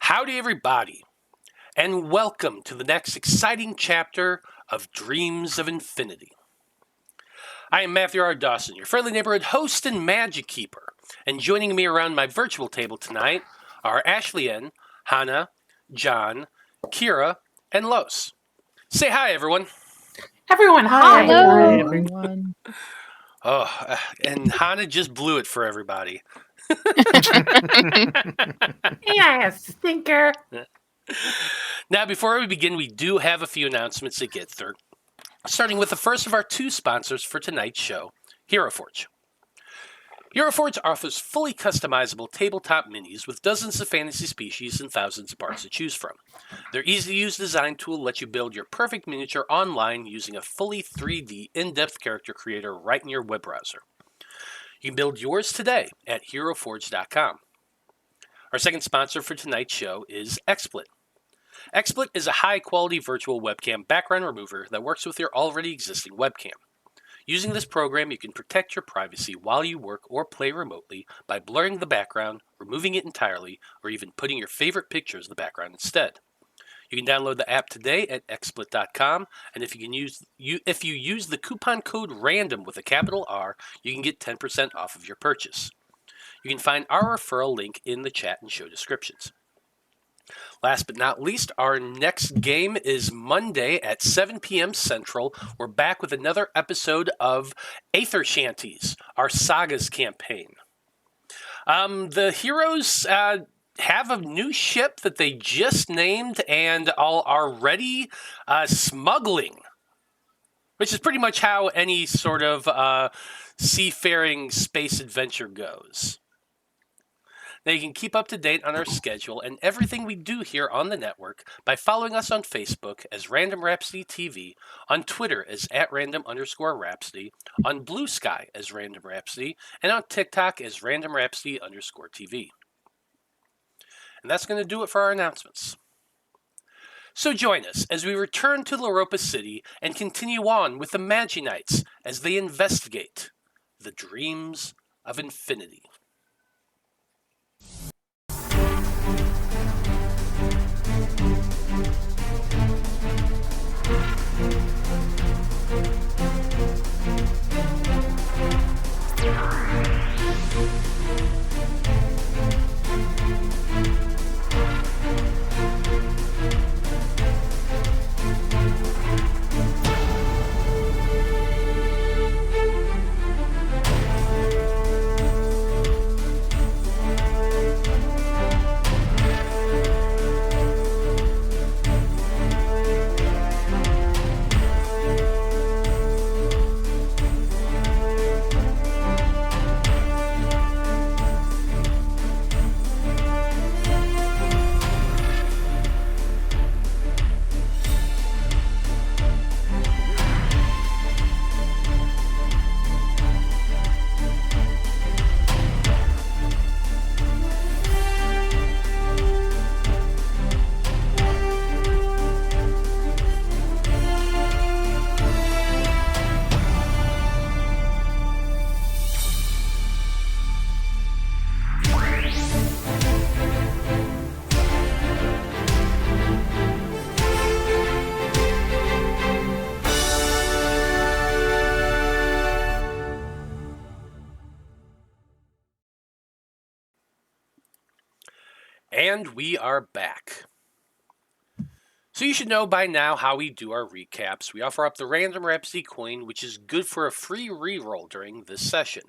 Howdy, everybody, and welcome to the next exciting chapter of Dreams of Infinity. I am Matthew R. Dawson, your friendly neighborhood host and magic keeper, and joining me around my virtual table tonight are Ashleyien, Hana, John, Kira, and Los. Say hi, everyone. Everyone, hi. Hello. Hi, everyone. Oh, and Hana just blew it for everybody. Yes, stinker. Now, before we begin, we do have a few announcements to get through. Starting with the first of our two sponsors for tonight's show, HeroForge. HeroForge offers fully customizable tabletop minis with dozens of fantasy species and thousands of parts to choose from. Their easy-to-use design tool lets you build your perfect miniature online using a fully 3D in-depth character creator right in your web browser. You can build yours today at HeroForge.com. Our second sponsor for tonight's show is XSplit. XSplit is a high-quality virtual webcam background remover that works with your already existing webcam. Using this program, you can protect your privacy while you work or play remotely by blurring the background, removing it entirely, or even putting your favorite pictures in the background instead. You can download the app today at xsplit.com, and if you use the coupon code RANDOM with a capital R, you can get 10% off of your purchase. You can find our referral link in the chat and show descriptions. Last but not least, our next game is Monday at 7 p.m. Central. We're back with another episode of Aether Shanties, our Sagas campaign. The heroes have a new ship that they just named and are already smuggling, which is pretty much how any sort of seafaring space adventure goes. Now, you can keep up to date on our schedule and everything we do here on the network by following us on Facebook as Random Rhapsody TV, on Twitter as @random_Rhapsody, on Blue Sky as Random Rhapsody, and on TikTok as Random Rhapsody_TV. And that's going to do it for our announcements. So join us as we return to Loropa City and continue on with the Magi-Knights as they investigate the Dreams of Infinity. And we are back. So you should know by now how we do our recaps. We offer up the Random Rhapsody coin, which is good for a free reroll during this session.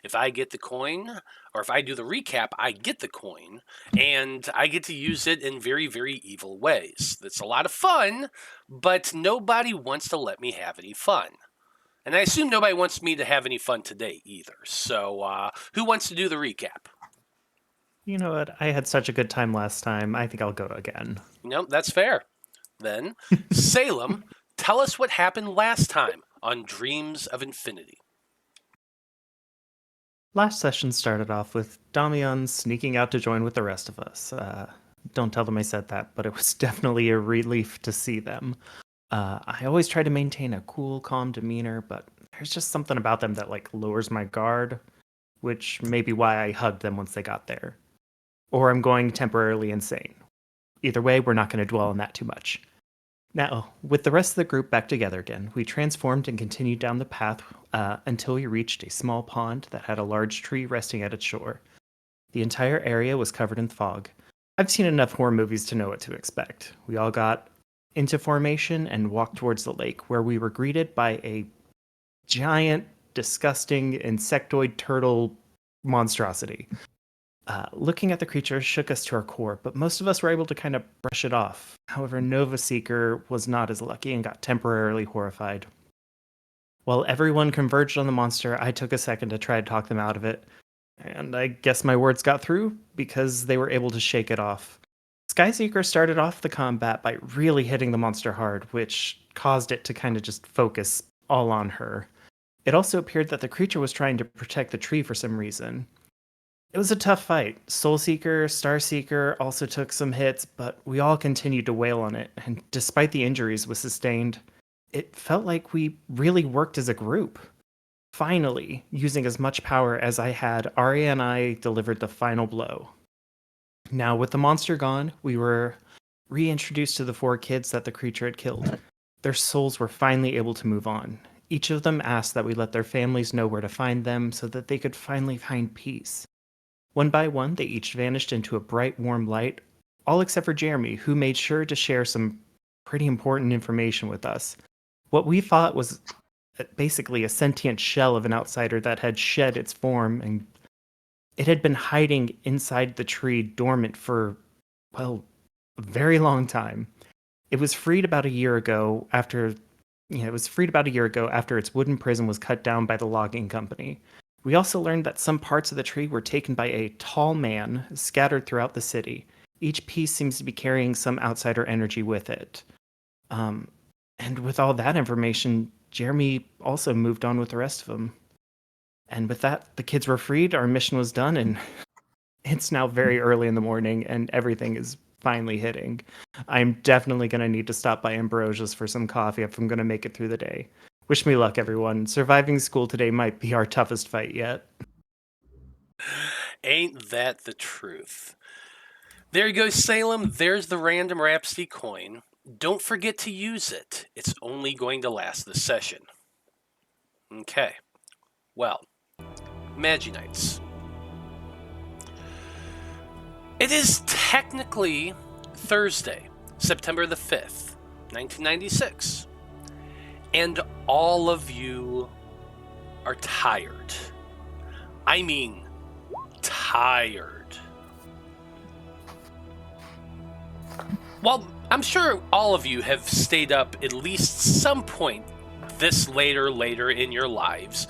If I get the coin, or if I do the recap, I get the coin, and I get to use it in very, very evil ways. That's a lot of fun, but nobody wants to let me have any fun. And I assume nobody wants me to have any fun today either. So who wants to do the recap? You know what? I had such a good time last time. I think I'll go again. No, that's fair. Then, Salem, tell us what happened last time on Dreams of Infinity. Last session started off with Damian sneaking out to join with the rest of us. Don't tell them I said that, but it was definitely a relief to see them. I always try to maintain a cool, calm demeanor, but there's just something about them that lowers my guard, which may be why I hugged them once they got there. Or I'm going temporarily insane, Either way, we're not going to dwell on that too much. Now, with the rest of the group back together again, we transformed and continued down the path until we reached a small pond that had a large tree resting at its shore. The entire area was covered in fog. I've seen enough horror movies to know what to expect. We all got into formation and walked towards the lake, where we were greeted by a giant, disgusting, insectoid turtle monstrosity. Looking at the creature shook us to our core, but most of us were able to kind of brush it off. However, Nova Seeker was not as lucky and got temporarily horrified. While everyone converged on the monster, I took a second to try to talk them out of it, and I guess my words got through because they were able to shake it off. Skyseeker started off the combat by really hitting the monster hard, which caused it to kind of just focus all on her. It also appeared that the creature was trying to protect the tree for some reason. It was a tough fight. Soulseeker, Starseeker also took some hits, but we all continued to wail on it, and despite the injuries we sustained, it felt like we really worked as a group. Finally, using as much power as I had, Arya and I delivered the final blow. Now, with the monster gone, we were reintroduced to the 4 kids that the creature had killed. Their souls were finally able to move on. Each of them asked that we let their families know where to find them so that they could finally find peace. One by one, they each vanished into a bright, warm light, all except for Jeremy, who made sure to share some pretty important information with us. What we thought was basically a sentient shell of an outsider that had shed its form, and it had been hiding inside the tree dormant for, well, a very long time. It was freed about a year ago after its wooden prison was cut down by the logging company. We also learned that some parts of the tree were taken by a tall man scattered throughout the city. Each piece seems to be carrying some outsider energy with it. And with all that information, Jeremy also moved on with the rest of them. And with that, the kids were freed, our mission was done, and it's now very early in the morning, and everything is finally hitting. I'm definitely going to need to stop by Ambrosia's for some coffee if I'm going to make it through the day. Wish me luck, everyone. Surviving school today might be our toughest fight yet. Ain't that the truth? There you go, Salem. There's the random Rhapsody coin. Don't forget to use it. It's only going to last this session. Okay. Well, Magi-Knights. It is technically Thursday, September the 5th, 1996. And all of you are tired. I mean, tired. Well, I'm sure all of you have stayed up at least some point this later in your lives.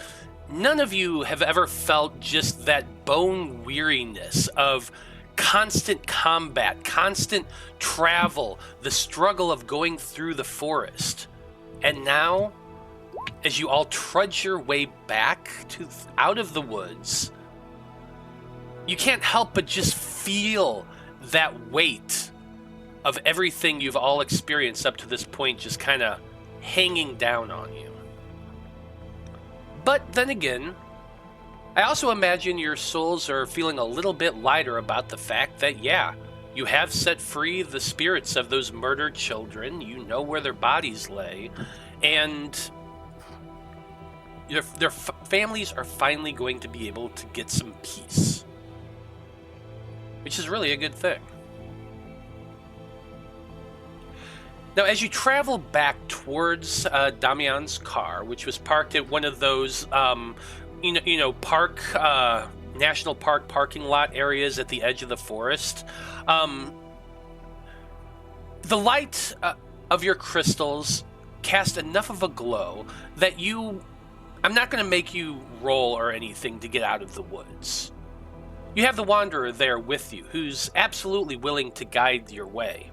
None of you have ever felt just that bone weariness of constant combat, constant travel, the struggle of going through the forest. And now, as you all trudge your way back out of the woods, you can't help but just feel that weight of everything you've all experienced up to this point just kind of hanging down on you. But then again, I also imagine your souls are feeling a little bit lighter about the fact that, yeah, you have set free the spirits of those murdered children. You know where their bodies lay. And their families are finally going to be able to get some peace. Which is really a good thing. Now, as you travel back towards Damian's car, which was parked at one of those, national park parking lot areas at the edge of the forest, the light of your crystals cast enough of a glow that I'm not going to make you roll or anything to get out of the woods. You have the Wanderer there with you, who's absolutely willing to guide your way.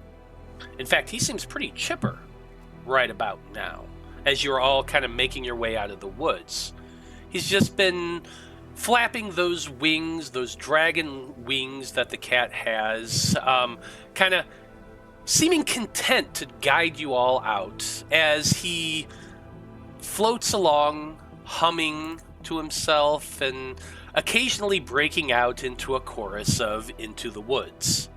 In fact, he seems pretty chipper right about now, as you're all kind of making your way out of the woods. He's just been flapping those wings, those dragon wings that the cat has, kind of seeming content to guide you all out as he floats along, humming to himself and occasionally breaking out into a chorus of Into the Woods.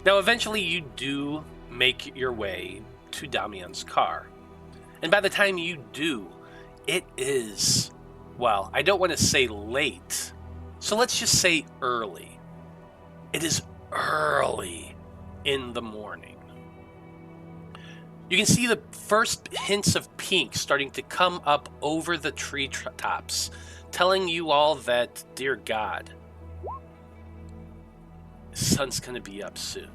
Now, eventually, you do make your way to Damian's car. And by the time you do, it is, well, I don't want to say late. So let's just say early. It is early in the morning. You can see the first hints of pink starting to come up over the tree tops, telling you all that, dear God, the sun's going to be up soon.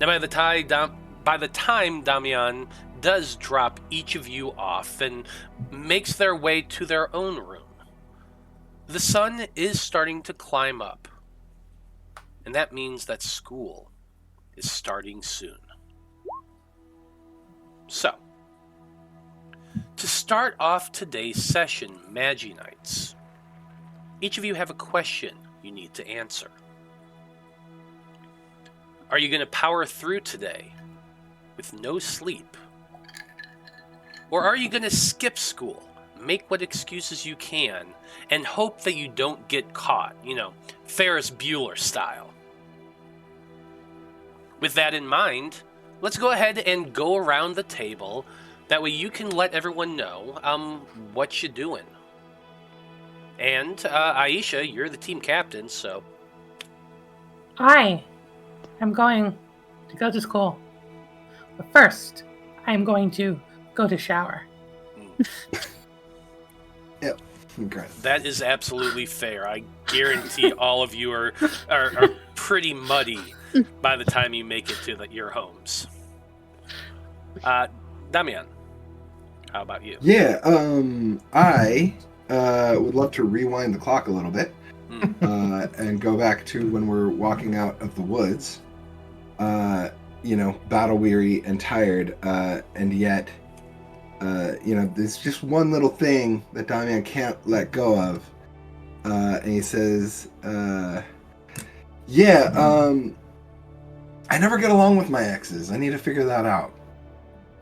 Now, by the time Damian does drop each of you off and makes their way to their own room, the sun is starting to climb up. And that means that school is starting soon. So, to start off today's session, Magi-Knights, each of you have a question you need to answer. Are you going to power through today with no sleep? Or are you going to skip school, make what excuses you can, and hope that you don't get caught, Ferris Bueller style? With that in mind, let's go ahead and go around the table. That way you can let everyone know what you're doing. And Aisha, you're the team captain, so... I am going to go to school. But first, I am going to go to shower. Yep. Okay. That is absolutely fair. I guarantee all of you are pretty muddy by the time you make it to your homes. Damian, how about you? Yeah, I would love to rewind the clock a little bit and go back to when we're walking out of the woods, battle weary and tired, and yet, there's just one little thing that Damian can't let go of, and he says, I never get along with my exes. I need to figure that out.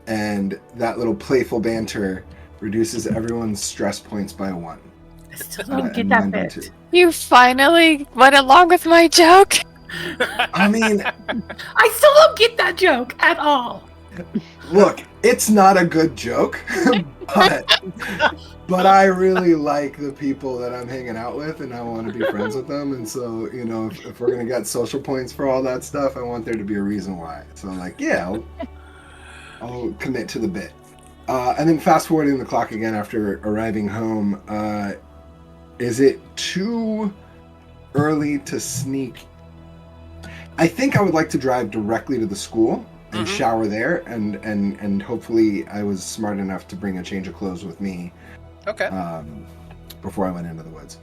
And that little playful banter reduces everyone's stress points by 1. I still don't get that bit. You finally went along with my joke? I mean... I still don't get that joke at all. Look, it's not a good joke, but I really like the people that I'm hanging out with, and I want to be friends with them. And so, if we're going to get social points for all that stuff, I want there to be a reason why. So I'm like, yeah, I'll commit to the bit. And then fast forwarding the clock again after arriving home, is it too early to sneak? I think I would like to drive directly to the school and shower there, and hopefully I was smart enough to bring a change of clothes with me. Okay. Before I went into the woods.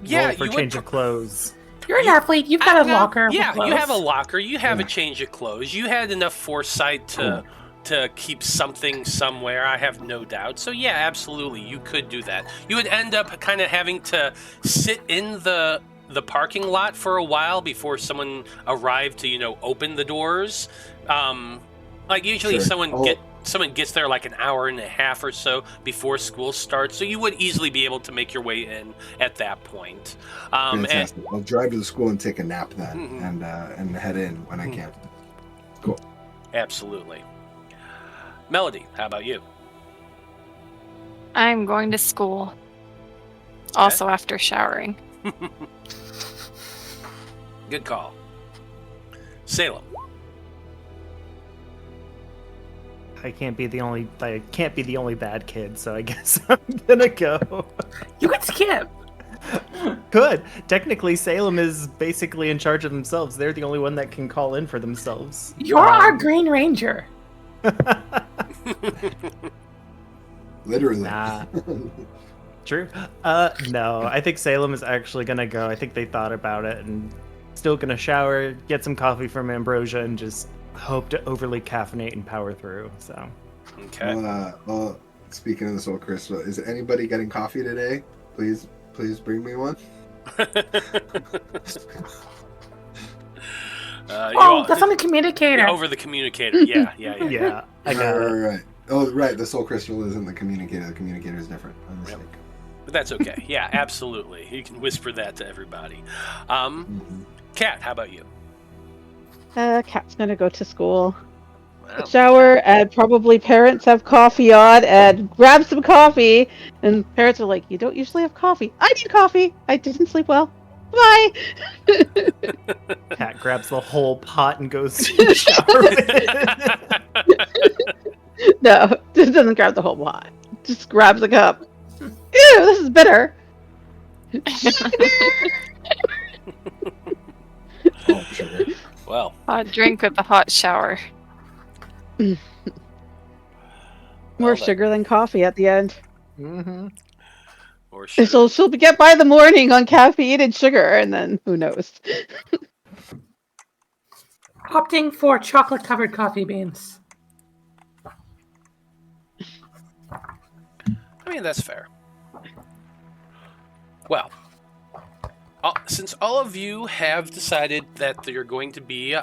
Yeah, for change of clothes. You're an athlete. You've got a locker. Yeah, with you have a clothes. locker. You have a change of clothes. You had enough foresight to keep something somewhere. I have no doubt. So yeah, absolutely, you could do that. You would end up kind of having to sit in the parking lot for a while before someone arrived to open the doors. Usually Sure. someone gets there like an hour and a half or so before school starts, so you would easily be able to make your way in at that point. Fantastic. I'll drive to the school and take a nap then, and head in when I can. Cool. Absolutely. Melody, how about you? I'm going to school. Also after showering. Good call. Salem. I can't be the only bad kid, so I guess I'm gonna go. You could skip. Good. Technically, Salem is basically in charge of themselves. They're the only one that can call in for themselves. You're our Green Ranger. Literally. Nah. True. No, I think Salem is actually gonna go. I think they thought about it and still gonna shower, get some coffee from Ambrosia, and just hope to overly caffeinate and power through. So. Okay. Well, speaking of the Soul Crystal, is anybody getting coffee today? Please bring me one. That's on the communicator. Over the communicator. Yeah. Yeah, I got it. Right. Oh, right. The Soul Crystal isn't the communicator. The communicator is different. My mistake. But that's okay. Yeah, absolutely. You can whisper that to everybody. Kat, how about you? Cat's gonna go to school. Wow. Shower, and probably parents have coffee on, and grab some coffee. And parents are like, "You don't usually have coffee. I need coffee. I didn't sleep well. Bye." Cat grabs the whole pot and goes to the shower with it. No, just doesn't grab the whole pot. Just grabs a cup. Ew, this is bitter. Oh, sugar. Well, Hot drink with a hot shower. More Well, sugar than coffee at the end. Mm-hmm. or And sugar. she'll get by the morning on caffeine and sugar, and then who knows? Opting for chocolate-covered coffee beans. I mean, that's fair. Well, since all of you have decided that you're going to be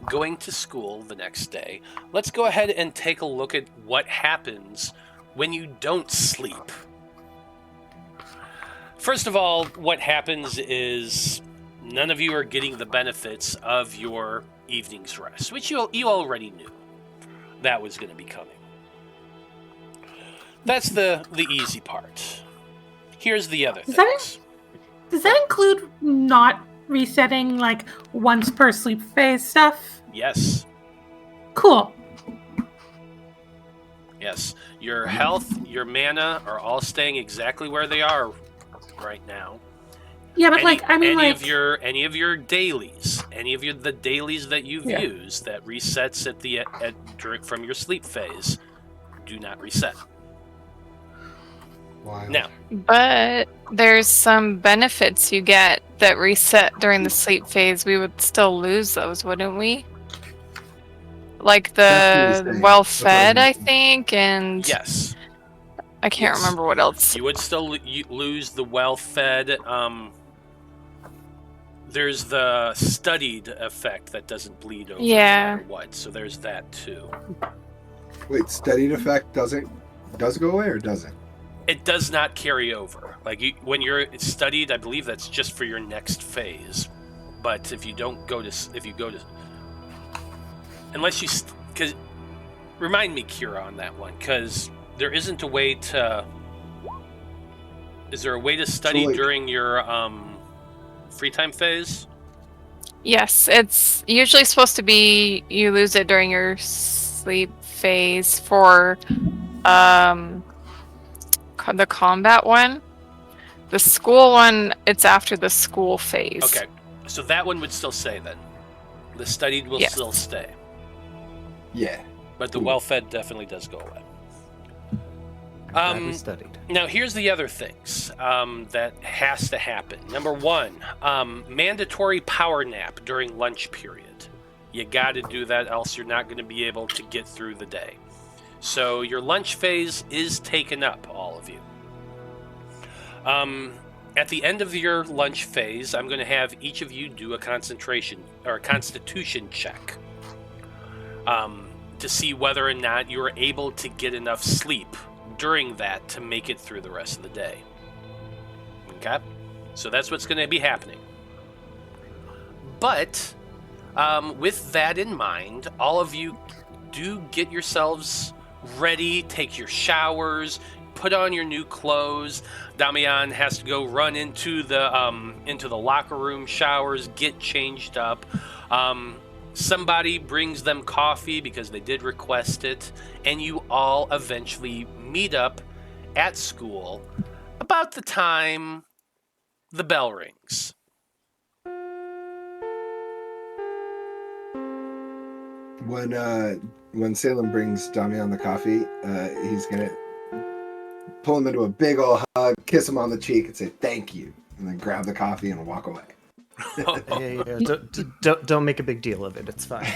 going to school the next day, let's go ahead and take a look at what happens when you don't sleep. First of all, what happens is none of you are getting the benefits of your evening's rest, which you already knew that was going to be coming. That's the easy part. Here's the other Is that things. Does that include not resetting, like, once per sleep phase stuff? Yes. Cool. Yes. Your health, your mana are all staying exactly where they are right now. Yeah, but, Any of your dailies, the dailies that you've Yeah. used that resets from your sleep phase, do not reset. Wild. Now, But there's some benefits you get that reset during the sleep phase. We would still lose those, wouldn't we? Like Definitely the staying. well-fed, That's I what I'm think, and yes, I can't Yes. remember what else. you would still lose the well-fed. There's the studied effect that doesn't bleed over Yeah. no matter what. So there's that too. Wait, studied effect does go away or doesn't? It does not carry over. Like when you're studied, I believe that's just for your next phase. But if you go to, unless you, because remind me, Kira, on that one, because there isn't a way to. Is there a way to study like- during your free time phase? Yes, it's usually supposed to be you lose it during your sleep phase for the combat one. The school one, it's after the school phase. Okay, so that one would still stay then. The studied will Yes. still stay, Yeah. but the Ooh. well-fed definitely does go away. Glad we studied. Now, here's the other things that has to happen. Number one, mandatory power nap during lunch period. You got to do that, else you're not going to be able to get through the day. So your lunch phase is taken up, all of you. At the end of your lunch phase, I'm going to have each of you do a concentration or a constitution check to see whether or not you are able to get enough sleep during that to make it through the rest of the day. Okay? So that's what's going to be happening. But with that in mind, all of you do get yourselves ready, take your showers, put on your new clothes. Damian has to go run into the locker room showers, get changed up. Somebody brings them coffee because they did request it, and you all eventually meet up at school about the time the bell rings. When Salem brings Damian the coffee, he's gonna pull him into a big old hug, kiss him on the cheek, and say thank you, and then grab the coffee and walk away. Yeah. Don't make a big deal of it. It's fine.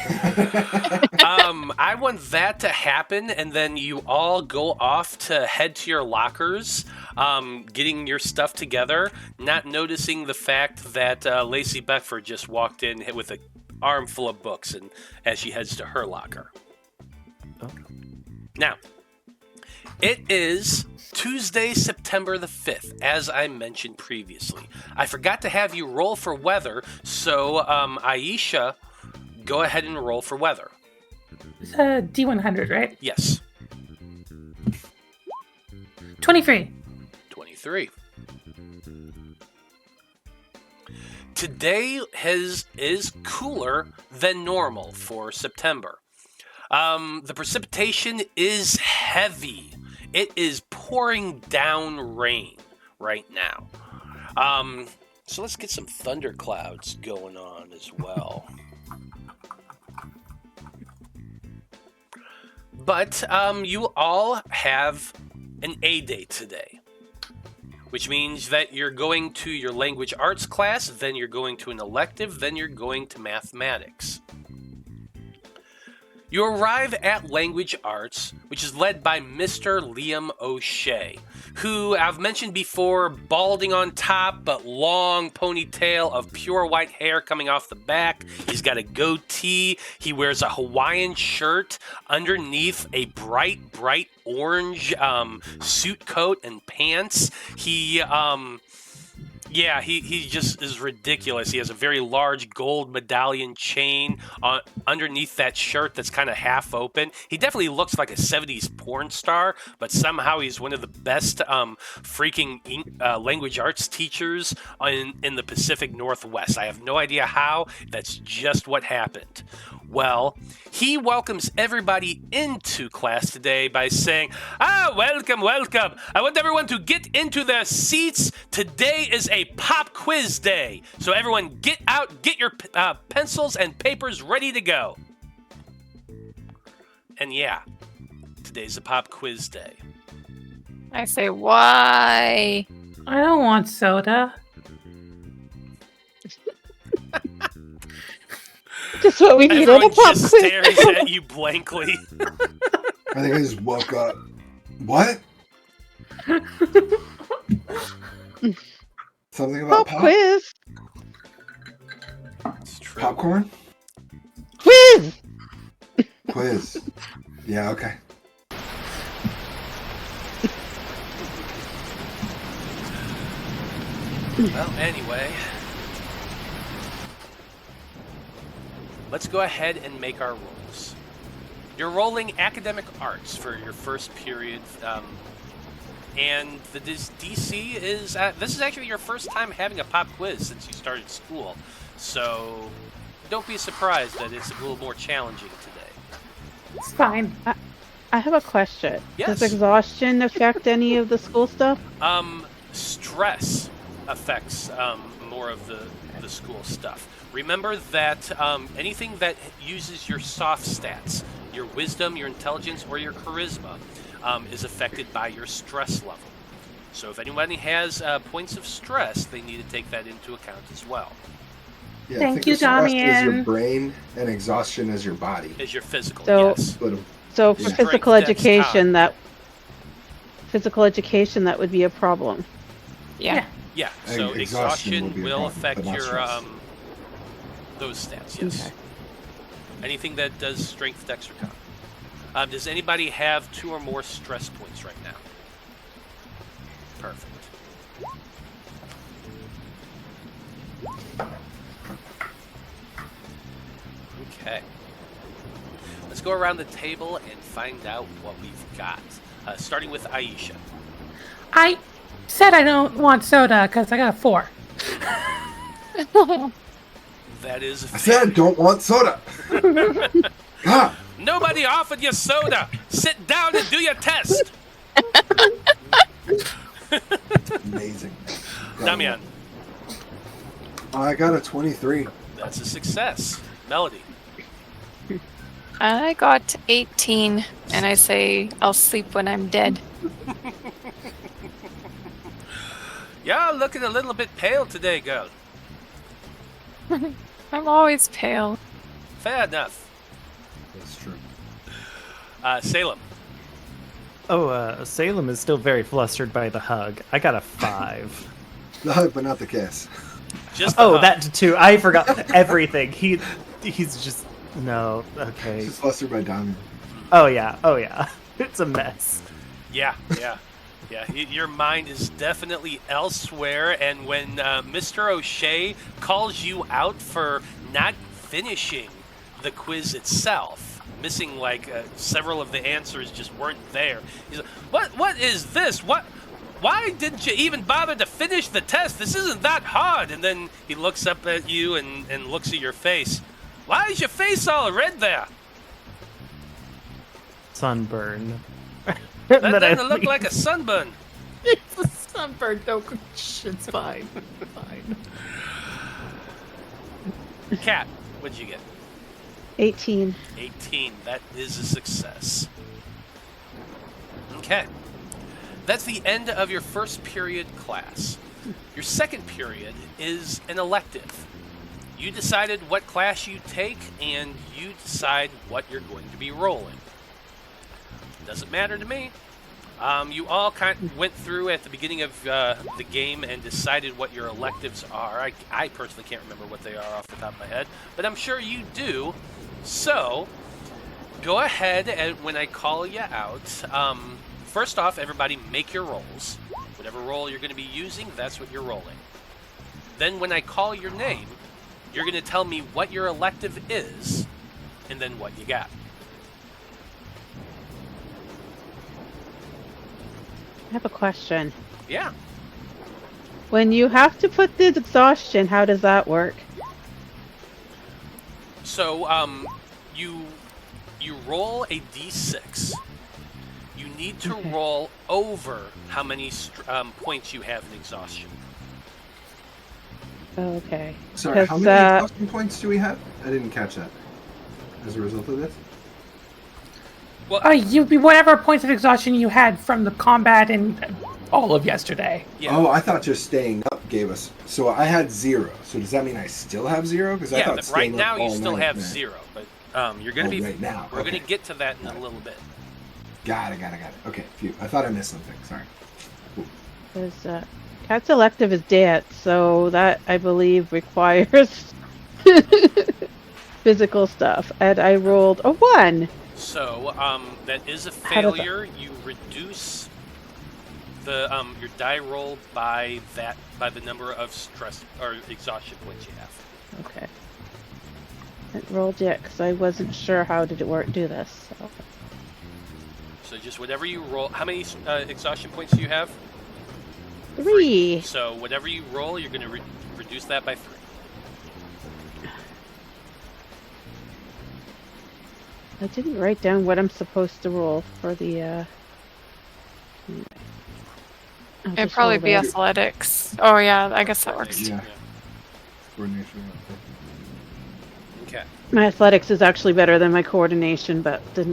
I want that to happen, and then you all go off to head to your lockers, getting your stuff together, not noticing the fact that Lacey Beckford just walked in with an armful of books, and as she heads to her locker. Oh. Now, It is Tuesday, September the 5th, as I mentioned previously. I forgot to have you roll for weather, so Aisha, go ahead and roll for weather. It's a D100, right? Yes. 23. 23. Today is cooler than normal for September. The precipitation is heavy. It is pouring down rain right now. So let's get some thunderclouds going on as well. But you all have an A day today, which means that you're going to your language arts class, then you're going to an elective, then you're going to mathematics. You arrive at language arts, which is led by Mr. Liam O'Shea, who I've mentioned before, balding on top, but long ponytail of pure white hair coming off the back. He's got a goatee. He wears a Hawaiian shirt underneath a bright orange suit coat and pants. He just is ridiculous. He has a very large gold medallion chain underneath that shirt that's kind of half open. He definitely looks like a 70s porn star, but somehow he's one of the best language arts teachers in the Pacific Northwest. I have no idea how. That's just what happened. Well, he welcomes everybody into class today by saying, welcome. I want everyone to get into their seats. Today is a pop quiz day. So everyone get your pencils and papers ready to go. And yeah, today's a pop quiz day. I say, why? I don't want soda. Just what we need on Everyone a pop just quiz. stares at you blankly. I think I just woke up. What? Something about Pop quiz. It's true. popcorn? Quiz. Quiz. Yeah, okay. Well, anyway, let's go ahead and make our rolls. You're rolling academic arts for your first period, and the DC is this is actually your first time having a pop quiz since you started school, so don't be surprised that it's a little more challenging today. It's fine. I have a question. Yes. Does exhaustion affect any of the school stuff? Stress affects more of the school stuff. Remember that anything that uses your soft stats, your wisdom, your intelligence, or your charisma, is affected by your stress level. So if anybody has points of stress, they need to take that into account as well. Yeah, Thank I think you, the stress is your Damian. brain and exhaustion is your body. Is your physical, So- yes. But So for Yeah. physical Strength, dex, education, that would be a problem. Yeah. Yeah, so Exhaustion exhaustion will be a will problem, affect but not your stress. those stats, yes. Okay. Anything that does strength, dex, or con. Does anybody have 2 or more stress points right now? Perfect. Okay. Let's go around the table and find out what we've got. Starting with Aisha. I said I don't want soda because I got a 4. That is I said don't want soda. God. Nobody offered you soda. Sit down and do your test. Amazing. Damian. I got a 23. That's a success. Melody. I got 18, and I say I'll sleep when I'm dead. You're looking a little bit pale today, girl. I'm always pale. Fair enough. That's true. Salem. Salem is still very flustered by the hug. I got a 5. The hug, but not the kiss. Just the hug. That too. I forgot everything. He's just no. Okay. She's flustered by Damian. Oh yeah. It's a mess. Yeah. Your mind is definitely elsewhere, and when Mr. O'Shea calls you out for not finishing the quiz itself, missing several of the answers just weren't there. He's like, "What is this? Why didn't you even bother to finish the test? This isn't that hard." And then he looks up at you and looks at your face. "Why is your face all red there?" Sunburn. That doesn't look like a sunburn. It's a sunburn. No, it's fine. Fine. Kat, what'd you get? 18. 18. That is a success. Okay. That's the end of your first period class. Your second period is an elective. You decided what class you take, and you decide what you're going to be rolling. Doesn't matter to me. You all kind of went through at the beginning of the game and decided what your electives are. I personally can't remember what they are off the top of my head, but I'm sure you do. So, go ahead and when I call you out, first off, everybody make your rolls. Whatever roll you're going to be using, that's what you're rolling. Then when I call your name, you're going to tell me what your elective is, and then what you got. I have a question. Yeah. When you have to put the exhaustion, how does that work? So, you roll a d6. You need to roll over how many points you have in exhaustion. Okay. Sorry, how many exhaustion points do we have? I didn't catch that. As a result of this? Well, whatever points of exhaustion you had from the combat and all of yesterday. yeah. Oh, I thought just staying up gave us... So I had 0. So does that mean I still have 0? Because I thought right staying now up you all still night have meant- 0, but you're going to be... right now. We're Okay. going to get to that in a little bit. Got it. Okay, phew. I thought I missed something. Sorry. Because Cat's elective is dance, so that, I believe, requires physical stuff. And I rolled a 1. So, that is a How does that- failure. You reduce the your die roll by the number of stress or exhaustion points you have. Okay. I rolled yet because I wasn't sure how did it work do this. So. So just whatever you roll. How many exhaustion points do you have? 3. So whatever you roll, you're going to reduce that by 3. I didn't write down what I'm supposed to roll for the. I'll It'd just probably roll be that. athletics. Oh yeah, I guess that works. Yeah. Coordination. Okay. My athletics is actually better than my coordination, but it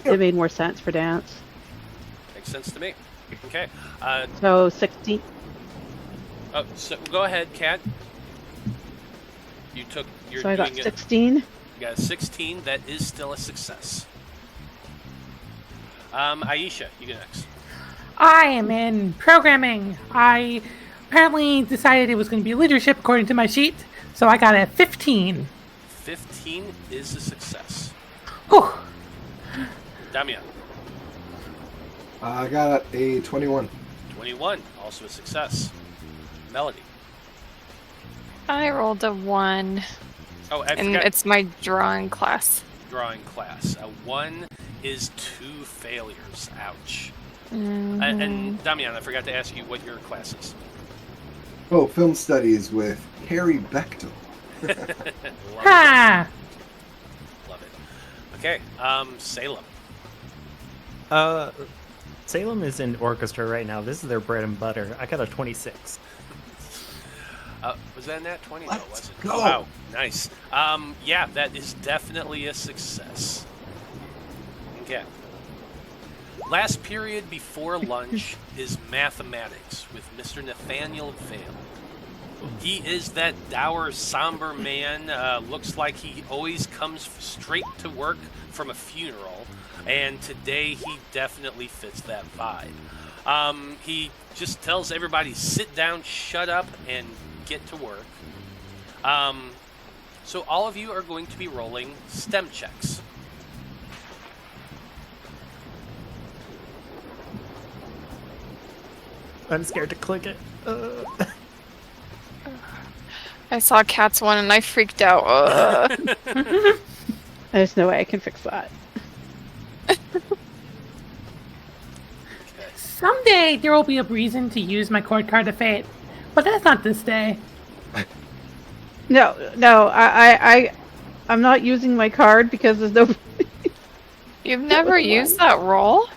made more sense for dance. Makes sense to me. Okay. So 16. So go ahead, Kat. You're So I got doing 16. You got a 16. That is still a success. Aisha, you go next. I am in programming. I apparently decided it was going to be leadership according to my sheet, so I got a 15. 15 is a success. Whew. Damian, I got a 21. 21, also a success. Melody. I rolled a 1, Oh, I and forgot it's my drawing class. drawing class. A 1 is 2 failures. Ouch. Mhm. And Damian, I forgot to ask you what your class is. Oh, film studies with Harry Bechtel. Love it. Ha! Love it. Okay, Salem. Salem is in orchestra right now. This is their bread and butter. I got a 26. Was that in that 20? Let's No, it wasn't. go. Oh, wow, nice. Yeah, that is definitely a success. Okay. Last period before lunch is mathematics with Mr. Nathaniel Vale. He is that dour, somber man. Looks like he always comes straight to work from a funeral, and today he definitely fits that vibe. He just tells everybody, sit down, shut up, and get to work. So all of you are going to be rolling STEM checks. I'm scared to click it. I saw Cat's one and I freaked out. There's no way I can fix that. Someday there will be a reason to use my court card of fate, but that's not this day. No, I'm not using my card because there's no. You've never used that roll?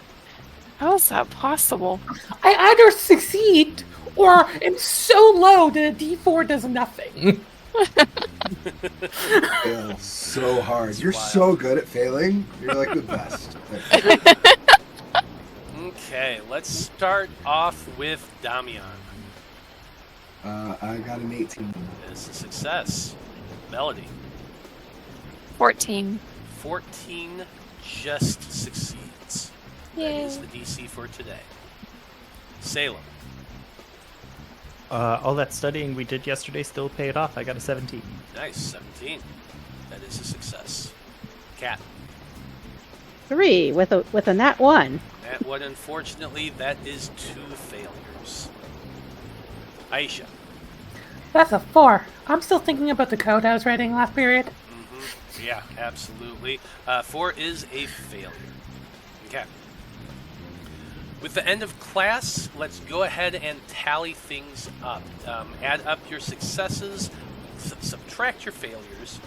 How is that possible? I either succeed or am so low that a D4 does nothing. Fail so hard. You're so good at failing. You're like the best. Okay, let's start off with Damian. I got an 18. It's a success. Melody. 14. 14 just succeeds. That Yay. is the DC for today. Salem. All that studying we did yesterday still paid off. I got a 17. Nice, 17. That is a success. Cat. 3 with a nat 1. That one, unfortunately, that is 2 failures. Aisha. That's a 4. I'm still thinking about the code I was writing last period. Mm-hmm. Yeah, absolutely. 4 is a failure. Okay. With the end of class, let's go ahead and tally things up. Add up your successes, subtract your failures.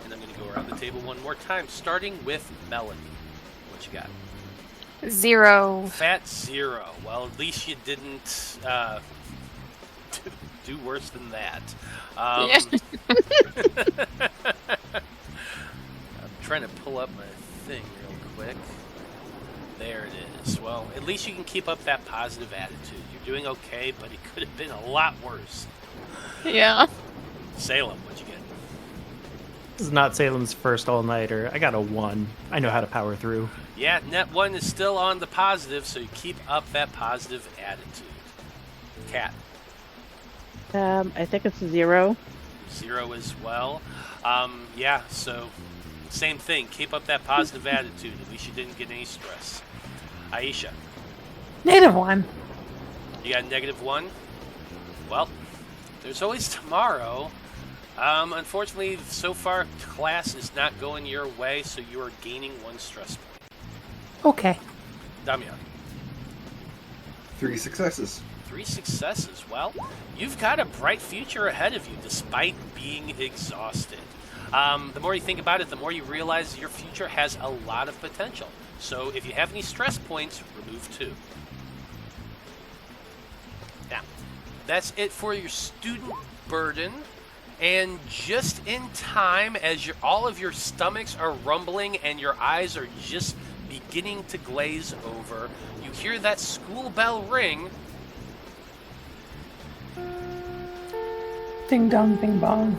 And I'm going to go around the table one more time, starting with Melody. What you got? 0. Fat 0. Well, at least you didn't do worse than that. Yeah. I'm trying to pull up my thing real quick. There it is. Well, at least you can keep up that positive attitude. You're doing okay, but it could have been a lot worse. Yeah. Salem, what'd you get? This is not Salem's first all-nighter. I got a 1. I know how to power through. Yeah, net 1 is still on the positive, so you keep up that positive attitude. Cat. I think it's 0. 0 as well. Yeah, so same thing. Keep up that positive attitude. At least you didn't get any stress. Aisha. -1. You got -1? Well, there's always tomorrow. Unfortunately, so far, class is not going your way, so you are gaining 1 stress point. Okay. Damian. 3 successes. 3 successes. Well, you've got a bright future ahead of you, despite being exhausted. The more you think about it, the more you realize your future has a lot of potential. So if you have any stress points, remove 2. Now, that's it for your student burden. And just in time, as all of your stomachs are rumbling and your eyes are just beginning to glaze over, you hear that school bell ring. Ding dong, bing bong.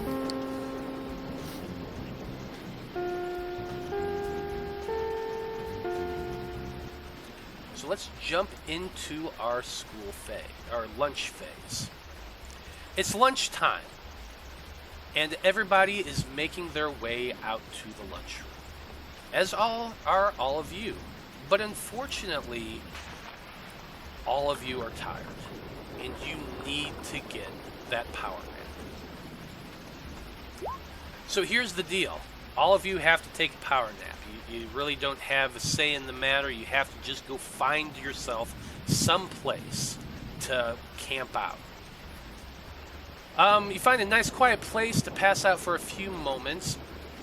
So let's jump into our school phase, our lunch phase. It's lunchtime, and everybody is making their way out to the lunchroom, as are all of you. But unfortunately, all of you are tired, and you need to get that power nap. So here's the deal. All of you have to take a power nap. You really don't have a say in the matter. You have to just go find yourself someplace to camp out. You find a nice quiet place to pass out for a few moments,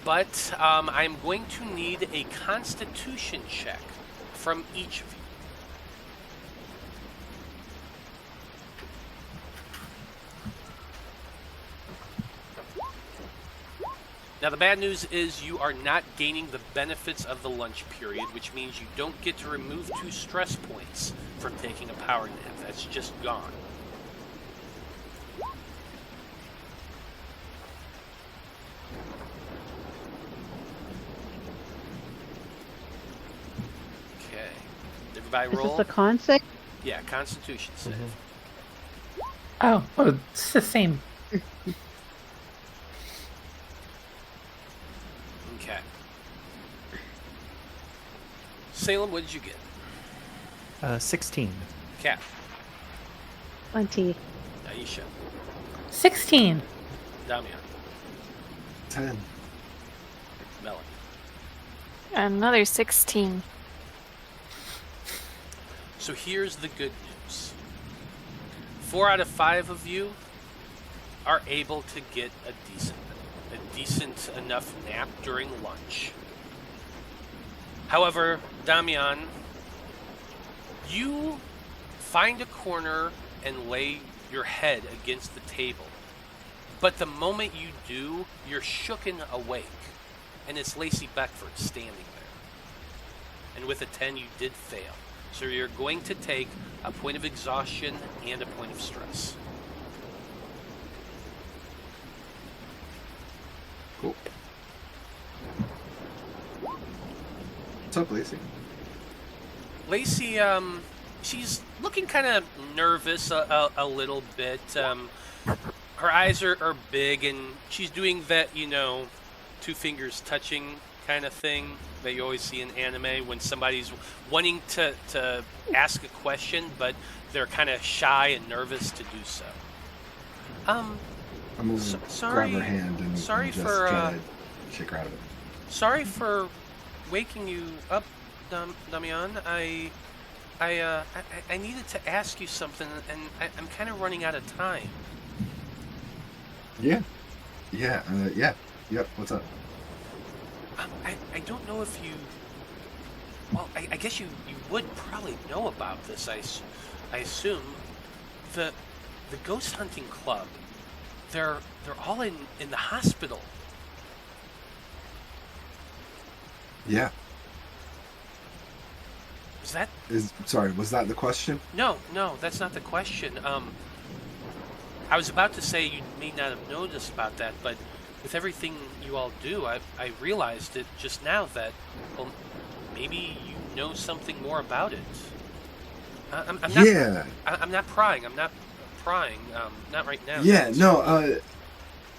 but I'm going to need a constitution check from each of you. Now, the bad news is you are not gaining the benefits of the lunch period, which means you don't get to remove 2 stress points from taking a power nap. That's just gone. Okay. Everybody Is roll? this a con save? Yeah, Constitution save. Oh, it's the same. Okay. Salem, what did you get? 16. Cat. 20. Aisha. 16. Damian. 10. Melanie. Another 16. So here's the good news. 4 out of 5 of you are able to get a decent enough nap during lunch. However, Damian, you find a corner and lay your head against the table. But the moment you do, you're shooken awake. And it's Lacey Beckford standing there. And with a 10, you did fail. So you're going to take a point of exhaustion and a point of stress. Cool. What's up, Lacey? Lacey, she's looking kind of nervous a little bit. Her eyes are big, and she's doing that, 2 fingers touching kind of thing that you always see in anime when somebody's wanting to ask a question, but they're kind of shy and nervous to do so. I'm gonna grab her hand and just try to shake her out of it. Sorry for waking you up, Damian. I needed to ask you something, and I'm kind of running out of time. Yeah. Yep, what's up? I don't know if you... Well, I guess you would probably know about this, I assume. The ghost hunting club, they're all in the hospital. Yeah. Sorry, was that the question? No, that's not the question. I was about to say you may not have noticed about that, but with everything you all do, I realized it just now that, well, maybe you know something more about it. I'm not, yeah. I'm not prying. I'm not prying. Not right now. Yeah, no,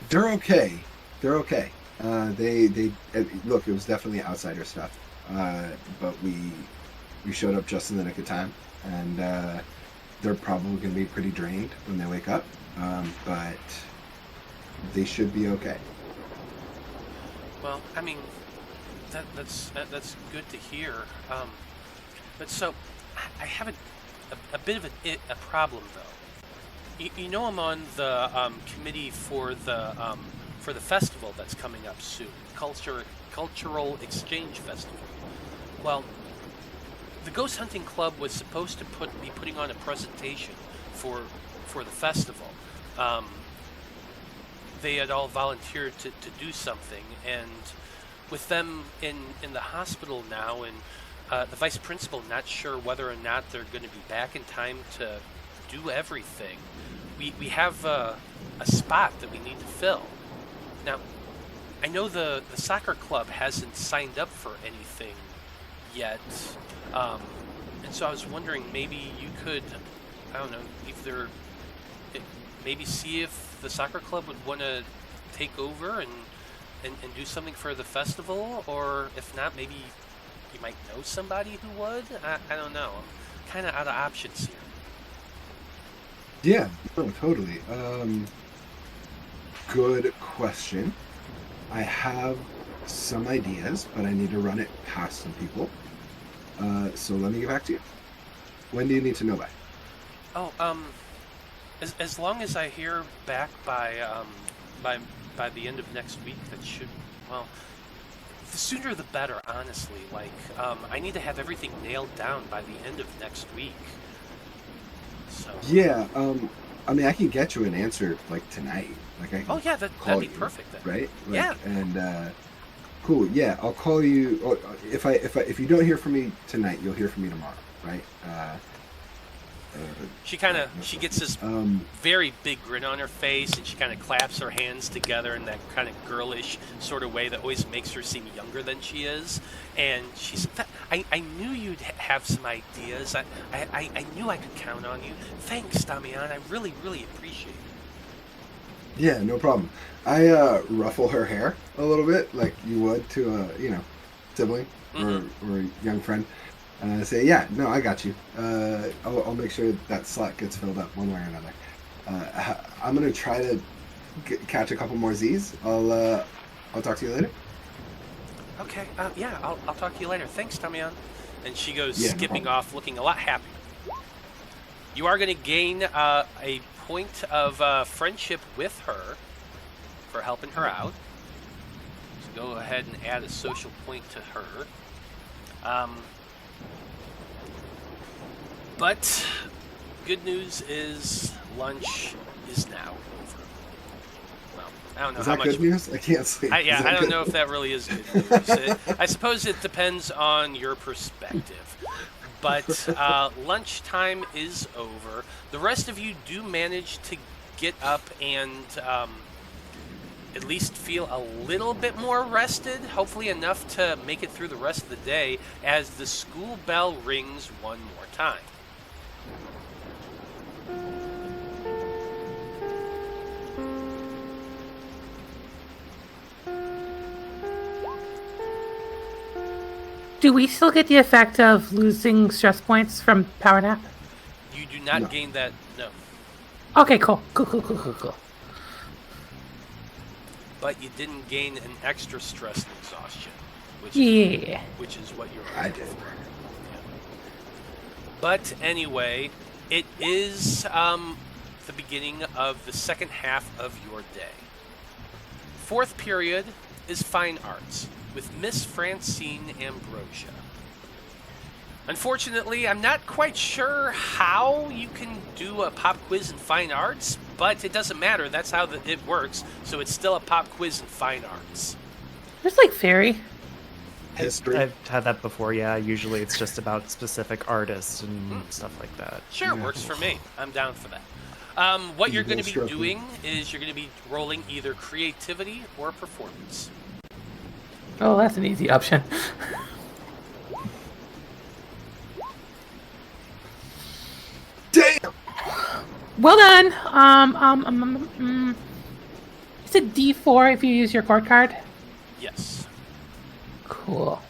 they're okay. They're okay. They look, it was definitely outsider stuff. But we showed up just in the nick of time, and they're probably going to be pretty drained when they wake up. But they should be okay. Well, I mean, that's good to hear. But so, I have a bit of a problem though. You know, I'm on the committee for the festival that's coming up soon, Cultural Exchange Festival. Well, the Ghost Hunting Club was supposed to be putting on a presentation for the festival. They had all volunteered to do something, and with them in the hospital now, and the vice principal not sure whether or not they're going to be back in time to do everything, we have a spot that we need to fill. Now, I know the soccer club hasn't signed up for anything yet, and so I was wondering maybe you could, I don't know, maybe see if the soccer club would want to take over and do something for the festival, or if not, maybe you might know somebody who would. I don't know. I'm kind of out of options here. Yeah, no, totally. Good question. I have some ideas, but I need to run it past some people. So let me get back to you. When do you need to know by? Oh, as long as I hear back by the end of next week, that should, well, the sooner the better, honestly. Like, I need to have everything nailed down by the end of next week. So. Yeah, I mean, I can get you an answer, like, tonight. Like, I can that'd be perfect then. Right? Like, yeah. And, cool, yeah, I'll call you, or if you don't hear from me tonight, you'll hear from me tomorrow, right? She gets this very big grin on her face, and she kind of claps her hands together in that kind of girlish sort of way that always makes her seem younger than she is. And she said, I knew you'd have some ideas. I knew I could count on you. Thanks, Damian. I really, really appreciate it. Yeah, no problem. I ruffle her hair a little bit, like you would to a sibling or a young friend. And I say, yeah, no, I got you. I'll make sure that slot gets filled up one way or another. I'm gonna try to catch a couple more Z's. I'll talk to you later. Okay, yeah, I'll talk to you later. Thanks, Damian. And she goes Yeah, no skipping problem. off, looking a lot happier. You are going to gain a point of friendship with her for helping her out. So go ahead and add a social point to her. But good news is lunch is now over. Well, I don't know Is how that much. good news? I can't sleep. I Is that don't good know if news? that really is good news. I suppose it depends on your perspective. But lunchtime is over. The rest of you do manage to get up and at least feel a little bit more rested, hopefully enough to make it through the rest of the day as the school bell rings one more time. Do we still get the effect of losing stress points from power nap? You do not No. gain that, no. Okay, cool. But you didn't gain an extra stress and exhaustion, Yeah. which is what you're I looking did. for. But anyway, it is the beginning of the second half of your day. Fourth period is fine arts with Miss Francine Ambrosia. Unfortunately, I'm not quite sure how you can do a pop quiz in fine arts, but it doesn't matter. That's how it works. So it's still a pop quiz in fine arts. There's like fairy. History. I've had that before, yeah. Usually it's just about specific artists and Hmm. stuff like that. Sure, Yeah. works for me. I'm down for that. What you're going to be Stroking. doing is you're going to be rolling either creativity or performance. Oh, that's an easy option. Damn! Well done. Is it D4 if you use your court card? Yes. Cool.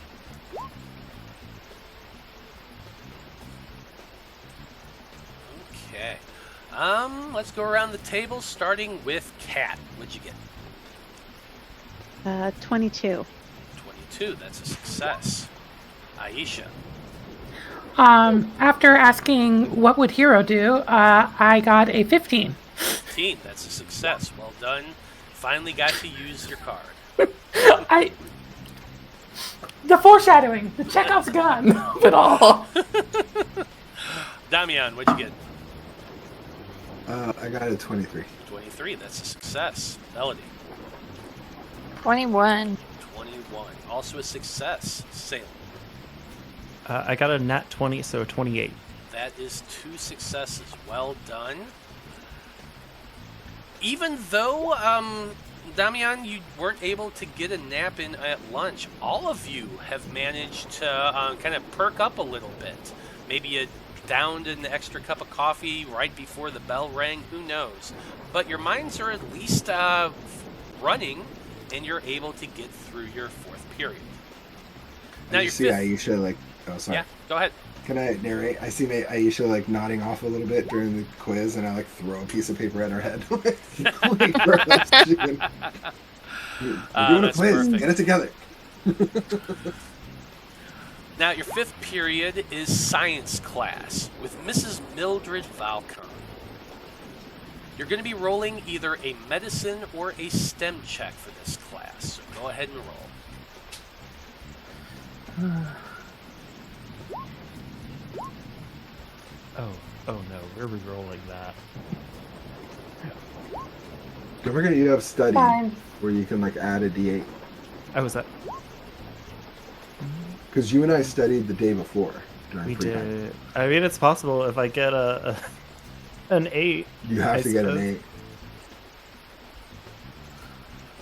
Okay. Let's go around the table, starting with Kat. What'd you get? 22. 22. That's a success. Aisha. After asking what would hero do, I got a 15. 15. That's a success. Well done. Finally got to use your card. The foreshadowing, the Chekhov's gun of it all. Damian, what'd you get? I got a 23. 23. That's a success. Melody. 21. 21. Also a success. Salem. I got a nat 20, so 28. That is 2 successes. Well done. Even though, Damian, you weren't able to get a nap in at lunch, all of you have managed to kind of perk up a little bit. Maybe you downed an extra cup of coffee right before the bell rang. Who knows? But your minds are at least running, and you're able to get through your fourth period. Now I your see fifth. Aisha like. Oh, sorry. Yeah, go ahead. Can I narrate? I see Aisha like nodding off a little bit during the quiz, and I like throw a piece of paper at her head. Like, we're doing a That's quiz. perfect. Get it together. Now, your fifth period is science class with Mrs. Mildred Valcon. You're going to be rolling either a medicine or a STEM check for this class, so go ahead and roll. Oh no, we're re-rolling that. Don't forget you have study Fine. where you can like add a D8 Oh, was that? because you and I studied the day before during We free time. did. I mean, it's possible if I get an 8. You have I to get an suppose. 8.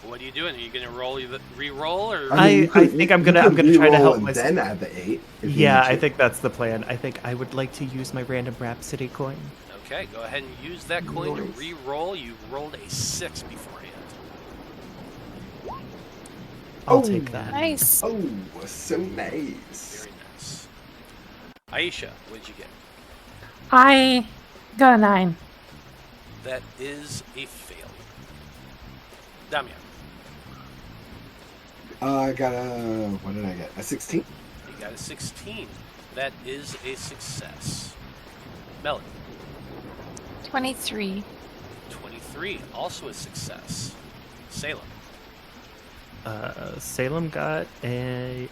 What are you doing? Are you going to roll, re-roll, or? I think I'm gonna try to help and myself. then add the 8. if you Yeah, need I to. think that's the plan. I think I would like to use my random Rhapsody coin. Okay, go ahead and use that coin to Nice. re-roll. You rolled a 6 beforehand. I'll Oh. take that. Nice. Oh, so nice. Very nice. Aisha, what did you get? I got a 9. That is a failure. Damian. I got what did I get? A 16? You got a 16. That is a success. Melody. 23. 23, also a success. Salem. Salem got a...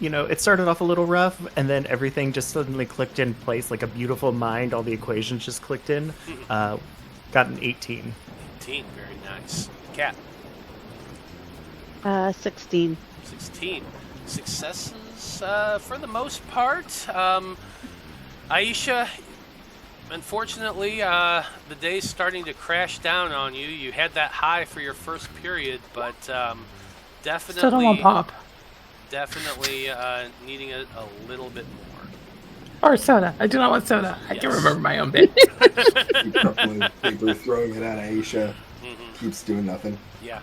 it started off a little rough, and then everything just suddenly clicked in place like a beautiful mind. All the equations just clicked in. Got an 18. 18, very nice. Cat. 16. 16. Successes for the most part. Aisha, unfortunately, the day's starting to crash down on you. You had that high for your first period, but definitely... Still don't want pop. Definitely needing a little bit more. Or soda. I do not want soda. I Yes. can remember my own bit. Keep crumpling paper, throwing it at Aisha. Keeps doing nothing. Yeah.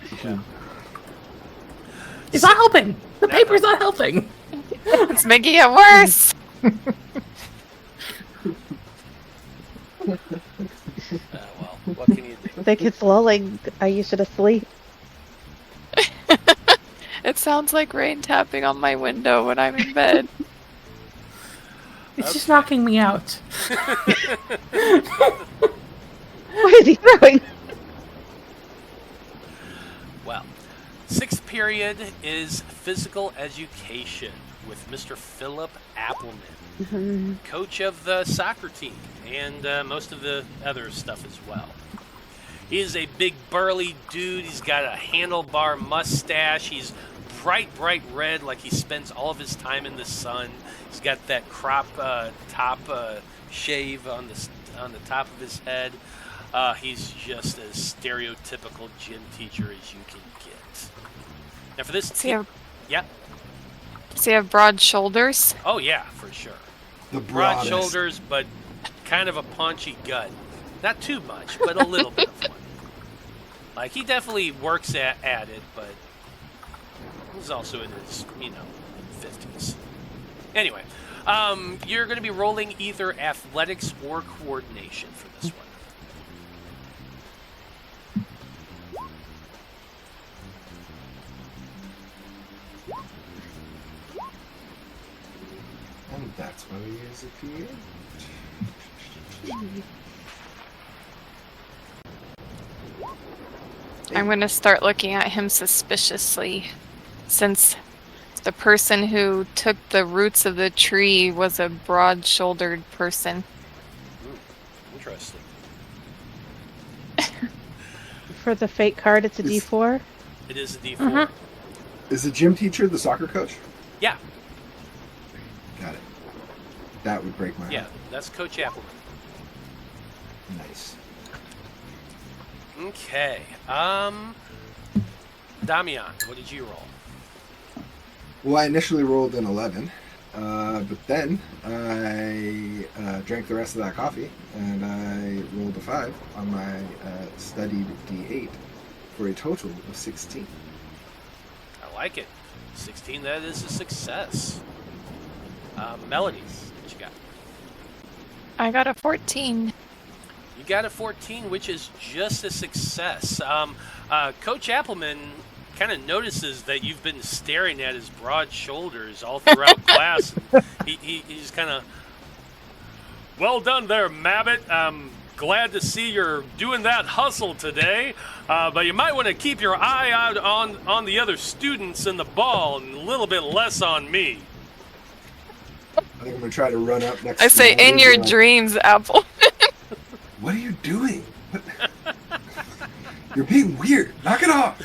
It's not helping. The paper's not helping. It's making it worse. Well, what can you do? I think it's lulling Aisha to sleep. It sounds like rain tapping on my window when I'm in bed. It's just knocking me out. What is he throwing? Well, sixth period is physical education with Mr. Philip Appleman, coach of the soccer team and most of the other stuff as well. He is a big burly dude. He's got a handlebar mustache. He's bright red, like he spends all of his time in the sun. He's got that crop top shave on the top of his head. He's just as stereotypical gym teacher as you can get. Now for this team, yeah. Does he have broad shoulders? Oh yeah, for sure. The Broad broadest. shoulders, but kind of a paunchy gut. Not too much, but a little bit of one. Like he definitely works at it, but he's also in his 50s. Anyway, you're going to be rolling either athletics or coordination for this one. And that's why we use a PA. I'm going to start looking at him suspiciously, since the person who took the roots of the tree was a broad-shouldered person. Interesting. For the fate card, it's a D4. It is a D4. Is the gym teacher the soccer coach? Yeah, Got it. That would break my yeah, heart. that's Coach Appleman. Nice. Okay. Damian, what did you roll? Well, I initially rolled an 11, but then I drank the rest of that coffee, and I rolled a 5 on my studied D8 for a total of 16. I like it. 16, that is a success. Melody, what you got? I got a 14. You got a 14, which is just a success. Coach Appleman kind of notices that you've been staring at his broad shoulders all throughout class. And he's kind of, well done there, Mabbitt. I'm glad to see you're doing that hustle today. But you might want to keep your eye out on the other students in the ball and a little bit less on me. I think I'm going to try to run up next I to say, Melody in your and be like, dreams, Apple. What are you doing? What? You're being weird. Knock it off.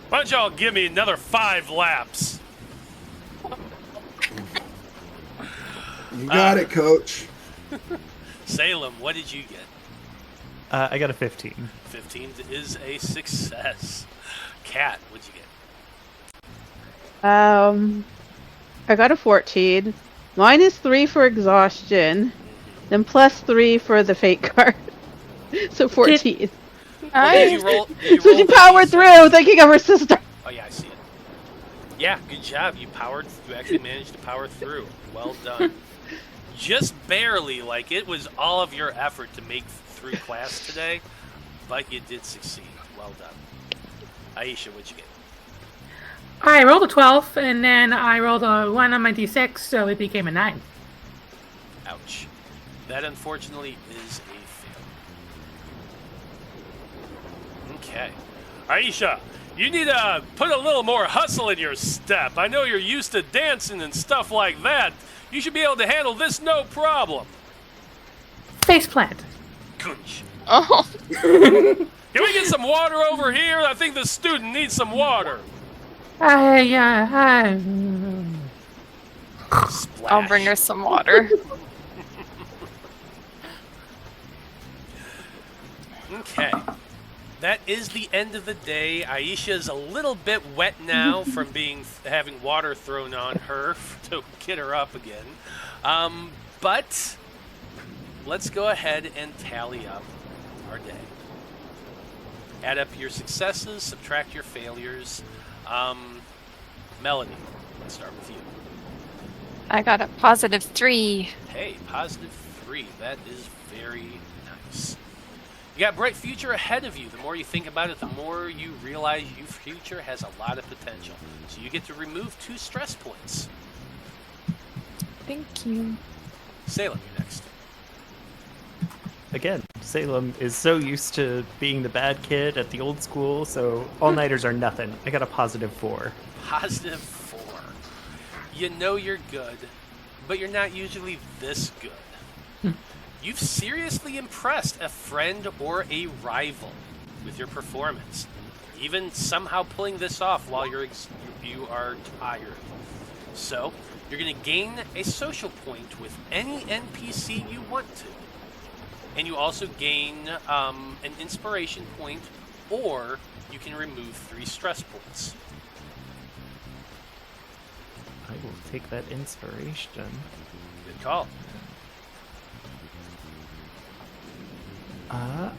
Why don't y'all give me another 5 laps? You got it, coach. Salem, what did you get? I got a 15. 15 is a success. Kat, what'd you get? I got a 14. Minus 3 for exhaustion. Then plus 3 for the fate card. So 14. Well, did you roll? So she the powered D6? through thinking of her sister. Oh yeah, I see it. Yeah, good job. You actually managed to power through. Well done. Just barely, like it was all of your effort to make through class today, but you did succeed. Well done. Aisha, what'd you get? I rolled a 12, and then I rolled a 1 on my d6, so it became a 9. Ouch. That unfortunately is a fail. Okay. Aisha, you need to put a little more hustle in your step. I know you're used to dancing and stuff like that. You should be able to handle this no problem. Faceplant. Gunch. Oh. Can we get some water over here? I think the student needs some water. I Splash. I'll bring her some water. Okay. That is the end of the day. Aisha is a little bit wet now from having water thrown on her to get her up again. But let's go ahead and tally up our day. Add up your successes, subtract your failures. Melanie, let's start with you. I got a +3. Hey, +3. That is very nice. You got a bright future ahead of you. The more you think about it, the more you realize your future has a lot of potential. So you get to remove 2 stress points. Thank you. Salem, you're next. Again, Salem is so used to being the bad kid at the old school, so all-nighters are nothing. I got a +4. +4. You know you're good, but you're not usually this good. You've seriously impressed a friend or a rival with your performance, even somehow pulling this off while you are tired. So, you're going to gain a social point with any NPC you want to. And you also gain an inspiration point, or you can remove 3 stress points. I will take that inspiration. Good call. I'm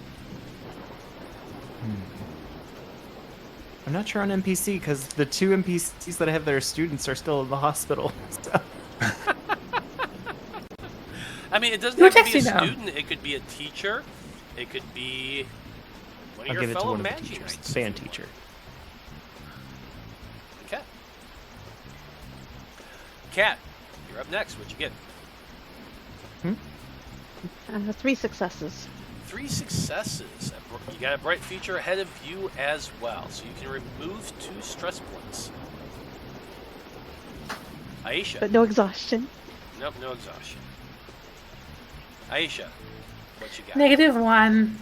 not sure on NPC because the 2 NPCs that I have that are students are still in the hospital. So. I mean, it doesn't Who have to be a texted them? student. It could be a teacher. It could be one of I'll your give it to fellow one of the Magi-Knights. teachers. Band teacher. Okay. Kat, you're up next. What'd you get? 3 successes. 3 successes. You got a bright future ahead of you as well, so you can remove 2 stress points. Aisha. But no exhaustion. Nope, no exhaustion. Aisha, what you got? -1.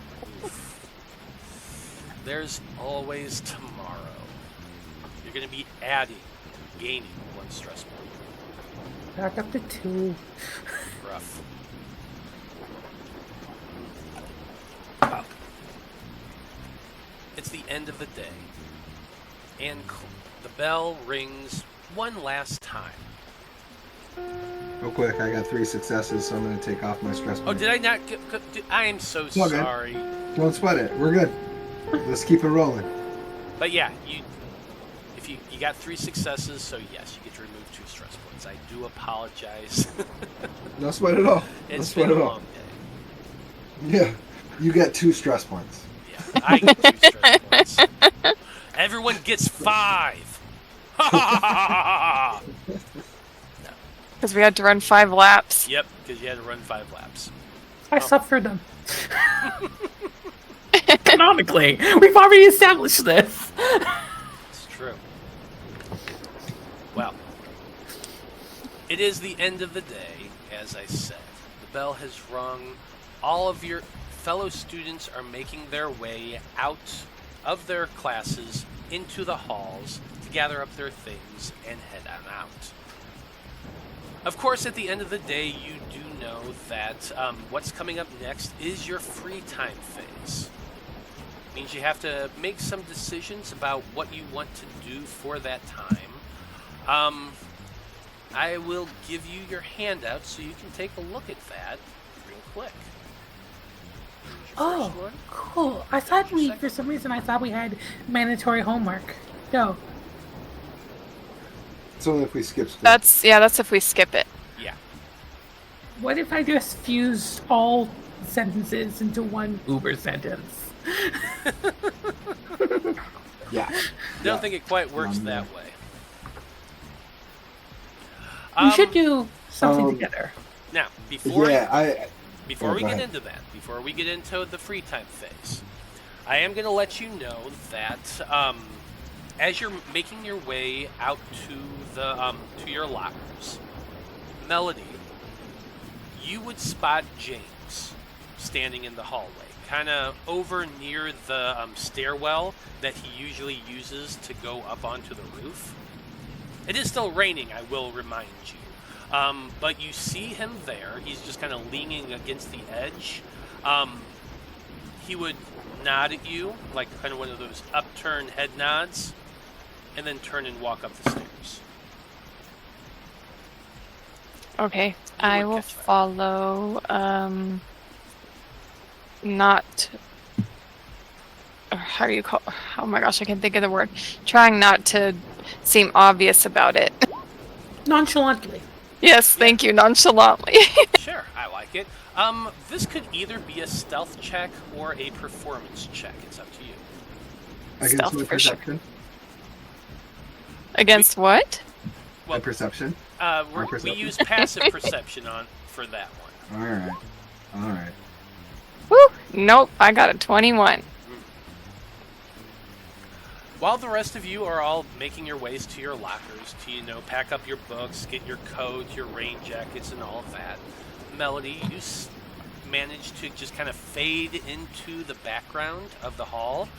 There's always tomorrow. You're going to be gaining 1 stress point. Back up to 2. Rough. Wow. It's the end of the day, and the bell rings one last time. Real quick, I got 3 successes, so I'm going to take off my stress Oh, point. did I not? I am so all good. sorry. Don't sweat it. We're good. Let's keep it rolling. But yeah, if you got 3 successes, so yes, you get to remove 2 stress points. I do apologize. No sweat at all. No It's sweat been a at all. long day. Yeah, you get 2 stress points. Yeah, I get 2 stress points. Everyone gets 5. Because we had to run 5 laps. Yep, because you had to run 5 laps. I suffered them. Canonically, we've already established this. It's true. Well, it is the end of the day, as I said. The bell has rung. All of your fellow students are making their way out of their classes into the halls to gather up their things and head on out. Of course, at the end of the day, you do know that what's coming up next is your free time phase. It means you have to make some decisions about what you want to do for that time. I will give you your handout so you can take a look at that real quick. Here's your Oh, first one. cool. I thought for some reason, I thought we had mandatory homework. Go. It's only if we skip school. That's if we skip it. Yeah. What if I just fused all sentences into one Uber sentence? Yeah. Don't think it quite works that way. We should do something together. Now, before we go get ahead. into that, before we get into the free time phase, I am going to let you know that as you're making your way out to the to your lockers, Melody, you would spot James standing in the hallway, kind of over near the stairwell that he usually uses to go up onto the roof. It is still raining, I will remind you. But you see him there. He's just kind of leaning against the edge. He would nod at you, like kind of one of those upturned head nods, and then turn and walk up the stairs. Okay, You I would will catch that. follow. Not. How do you call? Oh my gosh, I can't think of the word. Trying not to seem obvious about it. Nonchalantly. Yes, thank you, nonchalantly. Sure, I like it. This could either be a stealth check or a performance check. It's up to you. Against Stealth my for sure. perception. Against what? My perception. We perception? use passive perception for that one. All right. Woo! Nope, I got a 21. While the rest of you are all making your ways to your lockers to, pack up your books, get your coat, your rain jackets, and all of that, Melody, you manage to just kind of fade into the background of the hall,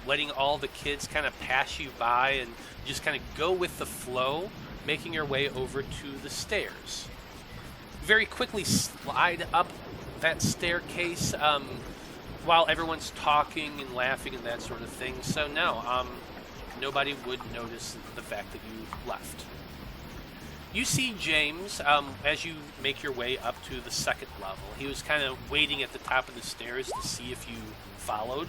letting all the kids kind of pass you by and just kind of go with the flow, making your way over to the stairs. Very quickly slide up that staircase while everyone's talking and laughing and that sort of thing. So no, nobody would notice the fact that you left. You see James as you make your way up to the second level. He was kind of waiting at the top of the stairs to see if you followed.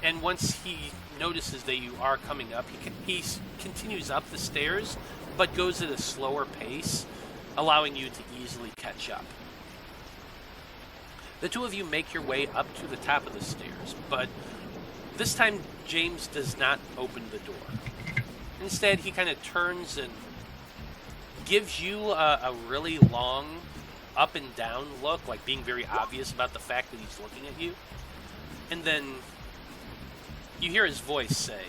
And once he notices that you are coming up, he continues up the stairs, but goes at a slower pace, allowing you to easily catch up. The two of you make your way up to the top of the stairs, but this time James does not open the door. Instead, he kind of turns and gives you a really long up and down look, like being very obvious about the fact that he's looking at you. And then you hear his voice say,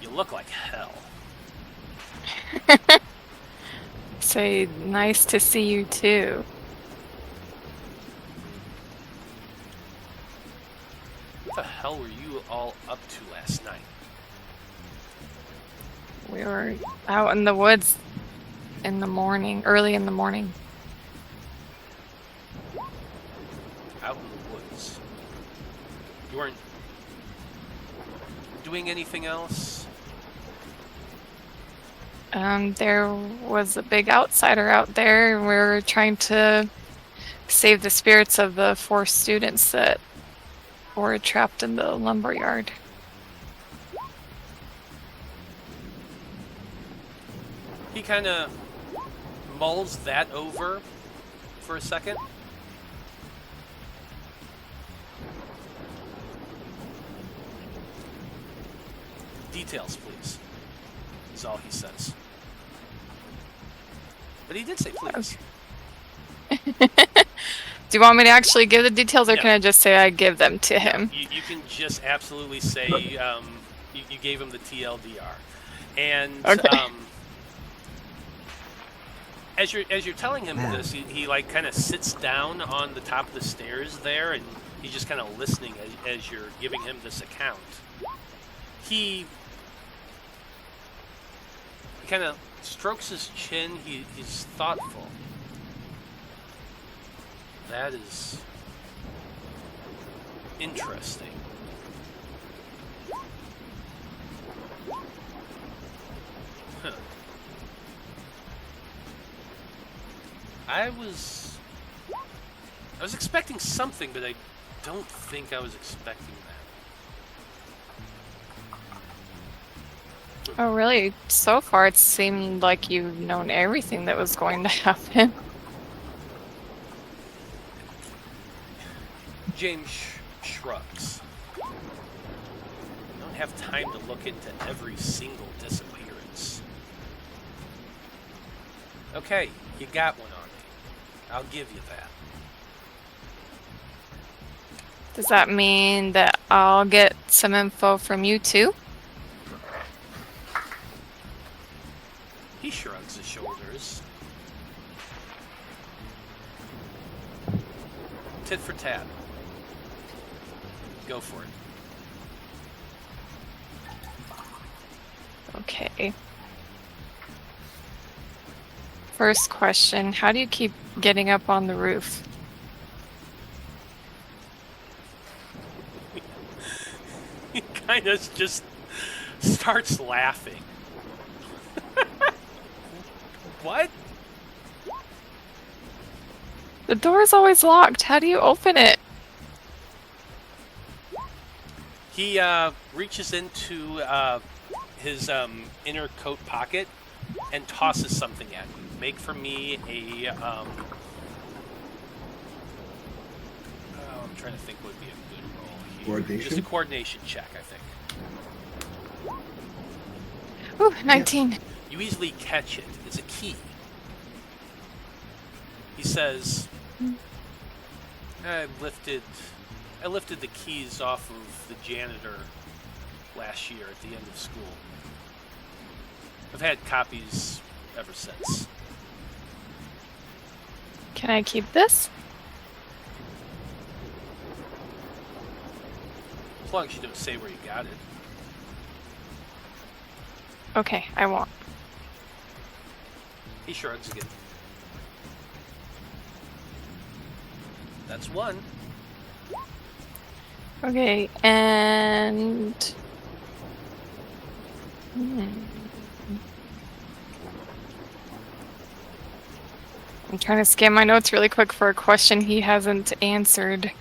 "You look like hell." Say, nice to see you too. What the hell were you all up to last night? We were out in the woods in the morning, early in the morning. Out in the woods. You weren't doing anything else? There was a big outsider out there. We were trying to save the spirits of the 4 students that were trapped in the lumberyard. He kind of mulls that over for a second. Details, please, is all he says. But he did say please. Do you want me to actually give the details, or No. can I just say I give them to him? You can just absolutely say you gave him the TLDR. And Okay. as you're telling him this, he like kind of sits down on the top of the stairs there, and he's just kind of listening as you're giving him this account. He kind of strokes his chin. He's thoughtful. That is interesting. Huh. I was expecting something, but I don't think I was expecting that. Oh, really? So far, it seemed like you've known everything that was going to happen. James shrugs. I don't have time to look into every single disappearance. Okay, you got one on me. I'll give you that. Does that mean that I'll get some info from you too? He shrugs his shoulders. Tit for tat. Go for it. Okay. First question, how do you keep getting up on the roof? He kind of just starts laughing. What? The door's always locked. How do you open it? He reaches into his inner coat pocket and tosses something at you. Make for me a I'm trying to think what would be a good roll here. Coordination? Just a coordination check, I think. Ooh, 19. You easily catch it. It's a key. He says, I lifted the keys off of the janitor last year at the end of school. I've had copies ever since. Can I keep this? As long as you don't say where you got it. Okay, I won't. He shrugs again. That's one. Okay, and... I'm trying to scan my notes really quick for a question he hasn't answered.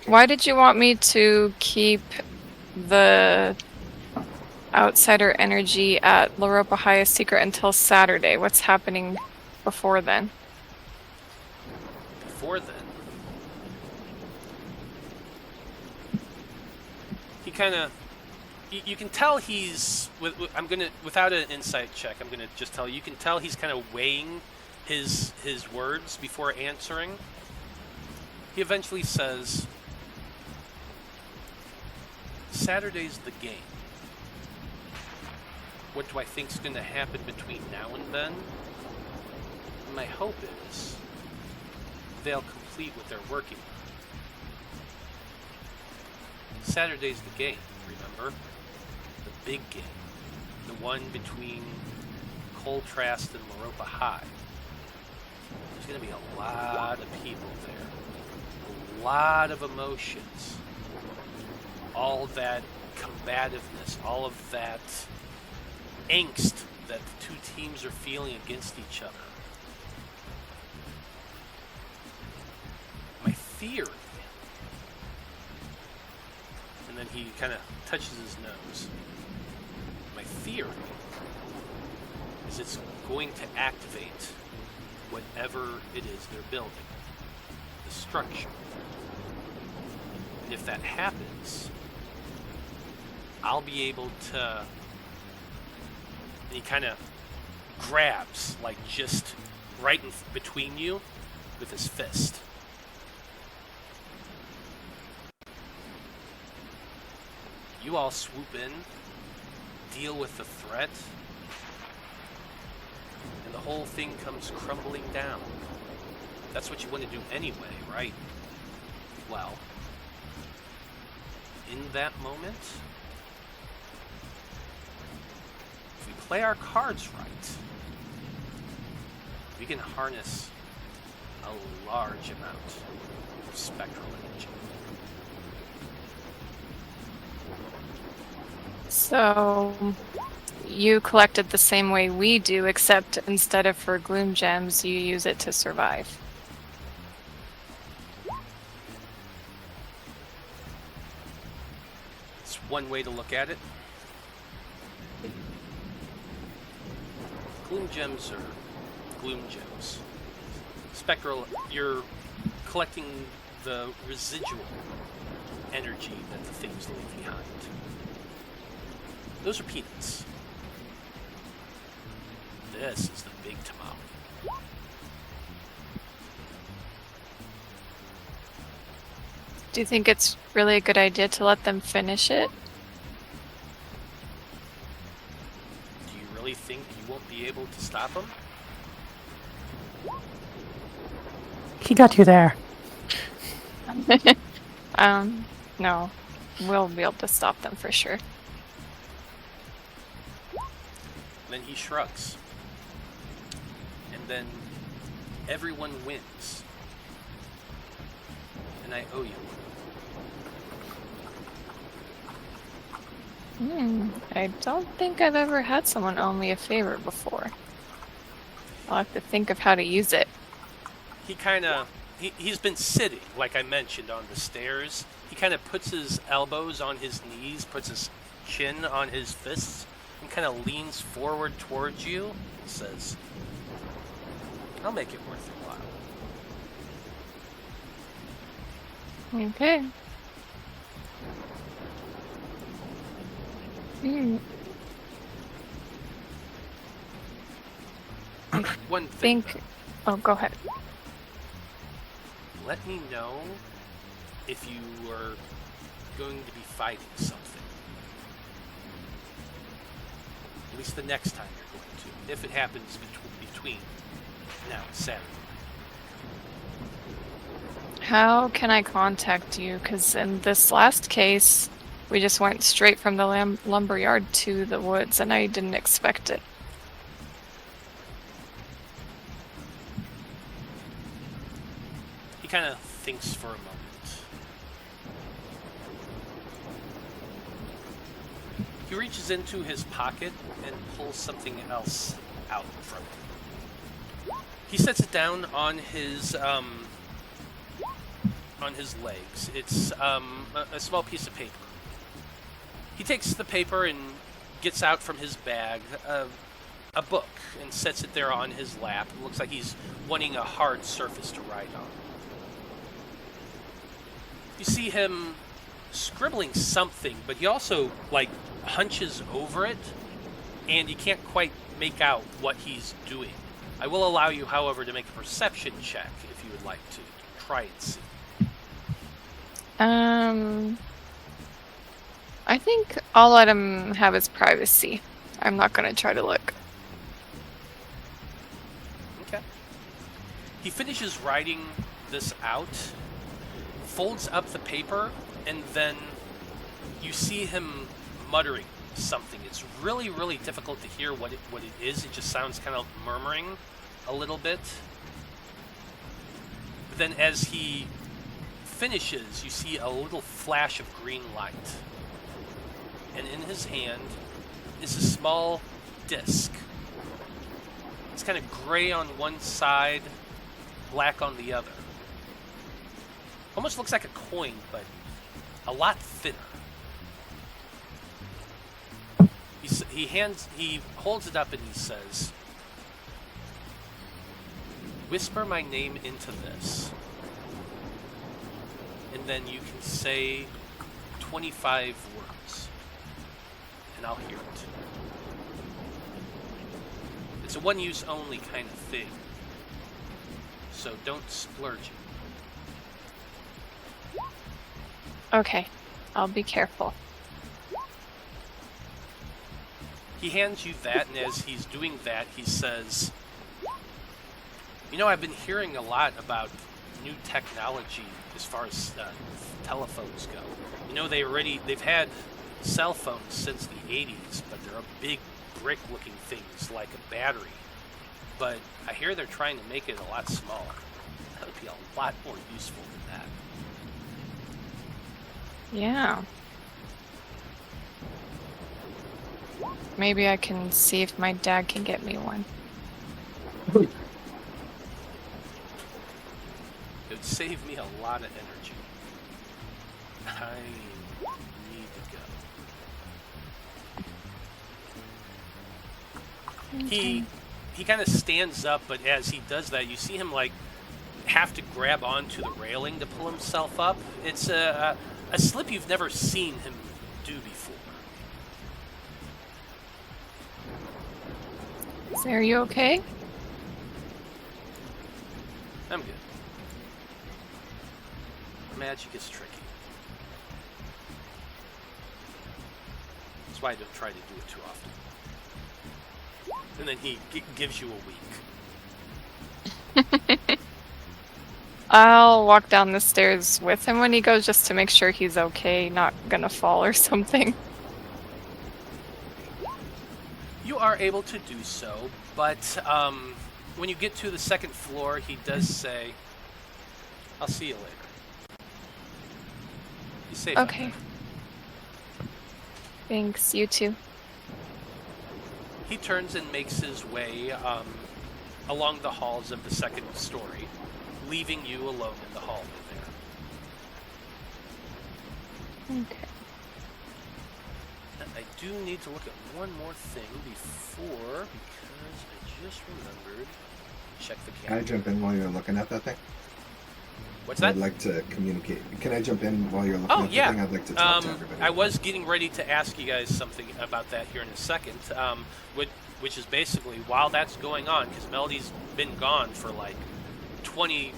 Why did you want me to keep the outsider energy at La Ropa High a secret until Saturday? What's happening before then? Before then, he kind of, you can tell he's, without an insight check, I'm gonna just tell you can tell he's kind of weighing his words before answering. He eventually says, Saturday's the game. What do I think's going to happen between now and then? My hope is they'll complete what they're working on. Saturday's the game, remember? The big game. The one between Coltrast and La Ropa High. There's going to be a lot of people there. A lot of emotions. All that combativeness, all of that angst that the two teams are feeling against each other. My theory, and then he kind of touches his nose. My theory is it's going to activate whatever it is they're building, the structure. And if that happens, I'll be able to... And he kind of grabs, like just right in between you with his fist. You all swoop in, deal with the threat, and the whole thing comes crumbling down. That's what you want to do anyway, right? Well, in that moment, if we play our cards right, we can harness a large amount of spectral energy. So, you collect it the same way we do, except instead of for gloom gems, you use it to survive. one way to look at it. Gloom gems are gloom gems. Spectral, you're collecting the residual energy that the things leave behind. Those are peanuts. This is the big tamale. Do you think it's really a good idea to let them finish it? Do you really think you won't be able to stop them? He got you there. No. We'll be able to stop them for sure. Then he shrugs. And then everyone wins. And I owe you. I don't think I've ever had someone owe me a favor before. I'll have to think of how to use it. He kind of... He's been sitting, like I mentioned, on the stairs. He kind of puts his elbows on his knees, puts his chin on his fists, and kind of leans forward towards you and says, I'll make it worth your while. Okay. One thing, Think. Oh, go ahead. let me know if you are going to be fighting something. At least the next time you're going to, if it happens between now and Saturday. How can I contact you? Because in this last case, we just went straight from the lumberyard to the woods, and I didn't expect it. He kind of thinks for a moment. He reaches into his pocket and pulls something else out from it. He sets it down on his legs. It's a small piece of paper. He takes the paper and gets out from his bag a book and sets it there on his lap. It looks like he's wanting a hard surface to write on. You see him scribbling something, but he also, like, hunches over it, and you can't quite make out what he's doing. I will allow you, however, to make a perception check if you would like to try and see. I think I'll let him have his privacy. I'm not going to try to look. Okay. He finishes writing this out, folds up the paper, and then you see him muttering something. It's really, really difficult to hear what it is. It just sounds kind of murmuring a little bit. But then as he finishes, you see a little flash of green light. And in his hand is a small disc. It's kind of gray on one side, black on the other. Almost looks like a coin, but a lot thinner. He holds it up and he says, "Whisper my name into this, and then you can say 25 words, and I'll hear it." It's a one-use only kind of thing, so don't splurge it. Okay, I'll be careful. He hands you that, and as he's doing that, he says, "You know, I've been hearing a lot about new technology as far as telephones go. You know, they've had cell phones since the 80s, but they're big brick-looking things like a battery. But I hear they're trying to make it a lot smaller. That would be a lot more useful than that." Yeah. Maybe I can see if my dad can get me one. It would save me a lot of energy. I need to go. He kind of stands up, but as he does that, you see him like have to grab onto the railing to pull himself up. It's a slip you've never seen him do before. Are you okay? I'm good. Magic is tricky. That's why I don't try to do it too often. And then he gives you a week. I'll walk down the stairs with him when he goes just to make sure he's okay, not gonna fall or something. You are able to do so, but when you get to the second floor, he does say, I'll see you later. Be safe. Okay. Thanks, you too. He turns and makes his way along the halls of the second story, leaving you alone in the hallway there. Okay. And I do need to look at one more thing before, because I just remembered. Check the Can I calendar. jump in while you're looking at that thing? What's that? I'd like to communicate. Can I jump in while you're looking Oh, at yeah. the thing? I'd like to talk to everybody. I was getting ready to ask you guys something about that here in a second, which is basically, while that's going on, because Melody's been gone for like 20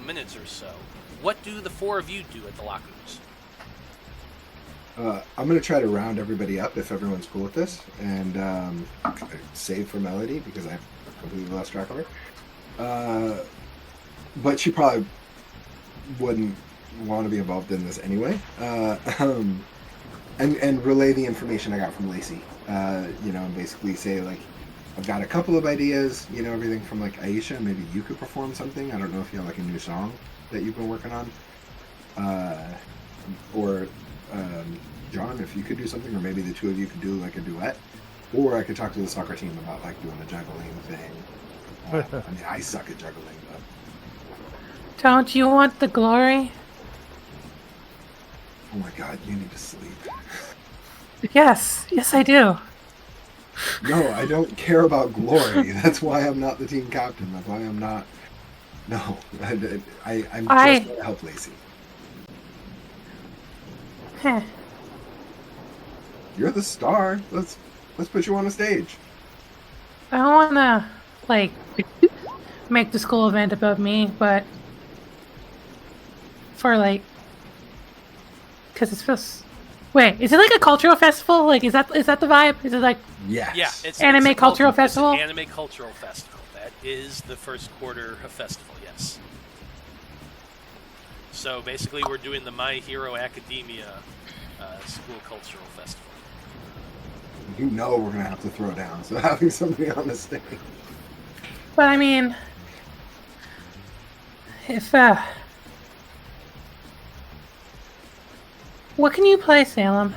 minutes or so, what do the four of you do at the locker rooms? I'm going to try to round everybody up if everyone's cool with this, and save for Melody because I completely lost track of her. But she probably wouldn't want to be involved in this anyway. And relay the information I got from Lacey. And basically say, like, I've got a couple of ideas, everything from, like, Aisha, maybe you could perform something. I don't know if you have, like, a new song that you've been working on. Or John, if you could do something, or maybe the two of you could do, like, a duet. Or I could talk to the soccer team about, like, doing a juggling thing. I suck at juggling, but... Don't you want the glory? Oh my god, you need to sleep. Yes, I do. No, I don't care about glory. That's why I'm not the team captain. That's why I'm not... No, I'm just going to help Lacey. Heh. You're the star. Let's put you on a stage. I don't wanna, like, make the school event about me, but for, like, because it's supposed... Wait, is it like a cultural festival? Like, is that the vibe? Is it like... Yes. Yeah, it's Anime a cultural festival? It's an anime cultural festival. That is the first quarter of festival, yes. So basically, we're doing the My Hero Academia school cultural festival. You know we're going to have to throw down, so having somebody on the stage. But I mean... If, what can you play, Salem?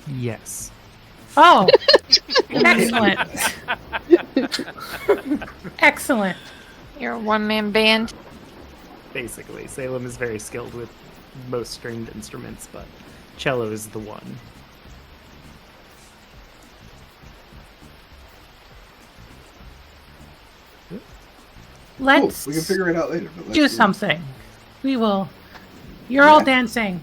Yes. Oh! Excellent. Excellent. You're a one-man band. Basically, Salem is very skilled with most stringed instruments, but cello is the one. Let's Cool. We can figure it out later. But let's do it. something. We will. You're all dancing.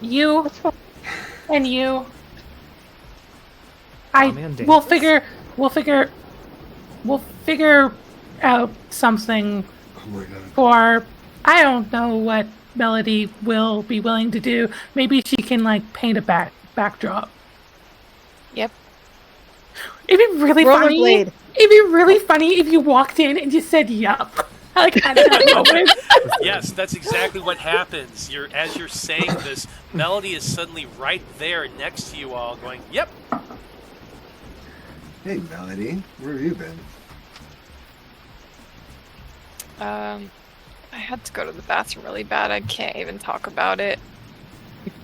You and you. Man We'll dances. figure out something Oh my god. for, I don't know what Melody will be willing to do. Maybe she can, like, paint a backdrop. Yep. It'd be really funny. Rollerblade. It'd be really funny if you walked in and just said "yup." Like, at that moment. Yes, that's exactly what happens. As you're saying this, Melody is suddenly right there next to you all going, yep. Hey, Melody. Where have you been? I had to go to the bathroom really bad. I can't even talk about it.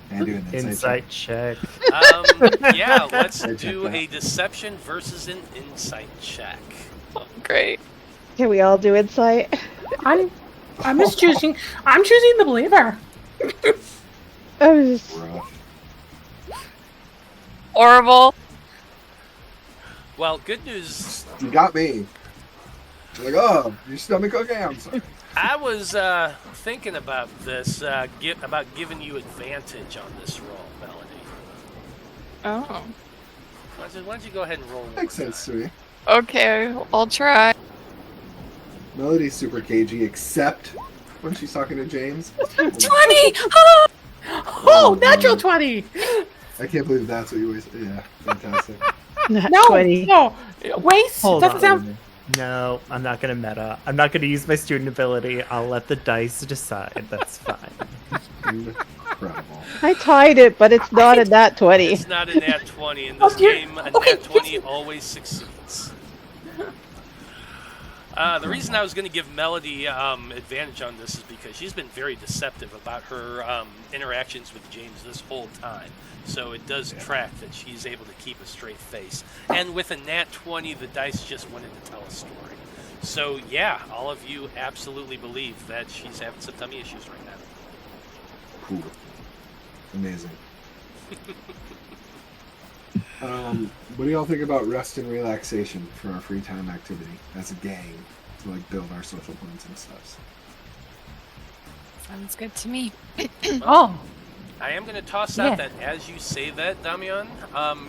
Can I do an Insight check. Yeah, let's I checked do that. a deception versus an insight check. Great. Can we all do insight? I'm just choosing. I'm choosing the believer. I was just... Rough. horrible. Well, good news. You got me. Like, oh, your stomach okay? I'm sorry. I was thinking about this, about giving you advantage on this roll, Melody. Oh. Why don't you go ahead and roll one Makes more sense time? to me. Okay, I'll try. Melody's super cagey, except when she's talking to James. 20! Oh, natural 20! I can't believe that's what you always. Yeah, fantastic. Not No, 20. no. Waste Hold doesn't on. sound. No, I'm not gonna meta. I'm not gonna use my student ability. I'll let the dice decide. That's fine. Incredible. I tied it, but it's not a nat 20. It's not a nat 20 in this Okay, game. A okay, nat 20 always succeeds. The reason I was going to give Melody advantage on this is because she's been very deceptive about her interactions with James this whole time. So it does track that she's able to keep a straight face. And with a nat 20, the dice just wanted to tell a story. So yeah, all of you absolutely believe that she's having some tummy issues right now. Cool. Amazing. What do y'all think about rest and relaxation for our free time activity as a gang to like build our social points and stuff? Sounds good to me. Oh, I am going to toss Yeah. out that as you say that, Damian,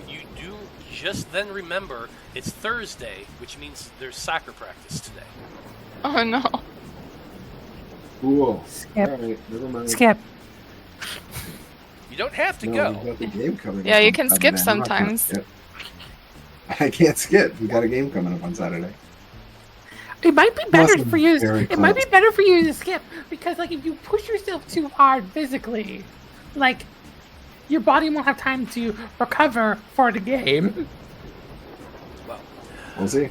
you do just then remember it's Thursday, which means there's soccer practice today. Oh no. Cool. Skip. All right, never mind. Skip. You don't have to No, go. we've got the game coming Yeah, up you on can Saturday. skip I'm not gonna sometimes. skip. I can't skip. We got a game coming up on Saturday. It might be better Awesome. for you. Very It might be close. better for you to skip because, like, if you push yourself too hard physically, like, your body won't have time to recover for the game. Well, We'll see.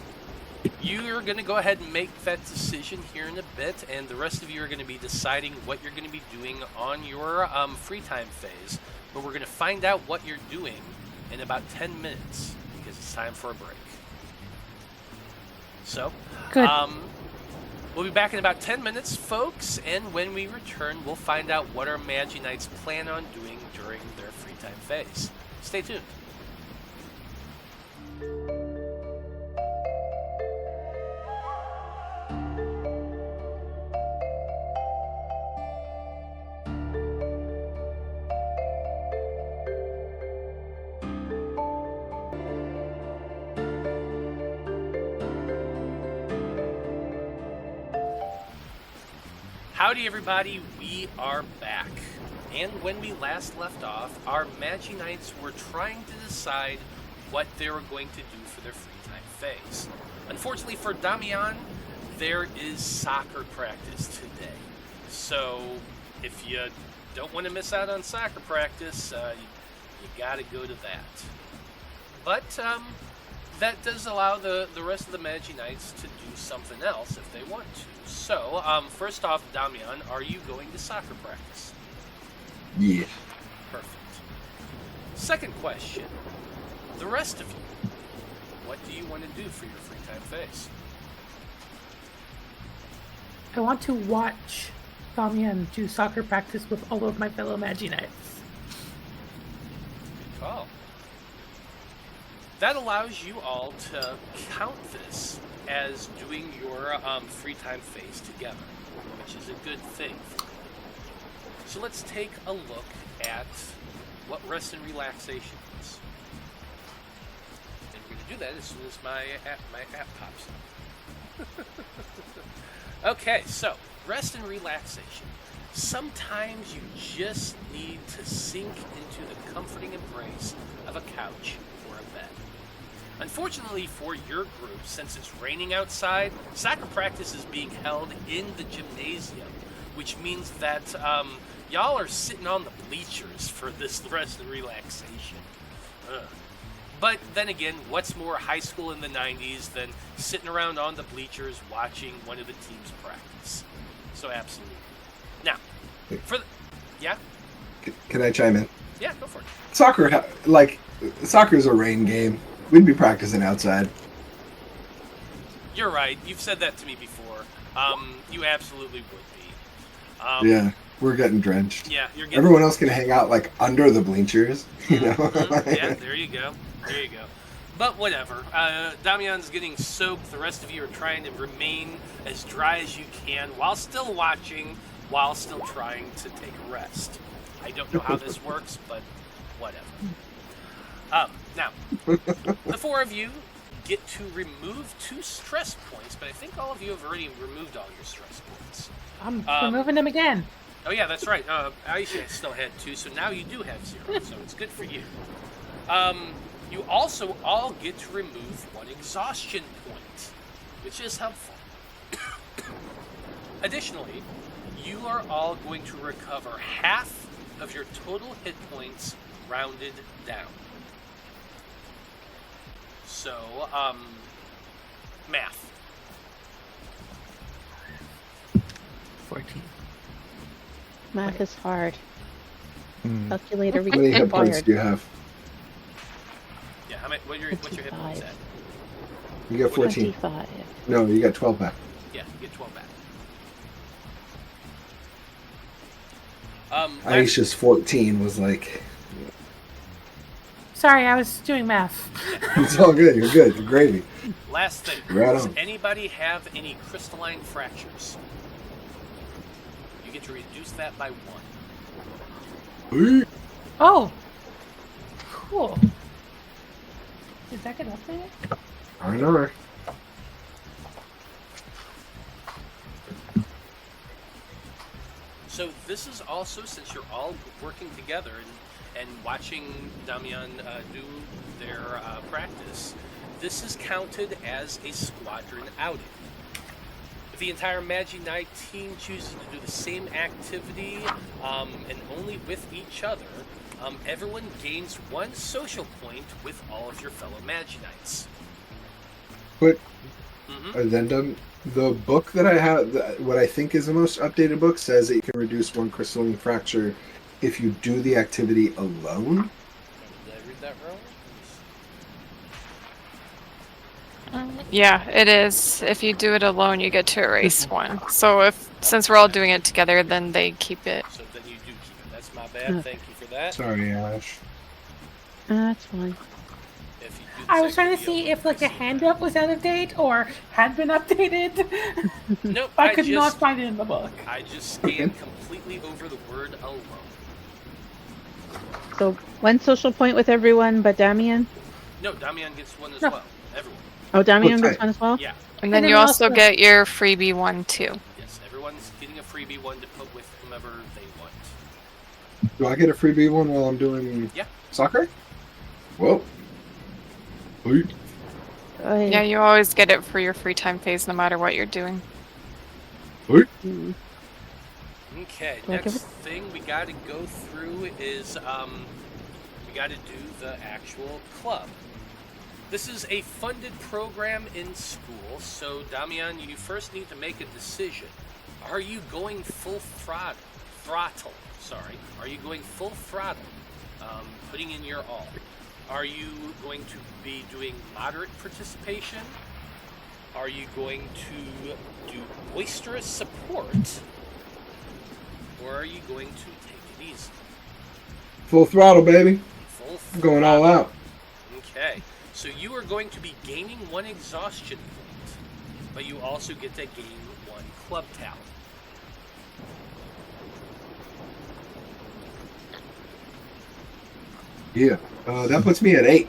you're going to go ahead and make that decision here in a bit, and the rest of you are going to be deciding what you're going to be doing on your free time phase. But we're going to find out what you're doing in about 10 minutes because it's time for a break. So, Good. we'll be back in about 10 minutes, folks, and when we return, we'll find out what our Magi-Knights plan on doing during their free time phase. Stay tuned. Howdy everybody, we are back. And when we last left off, our Magi-Knights were trying to decide what they were going to do for their free time phase. Unfortunately for Damian, there is soccer practice today. So if you don't want to miss out on soccer practice, you gotta go to that. But that does allow the rest of the Magi-Knights to do something else if they want to. So, first off, Damian, are you going to soccer practice? Yeah. Perfect. Second question. The rest of you, what do you want to do for your free time phase? I want to watch Damian do soccer practice with all of my fellow Magi-Knights. Good call. That allows you all to count this as doing your free time phase together, which is a good thing for you. So let's take a look at what rest and relaxation is. And we're going to do that as soon as my app pops up. Okay, so rest and relaxation. Sometimes you just need to sink into the comforting embrace of a couch or a bed. Unfortunately for your group, since it's raining outside, soccer practice is being held in the gymnasium, which means that y'all are sitting on the bleachers for this rest and relaxation. Ugh. But then again, what's more high school in the 90s than sitting around on the bleachers watching one of the teams practice? So absolutely. Now, for the... Yeah? Can I chime in? Yeah, go for it. Soccer's a rain game. We'd be practicing outside. You're right. You've said that to me before. You absolutely would be. Yeah. we're getting drenched. Yeah, you're getting... Everyone else can hang out like under the bleachers, you know. Yeah, there you go. There you go. But whatever. Damian's getting soaked. The rest of you are trying to remain as dry as you can while still watching, while still trying to take a rest. I don't know how this works, but whatever. Now, the four of you get to remove 2 stress points, but I think all of you have already removed all your stress points. I'm removing them again. Oh yeah, that's right. Aisha still had 2, so now you do have 0, so it's good for you. You also all get to remove 1 exhaustion point, which is helpful. Additionally, you are all going to recover half of your total hit points rounded down. So, math. 14. Math is hard. Mm. Calculator How many hit points required. do you have? Yeah, what's your hit points at? You got 14. 25. No, you got 12 back. Yeah, you get 12 back. Aisha's 14 was like, Sorry, I was doing math. it's all good. You're good. You're gravy. Last thing. Right Does on. anybody have any crystalline fractures? You get to reduce that by 1. Oh, cool. Did that get updated? I know. So this is also, since you're all working together and watching Damian do their practice, this is counted as a squadron outing. If the entire Magi-Knight team chooses to do the same activity and only with each other, everyone gains 1 social point with all of your fellow Magi-Knights. Quick addendum. The book that I have, what I think is the most updated book, says that you can reduce 1 crystalline fracture if you do the activity alone. Did I read that wrong? Yeah, it is. If you do it alone, you get to erase 1. So since we're all doing it together, then they keep it. So then you do keep it. That's my bad. Thank you for that. Sorry, Ash. That's fine. If you do I this was trying to activity see if like a handout was out of date or had been updated. Nope, I could not find it in the book. I just scanned completely over the word alone. So 1 social point with everyone but Damian? No, Damian gets 1 as No. well. Everyone. Oh, Damian What's gets that? 1 as well? Yeah. And then then you we also also- get your freebie 1 too. Yes, everyone's getting a freebie 1 to put with whomever they want. Do I get a freebie one while I'm doing Yeah. soccer? Whoa. Wait. Yeah, you always get it for your free time phase no matter what you're doing. Mm. Okay, Do I give next thing we got to go through is we got to do the actual club. This is a funded program in school, so Damian, you first need to make a decision. Are you going full throttle? Sorry. Are you going full throttle, putting in your all? Are you going to be doing moderate participation? Are you going to do boisterous support? Or are you going to take it easy? Full throttle, baby. Full I'm going all out. Okay. So you are going to be gaining 1 exhaustion point, but you also get to gain 1 club talent. Yeah. That puts me at 8.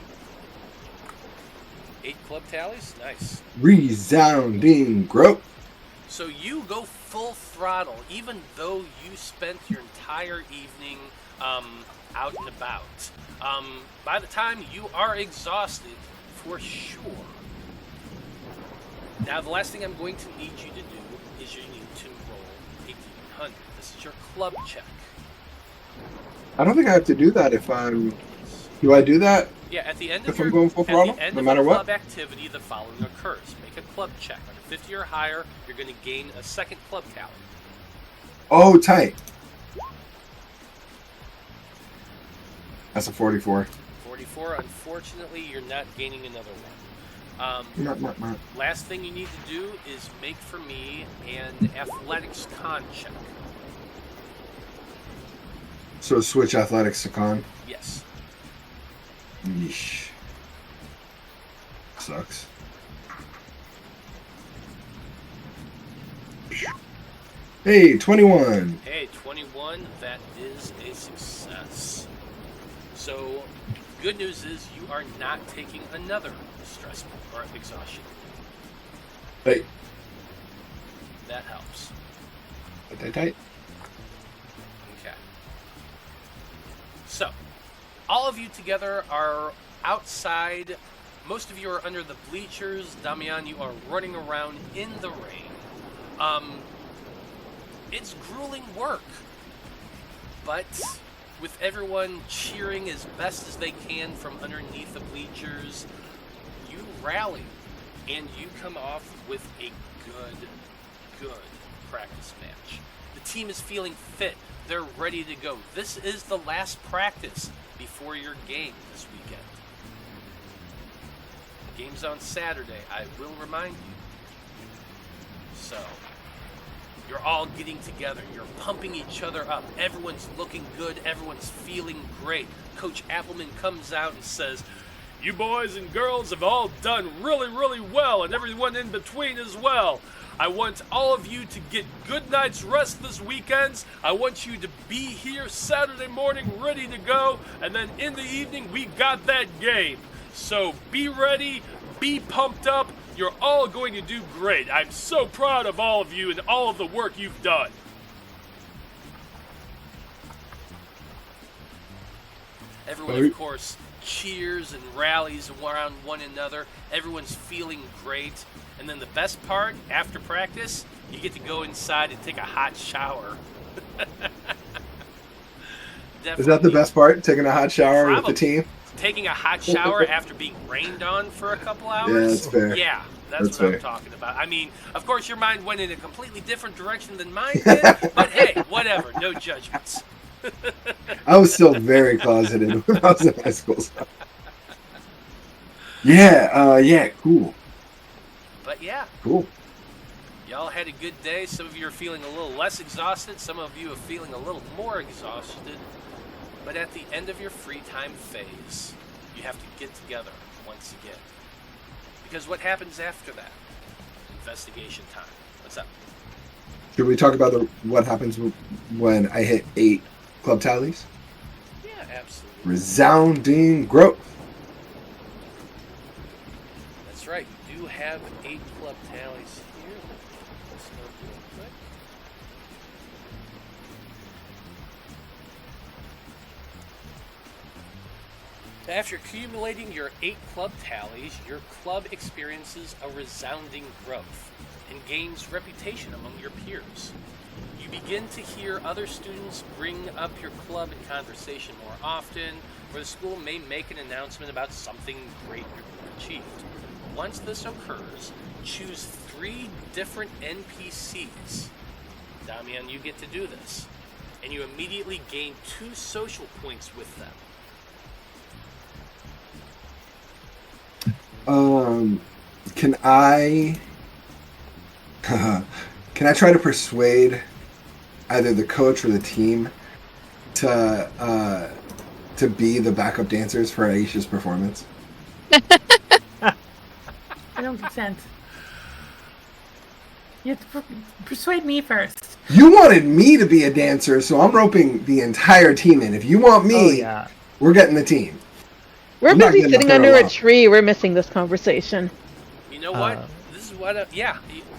8 club tallies? Nice. Resounding growth. So you go full throttle, even though you spent your entire evening out and about. By the time you are exhausted, for sure. Now, the last thing I'm going to need you to do is you need to roll a D100. This is your club check. I don't think I have to do that if I'm... Do I do that? Yeah, at the end of If your I'm going full throttle, at the end no of matter a what? club activity, the following occurs. Make a club check. Under 50 or higher, you're going to gain a 2nd club talent. Oh, tight. That's a 44. 44, unfortunately, you're not gaining another one. Last thing you need to do is make for me an athletics con check. So switch athletics to con. Yes. Yeesh. Sucks. Hey, 21. Hey, 21, that is a success. So, good news is you are not taking another stress or exhaustion. Hey. That helps. Tight. Okay. So, all of you together are outside. Most of you are under the bleachers. Damian, you are running around in the rain. It's grueling work. But with everyone cheering as best as they can from underneath the bleachers, you rally and you come off with a good practice match. The team is feeling fit. They're ready to go. This is the last practice before your game this weekend. The game's on Saturday, I will remind you. So, you're all getting together. You're pumping each other up. Everyone's looking good. Everyone's feeling great. Coach Appleman comes out and says, "You boys and girls have all done really, really well, and everyone in between as well. I want all of you to get good night's rest this weekend. I want you to be here Saturday morning ready to go, and then in the evening we got that game. So be ready, be pumped up. You're all going to do great. I'm so proud of all of you and all of the work you've done." Everyone, of course, cheers and rallies around one another. Everyone's feeling great. And then the best part, after practice, you get to go inside and take a hot shower. Is that the best part? Taking a hot shower with the team? Taking a hot shower after being rained on for a couple hours? Yeah, that's fair. Yeah, that's what fair. I'm talking about. I mean, of course, your mind went in a completely different direction than mine did, but hey, whatever, no judgments. I was still very closeted when I was in high school. So. Yeah, cool. But yeah, Cool. y'all had a good day. Some of you are feeling a little less exhausted. Some of you are feeling a little more exhausted. But at the end of your free time phase, you have to get together once again. Because what happens after that? Investigation time. What's up? Should we talk about what happens when I hit 8 club tallies? Yeah, absolutely. Resounding growth. That's right. You do have 8 club tallies here. Let's go real quick. After accumulating your 8 club tallies, your club experiences a resounding growth and gains reputation among your peers. You begin to hear other students bring up your club in conversation more often, or the school may make an announcement about something great you've achieved. Once this occurs, choose 3 different NPCs. Damian, you get to do this. And you immediately gain 2 social points with them. Can I try to persuade either the coach or the team to be the backup dancers for Aisha's performance? I don't consent. You have to persuade me first. You wanted me to be a dancer, so I'm roping the entire team in. If you want me, we're getting the team. We're I'm not busy getting sitting up there under a alone. tree. We're missing this conversation. You know what? This is what,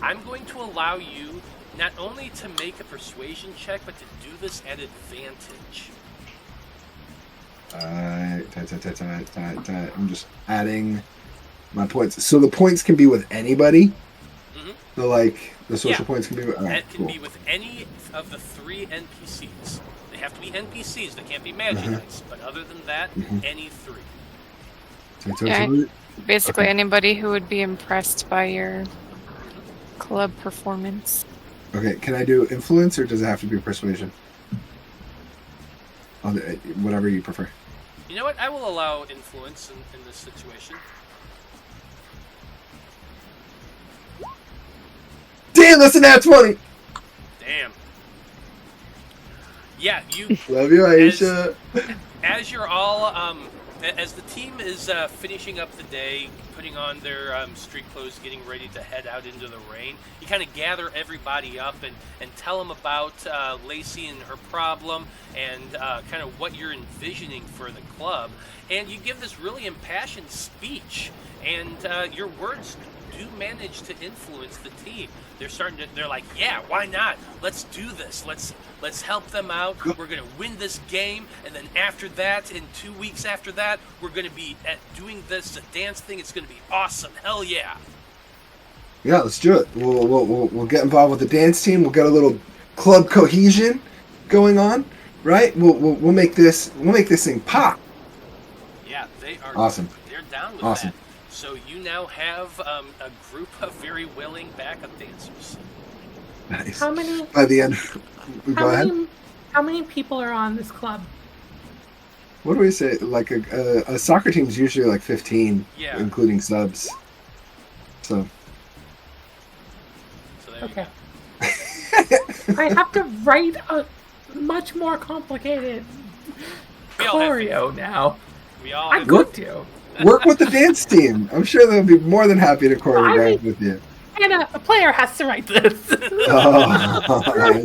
I'm going to allow you not only to make a persuasion check, but to do this at advantage. I'm just adding my points. So the points can be with anybody? Mm-hmm. So, like, the social points can be with... That can be with any of the 3 NPCs. They have to be NPCs. They can't be Magi-Knights. But other than that, any 3. Basically, anybody who would be impressed by your club performance. Okay, can I do influence, or does it have to be persuasion? Whatever you prefer. You know what? I will allow influence in this situation. Damn, that's an nat 20! Damn. Yeah, you. Love you, Aisha. As you're all, as the team is finishing up the day, putting on their street clothes, getting ready to head out into the rain, you kind of gather everybody up and tell them about Lacey and her problem and kind of what you're envisioning for the club. And you give this really impassioned speech, and your words do manage to influence the team. They're like, yeah, why not? Let's do this. Let's help them out. We're going to win this game. And then after that, in 2 weeks after that, we're going to be doing this, a dance thing. It's going to be awesome. Hell yeah. Yeah, let's do it. We'll get involved with the dance team. We'll get a little club cohesion going on, right? We'll make this thing pop. Yeah, they are awesome. They're down with awesome. that. So you now have a group of very willing backup dancers. Nice. How many? By the end, go ahead. How many people are on this club? What do we say? Like a soccer team's usually like 15, Yeah. including subs. So there Okay. you go. I have to write a much more complicated We all have choreo now. We all I'm have good to. work with the dance team. I'm sure they'll be more than happy to choreograph with you. Hannah, a player has to write this. Oh, I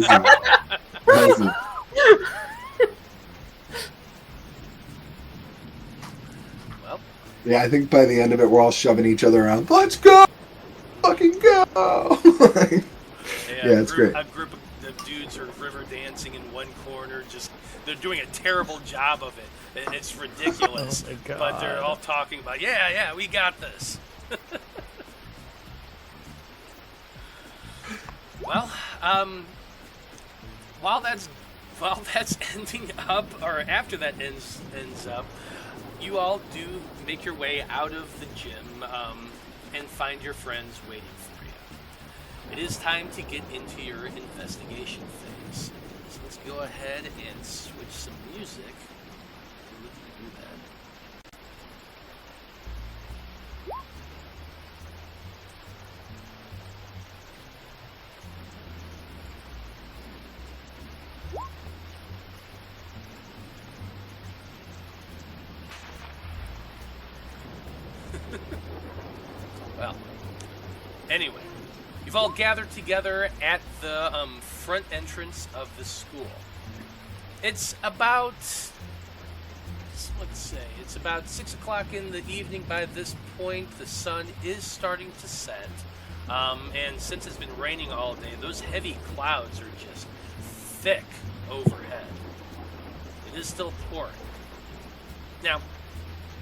see. Well, yeah, I think by the end of it, we're all shoving each other around. Let's go! Fucking go! Yeah, it's great. A group of dudes are river dancing in one corner. They're doing a terrible job of it. It's ridiculous. Oh my God. But they're all talking about, yeah, we got this. Well, while that's ending up, or after that ends up, you all do make your way out of the gym and find your friends waiting for you. It is time to get into your investigation phase. So let's go ahead and switch some music. We can do that. Well, anyway, you've all gathered together at the front entrance of the school. It's about, let's say, it's about 6 o'clock in the evening by this point. The sun is starting to set. And since it's been raining all day, those heavy clouds are just thick overhead. It is still pouring. Now,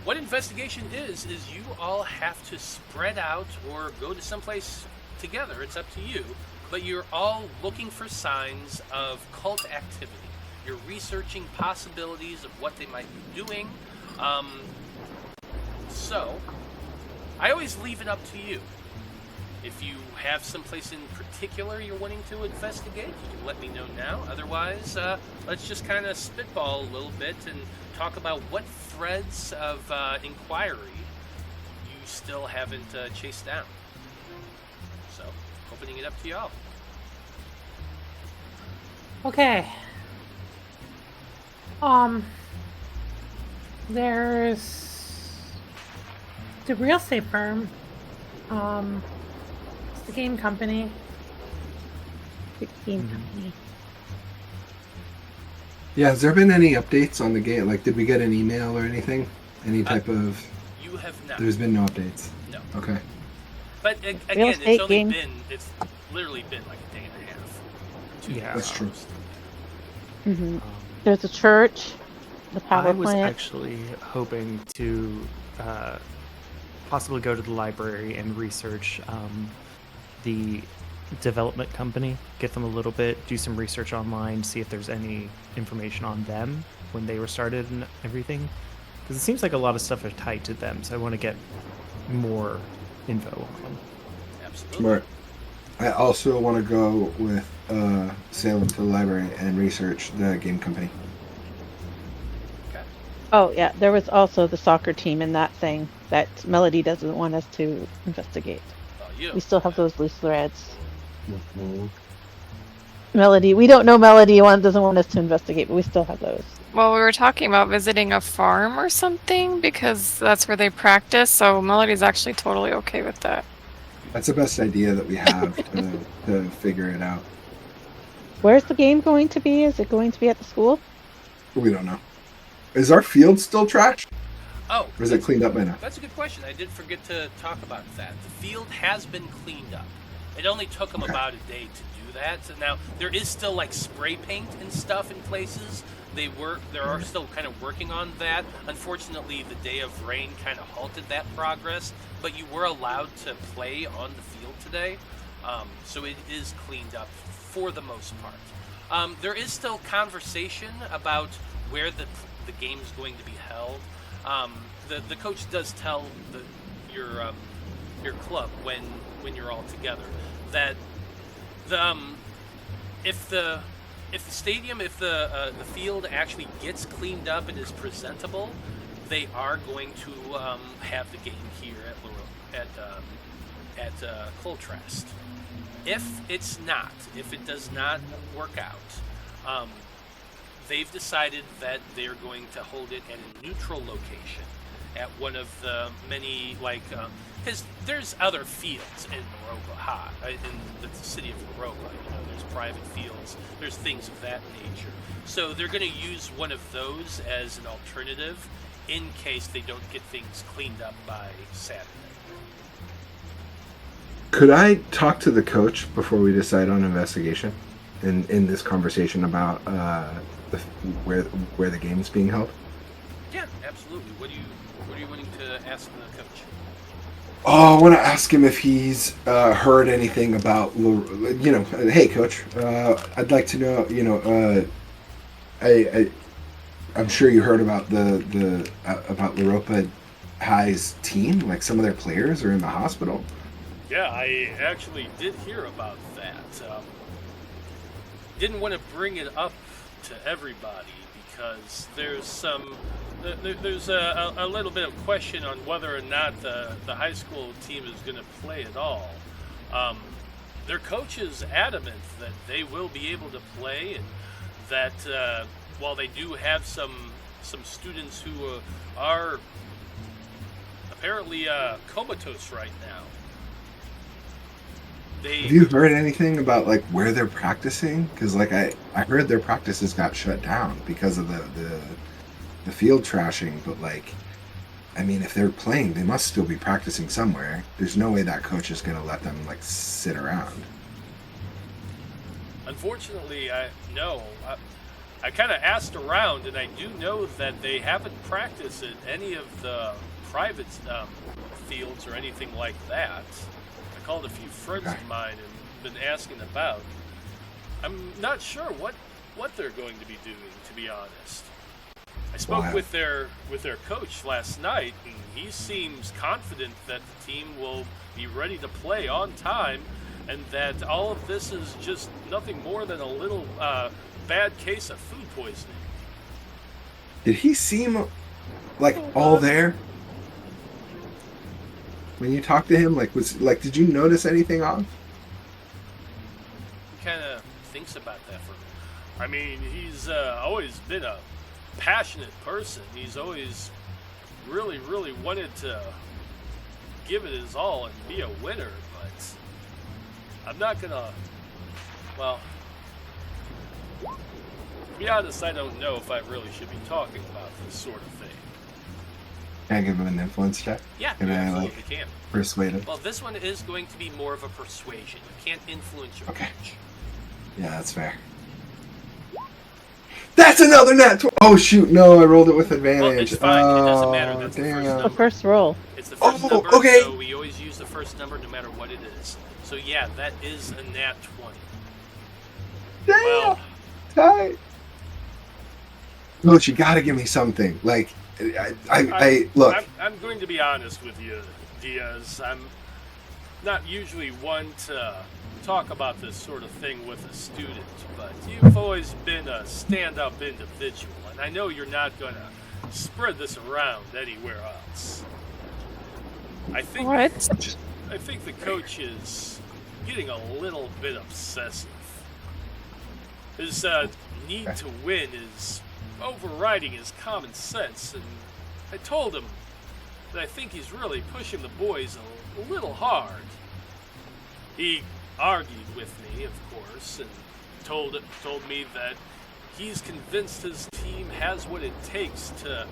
what investigation is you all have to spread out or go to someplace together. It's up to you. But you're all looking for signs of cult activity. You're researching possibilities of what they might be doing. So, I always leave it up to you. If you have someplace in particular you're wanting to investigate, you can let me know now. Otherwise, let's just kind of spitball a little bit and talk about what threads of inquiry you still haven't chased down. So, opening it up to y'all. Okay. There's the real estate firm. It's the game company. Game company. Yeah, has there been any updates on the game? Like, did we get an email or anything? Any type of... You have not. There's been no updates. No. Okay. But again, estate game. it's literally been like a day and a half. 2 Yeah. That's true. hmm There's a church, the power I was plant. actually hoping to possibly go to the library and research the development company, get them a little bit, do some research online, see if there's any information on them when they were started and everything. Because it seems like a lot of stuff are tied to them, so I want to get more info on them. Absolutely. Smart. I also want to go with Salem to the library and research the game company. Okay. Oh yeah, there was also the soccer team in that thing that Melody doesn't want us to investigate. Oh, you. We still have those loose threads. Melody. We don't know Melody doesn't want us to investigate, but we still have those. Well, we were talking about visiting a farm or something because that's where they practice. So Melody's actually totally okay with that. That's the best idea that we have to figure it out. Where's the game going to be? Is it going to be at the school? We don't know. Is our field still trashed? Oh, Or is it cleaned up by now? that's a good question. I did forget to talk about that. The field has been cleaned up. It only took them about a day to do that. So now there is still like spray paint and stuff in places. They are still kind of working on that. Unfortunately, the day of rain kind of halted that progress. But you were allowed to play on the field today, so it is cleaned up for the most part. There is still conversation about where the game is going to be held. The coach does tell your club when you're all together that if the field actually gets cleaned up and is presentable, they are going to have the game here at Coltrast. If it's not, if it does not work out, they've decided that they're going to hold it at a neutral location at one of the many, because there's other fields in in the city of Morova. There's private fields, there's things of that nature. So they're going to use one of those as an alternative in case they don't get things cleaned up by Saturday. Could I talk to the coach before we decide on investigation in this conversation about where the game's being held? Yeah, absolutely. What are you wanting to ask the coach? Oh, I want to ask him if he's heard anything about, hey, coach, I'd like to know, I'm sure you heard about about Loropa High's team, like some of their players are in the hospital. Yeah, I actually did hear about that. Didn't want to bring it up to everybody because there's a little bit of question on whether or not the high school team is going to play at all. Their coach is adamant that they will be able to play, and that while they do have some students who are apparently comatose right now. Have you heard anything about where they're practicing? Because I heard their practices got shut down because of the field trashing. But if they're playing, they must still be practicing somewhere. There's no way that coach is going to let them sit around. Unfortunately, I kind of asked around, and I do know that they haven't practiced at any of the private fields or anything like that. I called a few friends of mine and been asking about. I'm not sure what they're going to be doing, to be honest. I spoke with their coach last night, and he seems confident that the team will be ready to play on time, and that all of this is just nothing more than a little bad case of food poisoning. Did he seem all there? When you talked to him, did you notice anything off? He kind of thinks about that he's always been a passionate person. He's always really, really wanted to give it his all and be a winner, but I'm not gonna, to be honest, I don't know if I really should be talking about this sort of thing. Can I give him an influence check? Yeah, Can you I absolutely can. persuade him? Well, this one is going to be more of a persuasion. You can't influence your coach. Yeah, that's fair. That's another nat 20! Oh shoot, no, I rolled it with advantage. Well, it's fine. It doesn't matter. That's damn. the first number. The first roll. It's the first number, okay. So we always use the first number no matter what it is. So yeah, that is a nat 20. Damn! Well, Tight. Coach, you gotta give me something. Look. I'm going to be honest with you, Diaz. I'm not usually one to talk about this sort of thing with a student, but you've always been a stand-up individual, and I know you're not going to spread this around anywhere else. I think the coach is getting a little bit obsessive. His need to win is overriding his common sense, and I told him that I think he's really pushing the boys a little hard. He argued with me, of course, and told me that he's convinced his team has what it takes to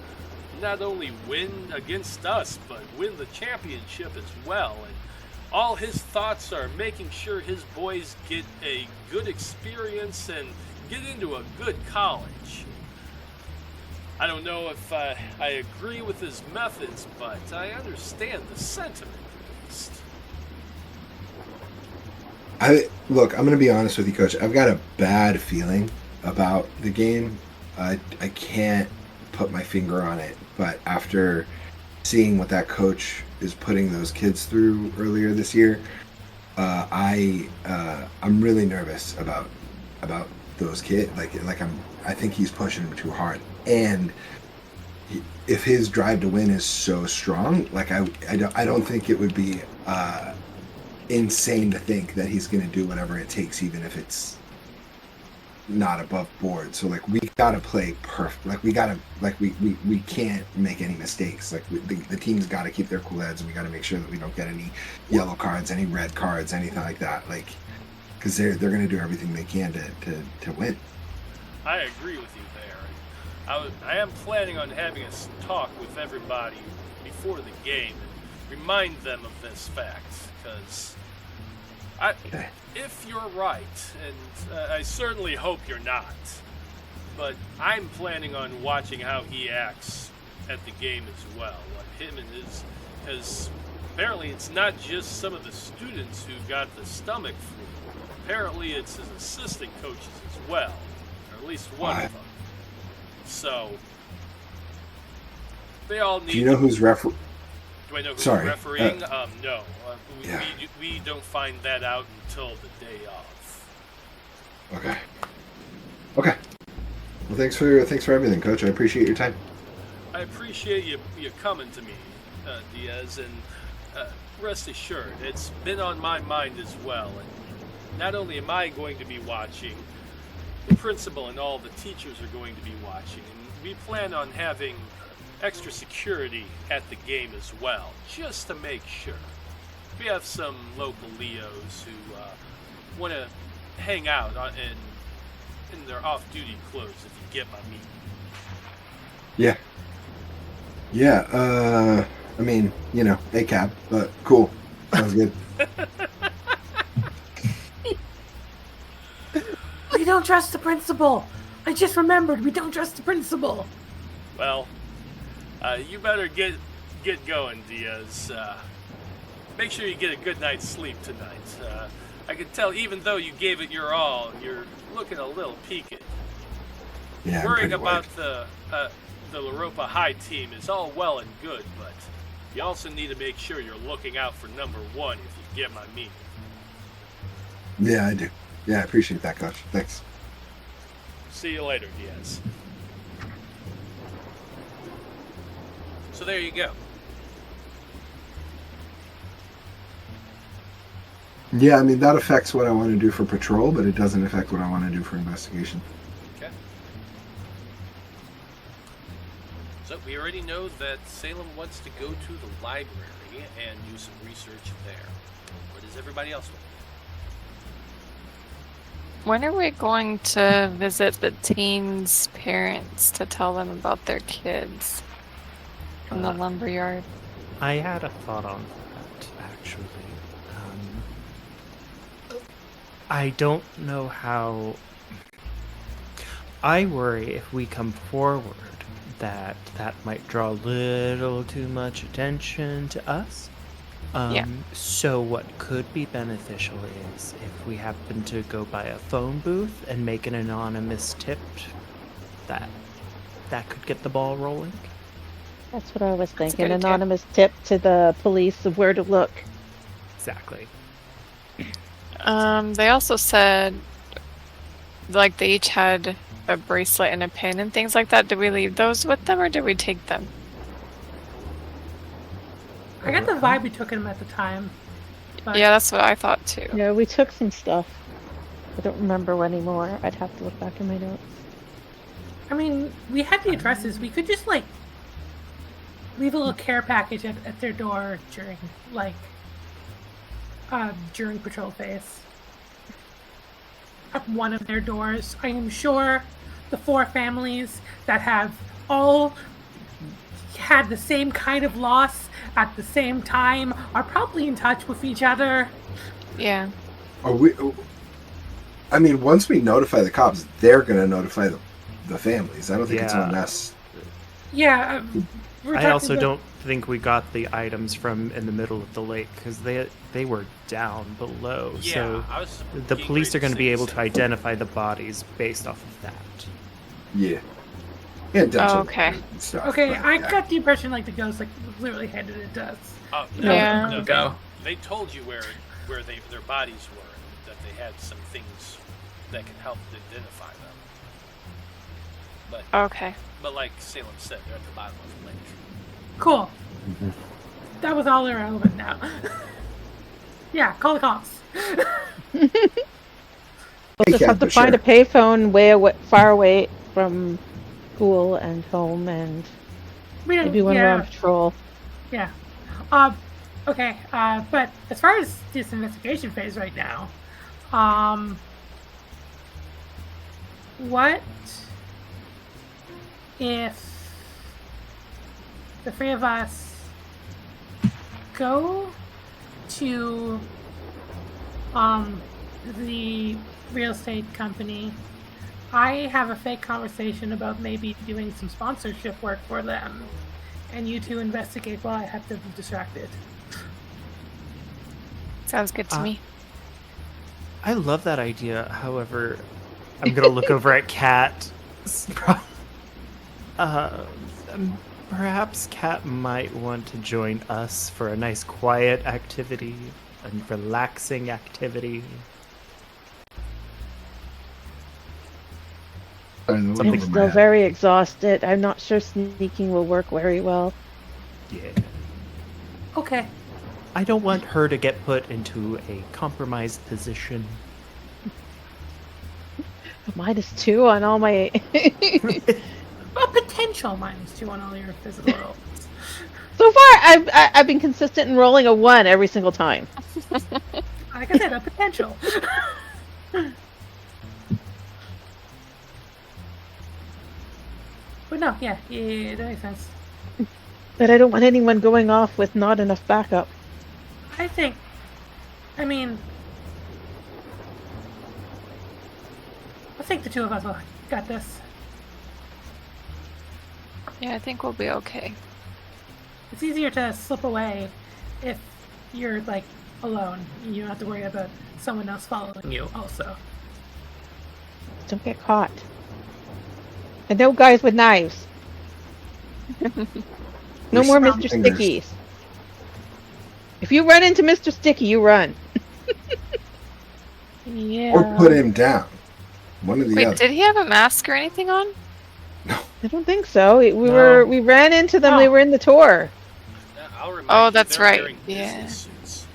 not only win against us, but win the championship as well. And all his thoughts are making sure his boys get a good experience and get into a good college. I don't know if I agree with his methods, but I understand the sentiment, at least. Look, I'm going to be honest with you, Coach. I've got a bad feeling about the game. I can't put my finger on it, but after seeing what that coach is putting those kids through earlier this year, I'm really nervous about those kids. I think he's pushing them too hard, and if his drive to win is so strong, I don't think it would be insane to think that he's going to do whatever it takes, even if it's not above board. So we gotta play perfect. We can't make any mistakes. The team's got to keep their cool heads, and we got to make sure that we don't get any yellow cards, any red cards, anything like that. Because they're going to do everything they can to win. I agree with you there. I am planning on having a talk with everybody before the game and remind them of this fact, because if you're right, and I certainly hope you're not, but I'm planning on watching how he acts at the game as well. Because apparently it's not just some of the students who got the stomach flu. Apparently it's his assistant coaches as well, or at least one of them. So they all need. Do you know who's Do I know who's refereeing? No. Yeah. We don't find that out until the day of. Okay. Well, thanks for everything, Coach. I appreciate your time. I appreciate you coming to me, Diaz, and rest assured, it's been on my mind as well. And not only am I going to be watching, the principal and all the teachers are going to be watching, and we plan on having extra security at the game as well, just to make sure. We have some local Leos who want to hang out in their off-duty clothes, if you get my meaning. Yeah. I mean, ACAB, but cool. Sounds good. We don't trust the principal. I just remembered we don't trust the principal. Well, you better get going, Diaz. Make sure you get a good night's sleep tonight. I can tell, even though you gave it your all, you're looking a little peaked. Yeah, Worrying about the La Ropa High team is all well and good, but you also need to make sure you're looking out for number one, if you get my meaning. Yeah, I do. Yeah, I appreciate that, Coach. Thanks. See you later, Diaz. So there you go. Yeah, I mean, that affects what I want to do for patrol, but it doesn't affect what I want to do for investigation. Okay. So we already know that Salem wants to go to the library and do some research there. What does everybody else want? When are we going to visit the teens' parents to tell them about their kids in the lumberyard? I had a thought on that, actually. I don't know how. I worry if we come forward that might draw a little too much attention to us. So what could be beneficial is if we happen to go by a phone booth and make an anonymous tip, that could get the ball rolling. That's what I was That's a thinking. good idea. Anonymous tip to the police of where to look. Exactly. They also said, they each had a bracelet and a pin and things like that. Did we leave those with them, or did we take them? I got the vibe we took him at the time. But Yeah, that's what I thought too. Yeah, we took some stuff. I don't remember anymore. I'd have to look back in my notes. I mean, we had the addresses. We could just, like, leave a little care package at their door during, like, during patrol phase. At one of their doors. I am sure the 4 families that have all had the same kind of loss at the same time are probably in touch with each other. Yeah. Are we? I mean, once we notify the cops, they're gonna notify the families. I don't think it's on us. Yeah. I also don't think we got the items from in the middle of the lake because they were down below. Yeah, so I was the getting police ready are going to be say able the to same. identify the bodies based off of that. Yeah. And dental Okay. and stuff, Okay, but, I yeah. got the impression like the ghost like literally handed it to us. Oh, Yeah. no, Go. They told you where their bodies were, and that they had some things that could help identify them. Okay. But like Salem said, they're at the bottom of the lake. Cool. That was all irrelevant now. Yeah, call the cops. We'll Hey, just have to Kat, find a sure. payphone far away from school and home, and We don't, maybe when we're on yeah, patrol. yeah. Okay. But as far as this investigation phase right now, what if the 3 of us go to the real estate company? I have a fake conversation about maybe doing some sponsorship work for them, and you 2 investigate while I have to be distracted. Sounds good to me. I love that idea. However, I'm going to look over at Kat. Perhaps Kat might want to join us for a nice quiet activity, a relaxing activity. Something Something I'm from still my- very exhausted. I'm not sure sneaking will work very well. Yeah. Okay. I don't want her to get put into a compromised position. -2 on all my. A potential -2 on all your physical rolls. So far, I've been consistent in rolling a 1 every single time. Like I said, a potential. But no, yeah, that makes sense. But I don't want anyone going off with not enough backup. I think, I mean, I think the 2 of us will got this. Yeah, I think we'll be okay. It's easier to slip away if you're like alone. You don't have to worry about someone else following you. Also, Don't get caught. And no guys with knives. No We're more strong Mr. fingers. Stickies. If you run into Mr. Sticky, you run. yeah. Or put him down. One or the Wait, other. did he have a mask or anything on? I don't think so. We ran into them. No. They were in the tour, I'll remind Oh, you, that's they're right. wearing Yeah. business suits.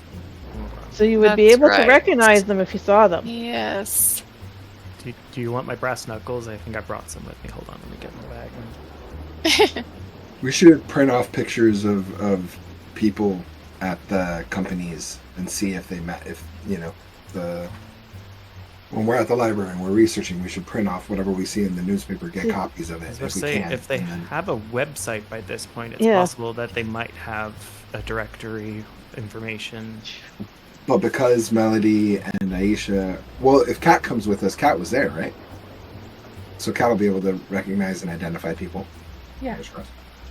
so you would be That's able right. to recognize them if you saw them. Yes. Do you want my brass knuckles? I think I brought some with me. Hold on, let me get in the bag. We should print off pictures of people at the companies and see if they met. If when we're at the library and we're researching, we should print off whatever we see in the newspaper, get copies of I it was about if to we say, can. if they and then- have a website by this point, it's Yeah. possible that they might have a directory information. But because Melody and Aisha, well, if Kat comes with us, Kat was there, right? So Kat will be able to recognize and identify people. Yeah.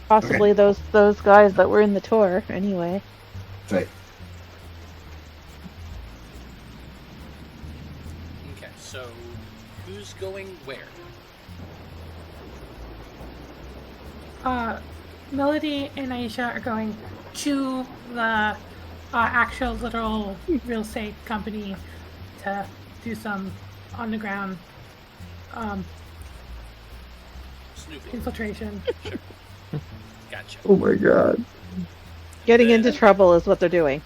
Possibly those guys that were in the tour. Anyway, Right. Okay, so who's going where? Melody and Aisha are going to the actual literal real estate company to do some on the ground Snooping. infiltration. Gotcha. Oh my god. getting into trouble is what they're doing.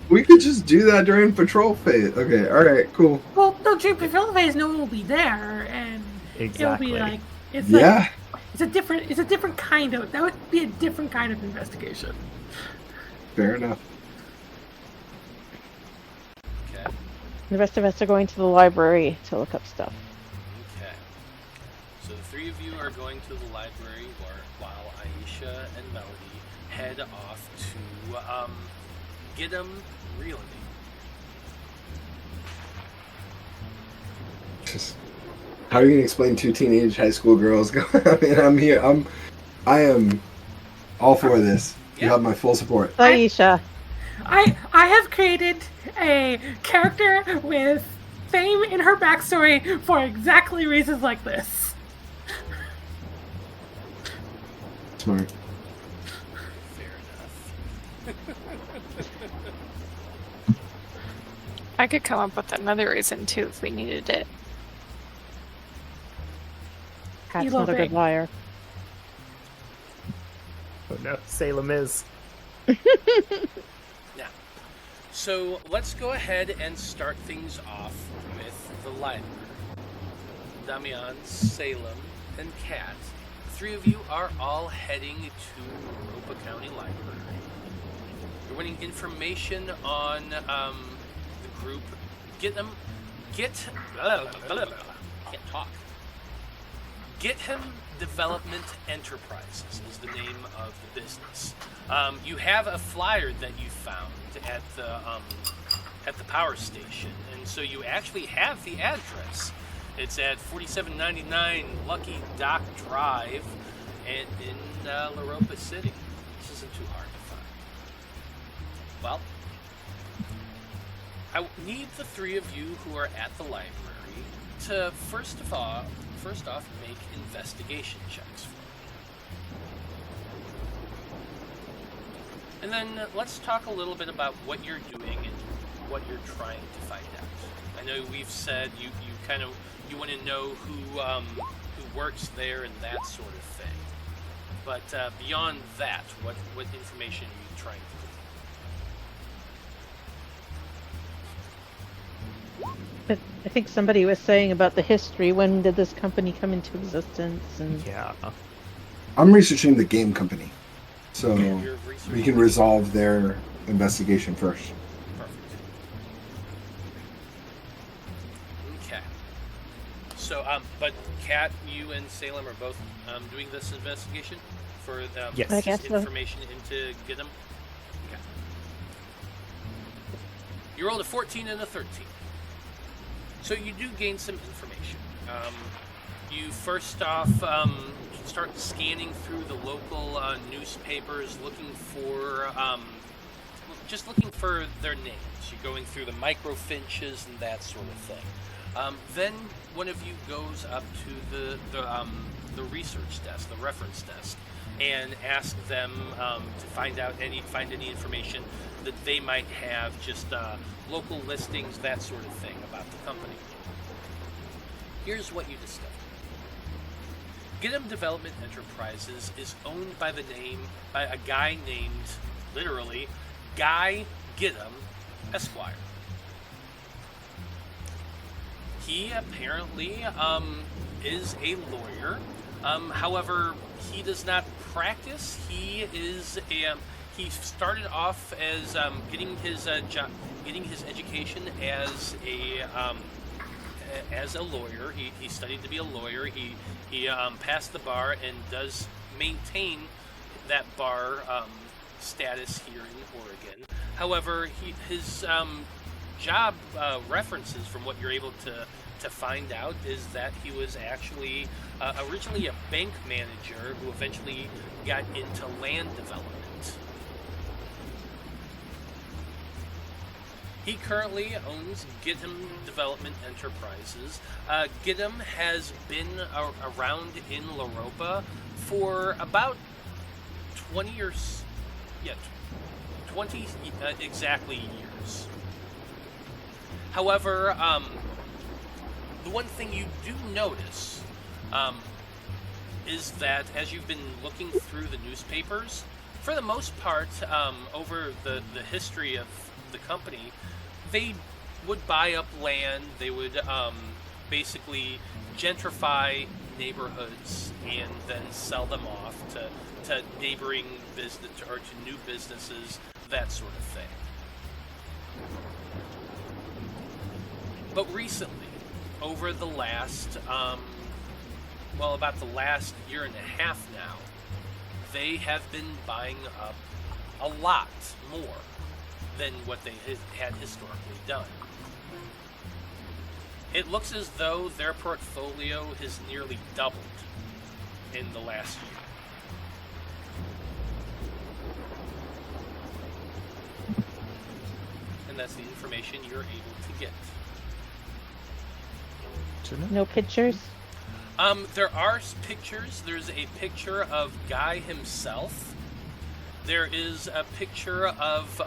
We could just do that during patrol phase. Okay, alright, cool. Well, no, So during patrol phase, no one will be there, and Exactly. it'll be like it's Yeah. like it's a different kind of, that would be a different kind of investigation. Fair enough. Okay. The rest of us are going to the library to look up stuff. Okay. So the three of you are going to the library while Aisha and Melody head off to get them reality. Just, how are you gonna explain two teenage high school girls? I mean, I'm here. I am all for this. You have my full support. Aisha. I have created a character with fame in her backstory for exactly reasons like this. Smart. Fair enough. I could come up with another reason too if we needed it. Cat's Evil not a good thing. liar. Oh no, Salem is. Now, so let's go ahead and start things off with the library. Damian, Salem, and Kat, the three of you are all heading to Ropa County Library. You're wanting information on the group. Can't talk. Get Him Development Enterprises is the name of the business. You have a flyer that you found at the power station, and so you actually have the address. It's at 4799 Lucky Dock Drive, and in La Ropa City. This isn't too hard to find. Well, I need the three of you who are at the library to first off make investigation checks for me. And then let's talk a little bit about what you're doing and what you're trying to find out. I know we've said you want to know who works there and that sort of thing. But beyond that, what information are you trying to glean? But I think somebody was saying about the history. When did this company come into existence? And Yeah. I'm researching the game company, so Your research? we can resolve their investigation first. Perfect. Okay. So, but Kat, you and Salem are both doing this investigation for Yes. I just guess so. information into get them. Okay. You rolled a 14 and a 13. So you do gain some information. You first off start scanning through the local newspapers, looking for their names. You're going through the microfinches and that sort of thing. Then one of you goes up to the research desk, the reference desk, and ask them to find any information that they might have, just local listings, that sort of thing about the company. Here's what you discover. Gidim Development Enterprises is owned by a guy named, literally, Guy Gidim, Esquire. He apparently is a lawyer. However, he does not practice. He started off as getting his education as a lawyer. He studied to be a lawyer. He passed the bar and does maintain that bar status here in Oregon. However, his job references, from what you're able to find out, is that he was actually originally a bank manager who eventually got into land development. He currently owns Gidim Development Enterprises. Gidim has been around in La Ropa for about 20 exactly years. However, the one thing you do notice is that as you've been looking through the newspapers, for the most part, over the history of the company, they would buy up land. They would basically gentrify neighborhoods and then sell them off to neighboring business or to new businesses, that sort of thing. But recently, over the last, about the last year and a half now, they have been buying up a lot more than what they had historically done. It looks as though their portfolio has nearly doubled in the last year. And that's the information you're able to get. No pictures? There are pictures. There's a picture of Guy himself. There is a picture of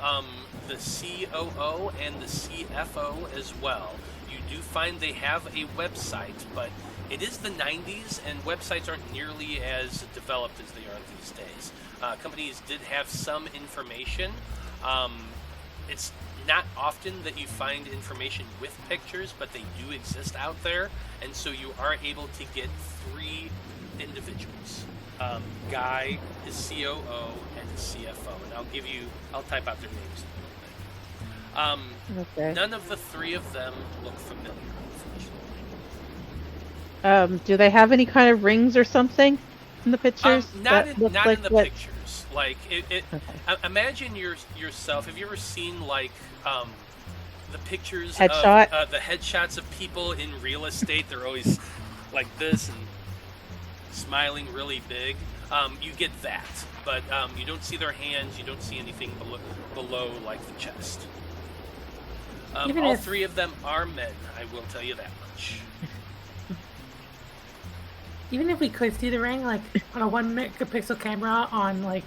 the COO and the CFO as well. You do find they have a website, but it is the 90s, and websites aren't nearly as developed as they are these days. Companies did have some information. It's not often that you find information with pictures, but they do exist out there, and so you are able to get 3 individuals. Guy, his COO, and his CFO, and I'll type out their names in a little bit. Okay. None of the 3 of them look familiar, unfortunately. Do they have any kind of rings or something in the pictures? Not that in look like the what- pictures. Like imagine yourself. Have you ever seen like the pictures Headshot? of the headshots of people in real estate? They're always like this and smiling really big. You get that, but you don't see their hands. You don't see anything below like the chest. All 3 of them are men. I will tell you that much. Even if we could see the ring, like on a 1 megapixel camera on like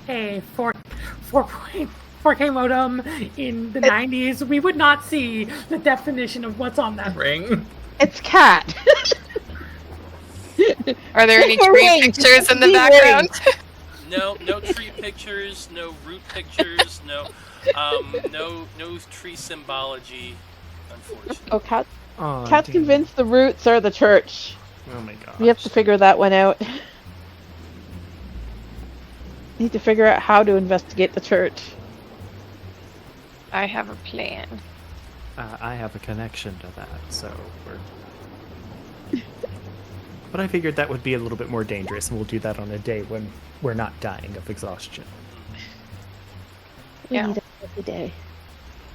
a 4K modem in the 90s, we would not see the definition of what's on that ring. It's cat. Are there any Her tree ring. pictures in the The background? No tree pictures, no root pictures, no tree symbology, unfortunately. Oh, Cat. Oh, Cat's damn. convinced the roots are the church. Oh my god. We have to figure that one out. Need to figure out how to investigate the church. I have a plan. I have a connection to that, so we're. But I figured that would be a little bit more dangerous, and we'll do that on a day when we're not dying of exhaustion. We Yeah. need it every day.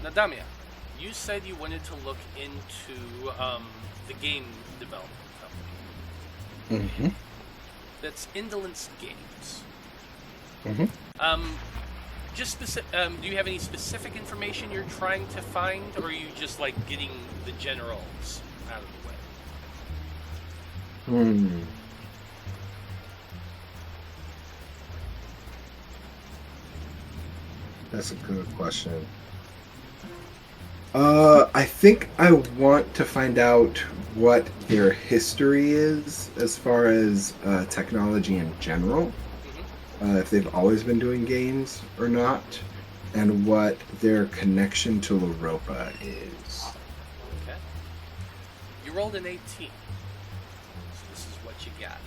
Now, Damian, you said you wanted to look into the game development company. Mm-hmm. That's Indolence Games. Mm-hmm. Do you have any specific information you're trying to find, or are you just like getting the generals out of the way? That's a good question. I think I want to find out what their history is as far as technology in general. If they've always been doing games or not, and what their connection to Europa is. Okay. You rolled an 18. So this is what you got.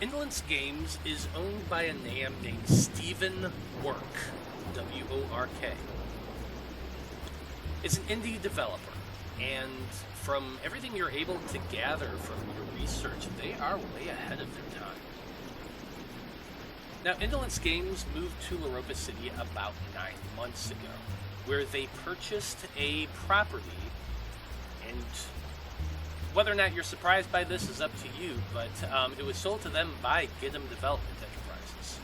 Indolence Games is owned by a man named Stephen Work. W-O-R-K. It's an indie developer, and from everything you're able to gather from your research, they are way ahead of their time. Now, Indolence Games moved to Europa City about 9 months ago, where they purchased a property, and whether or not you're surprised by this is up to you, but it was sold to them by Gidim Development Enterprises.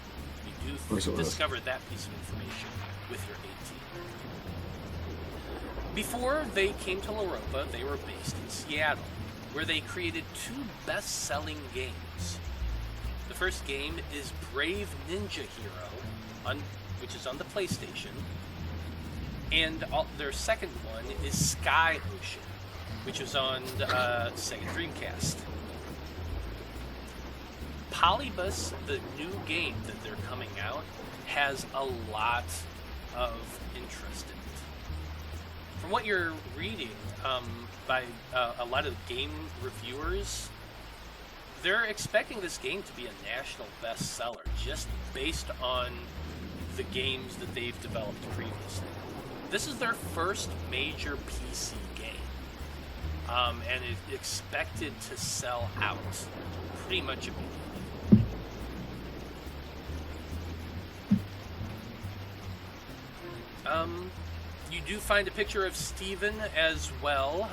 You Of course it do was. discover that piece of information with your 18. Before they came to Europa, they were based in Seattle, where they created 2 best-selling games. The first game is Brave Ninja Hero, which is on the PlayStation, and their second one is Sky Ocean, which is on Sega Dreamcast. Polybus, the new game that they're coming out, has a lot of interest in it. from what you're reading, by a lot of game reviewers, they're expecting this game to be a national bestseller just based on the games that they've developed previously. This is their first major PC game, and it's expected to sell out pretty much immediately. You do find a picture of Steven as well.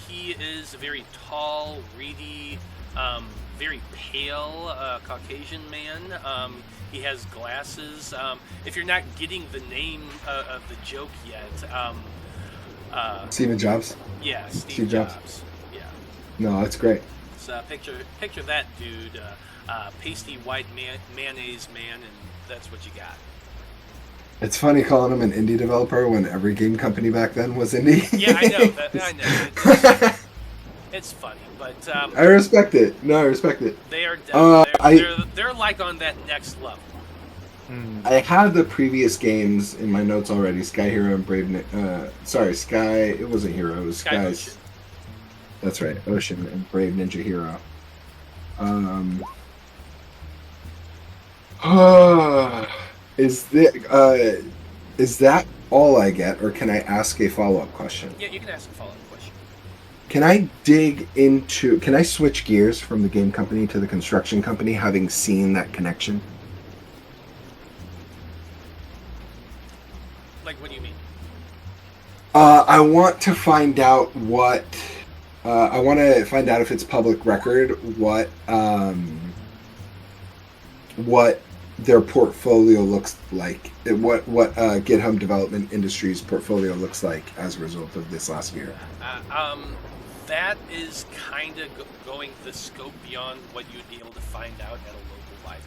He is a very tall, reedy, very pale Caucasian man. He has glasses. If you're not getting the name of the joke yet, Steven Jobs. Yeah, Steve Jobs. Yeah. No, that's great. So picture that dude, pasty white mayonnaise man, and that's what you got. It's funny calling him an indie developer when every game company back then was indie. Yeah, I know. It's funny, but I respect it. No, I respect it. they are they're like on that next level. I had the previous games in my notes already. Sky Hero and Brave. Sky. It wasn't Hero. It was Sky's. Ocean. That's right, Ocean and Brave Ninja Hero. Is that all I get, or can I ask a follow-up question? Yeah, you can ask a follow-up question. Can I switch gears from the game company to the construction company, having seen that connection? Like, what do you mean? I want to find out if it's public record what their portfolio looks like, what GitHub Development Industries portfolio looks like as a result of this last year. That is kind of going the scope beyond what you'd be able to find out at a local library.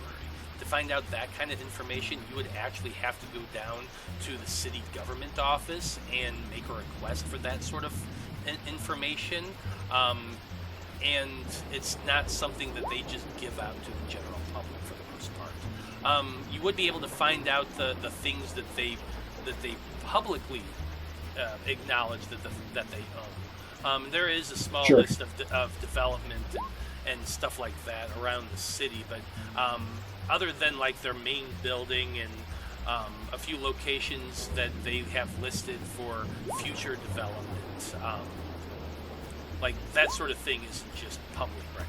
To find out that kind of information, you would actually have to go down to the city government office and make a request for that sort of information. And it's not something that they just give out to the general public for the most part. You would be able to find out the things that they publicly acknowledge that they own. There is a small Sure. list of development and stuff like that around the city, but other than like their main building and a few locations that they have listed for future development, like that sort of thing is just public record.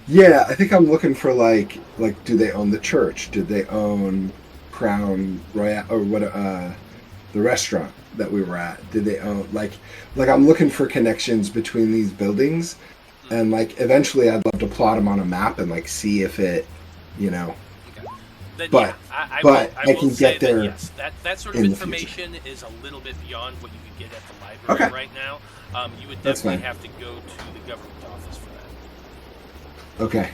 Yeah, I think I'm looking for like do they own the church? Did they own Crown Royal or what? The restaurant that we were at? Did they own like I'm looking for connections between these buildings, and like eventually I'd love to plot them on a map and like see if it, Okay. Then, But- I but will I can say get there that, yes, that sort of in the information is a little bit beyond what you could get at the library Okay. right now. You would That's definitely fine. have to go to the government office for that. Okay.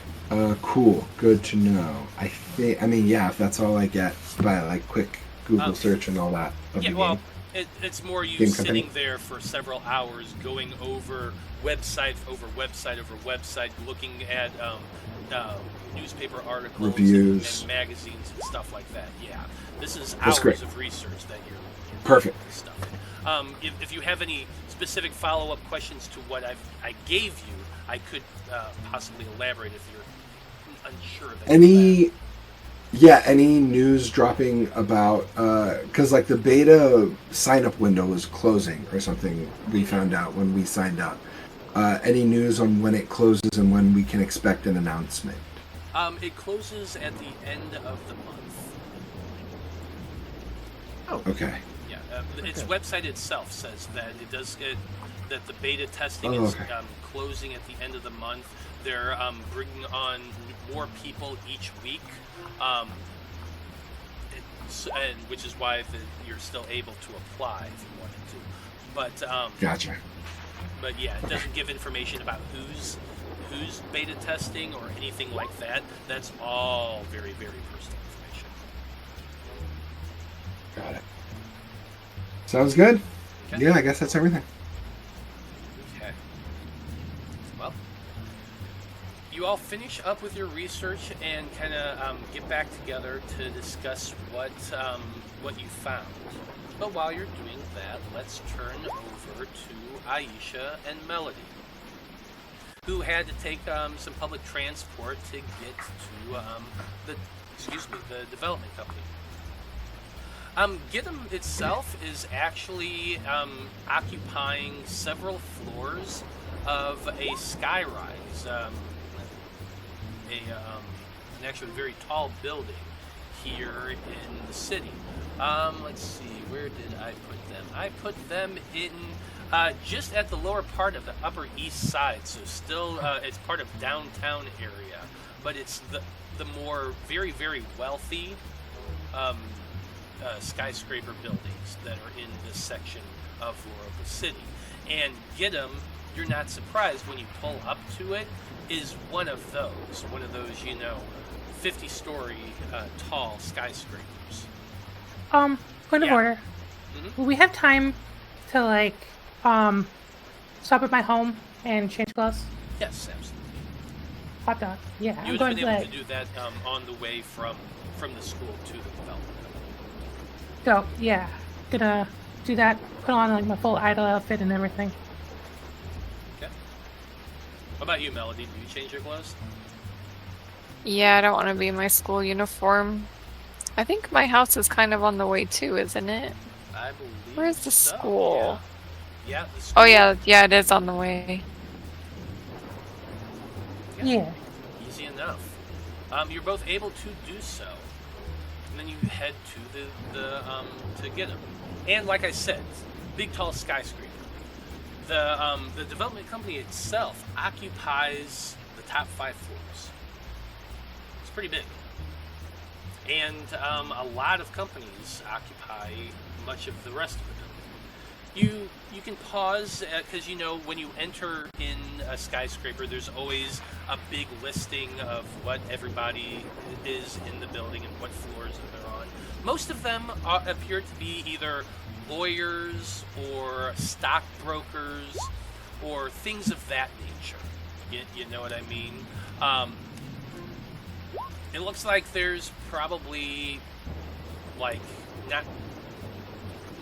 Cool. Good to know. If that's all I get by like quick Google search and all that of Yeah, the well, game. it's more you Game sitting company? there for several hours going over website over website over website, looking at newspaper articles Reviews. and magazines and stuff like that. Yeah, this is That's hours great. of research that you're Perfect. doing this stuff. If you have any specific follow-up questions to what I gave you, I could possibly elaborate if you're unsure of Any news dropping about because like the beta sign-up window was closing or something we found out when we signed up. Any news on when it closes and when we can expect an announcement? It closes at the end of the month. Okay. Yeah, its website itself says that that the beta testing Oh, is okay. closing at the end of the month. They're bringing on more people each week, and which is why you're still able to apply if you wanted to. But Gotcha. But yeah, it doesn't give information about who's beta testing or anything like that. That's all very, very personal information. Got it. Sounds good. Okay. Yeah, I guess that's everything. Okay. Well, you all finish up with your research and kind of get back together to discuss what you found. But while you're doing that, let's turn over to Aisha and Melody, who had to take some public transport to get to the development company. Gidim itself is actually occupying several floors of a skyrise, an actually very tall building here in the city. Let's see, where did I put them? I put them in just at the lower part of the Upper East Side, so still it's part of downtown area, but it's the more very, very wealthy skyscraper buildings that are in this section of Loropa City. And Gidim, you're not surprised when you pull up to it, is one of those, 50-story tall skyscrapers. Point of order. Mm-hmm. Will we have time to stop at my home and change clothes? Yes, absolutely. Hot dog. Yeah, You I'm would going have been able to to do that on the way from the school to the development. go. Yeah, gonna do that. Put on my full idol outfit and everything. Okay. How about you, Melody? Do you change your clothes? Yeah, I don't want to be in my school uniform. I think my house is kind of on the way too, isn't it? I believe. Where's the so, school? Yeah. The school. Oh yeah, it is on the way. Yeah. Easy enough. You're both able to do so, and then you head to to get them. And like I said, big tall skyscraper. The development company itself occupies the top 5 floors. It's pretty big, and a lot of companies occupy much of the rest of the building. You can pause because when you enter in a skyscraper, there's always a big listing of what everybody is in the building and what floors that they're on. Most of them appear to be either lawyers or stockbrokers or things of that nature. You know what I mean? It looks like there's probably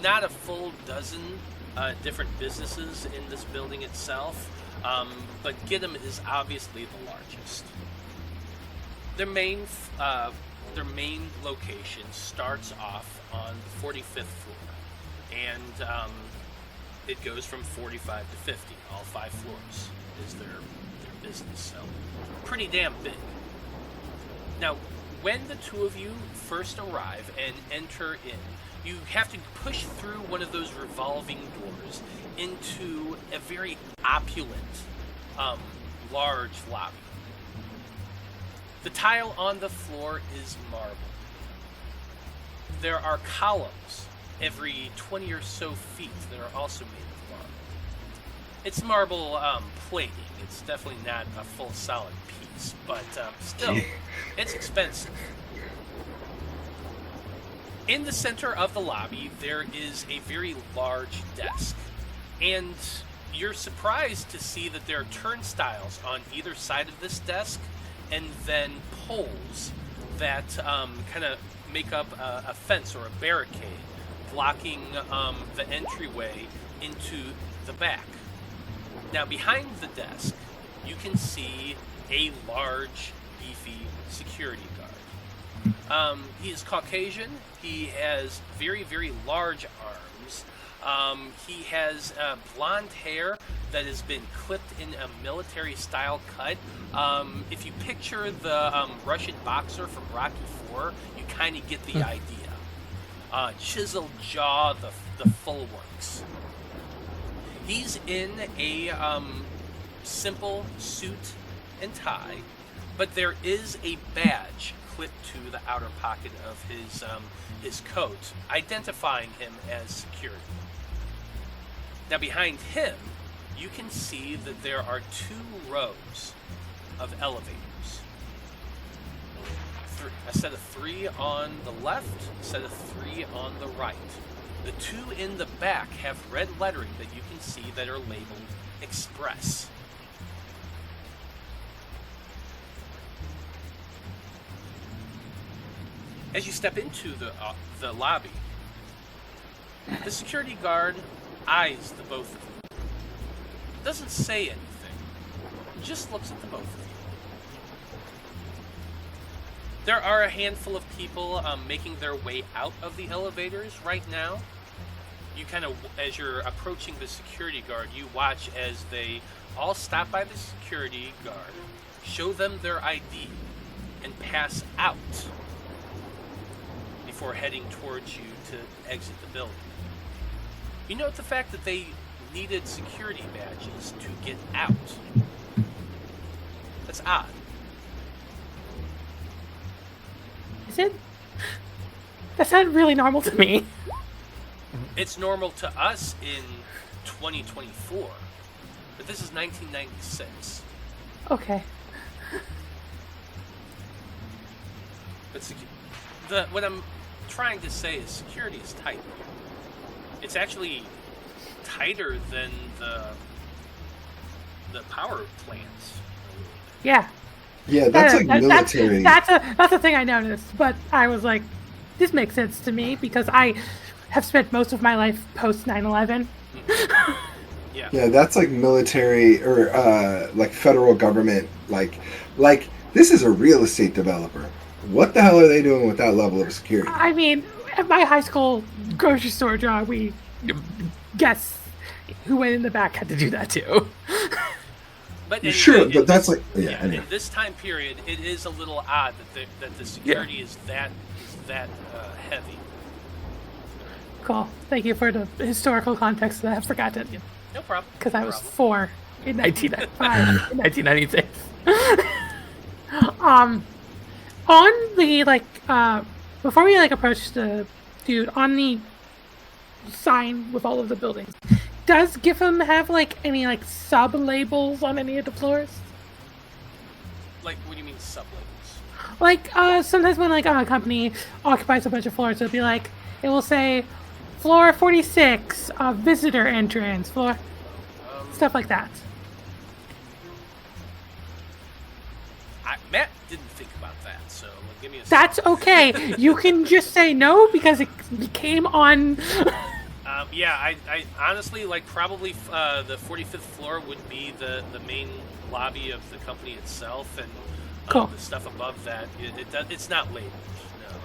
not a full dozen different businesses in this building itself, but Gidim is obviously the largest. Their main location starts off on the 45th floor, and it goes from 45 to 50. All 5 floors is their business, so pretty damn big. Now, when the two of you first arrive and enter in, you have to push through one of those revolving doors into a very opulent, large lobby. The tile on the floor is marble. There are columns every 20 or so feet that are also made of marble. It's marble plating. It's definitely not a full solid piece, but still, it's expensive. In the center of the lobby, there is a very large desk, and you're surprised to see that there are turnstiles on either side of this desk, and then poles that kind of make up a fence or a barricade, blocking the entryway into the back. Now, behind the desk, you can see a large, beefy security guard. He is Caucasian. He has very, very large arms. He has blonde hair that has been clipped in a military-style cut. If you picture the Russian boxer from Rocky IV, you kind of get the idea. Chiseled jaw, the full works. He's in a simple suit and tie, but there is a badge clipped to the outer pocket of his coat, identifying him as security. Now behind him, you can see that there are 2 rows of elevators. A set of 3 on the left, a set of 3 on the right. The 2 in the back have red lettering that you can see that are labeled Express. As you step into the lobby, the security guard eyes the both of you. Doesn't say anything. Just looks at the both of you. There are a handful of people making their way out of the elevators right now. You kind of, as you're approaching the security guard, you watch as they all stop by the security guard, show them their ID, and pass out before heading towards you to exit the building. You note the fact that they needed security badges to get out. That's odd. Is it? That's not really normal to me. It's normal to us in 2024, but this is 1996. Okay. But what I'm trying to say is security is tight. It's actually tighter than the power plants. Yeah. Yeah, that's like military. That's a thing I noticed, but I was like, this makes sense to me because I have spent most of my life post 9/11. Yeah. Yeah, that's like military or like federal government. Like this is a real estate developer. What the hell are they doing with that level of security? I mean, at my high school grocery store job, we guess who went in the back had to do that too. But that's like anyway. In this time period, it is a little odd that the security is that heavy. Cool. Thank you for the historical context that I forgot to. No problem. Because I was 4 in 1995, in 1996. On the before we approach the dude on the sign with all of the buildings, does Giffham have any sub labels on any of the floors? Like, what do you mean sub labels? Sometimes when a company occupies a bunch of floors, it will say floor 46, visitor entrance, floor, stuff like that. Matt didn't think about that, so give me a That's okay. You can just say no because it came on. I honestly probably the 45th floor would be the main lobby of the company itself, and cool. The stuff above that it's not labeled. No,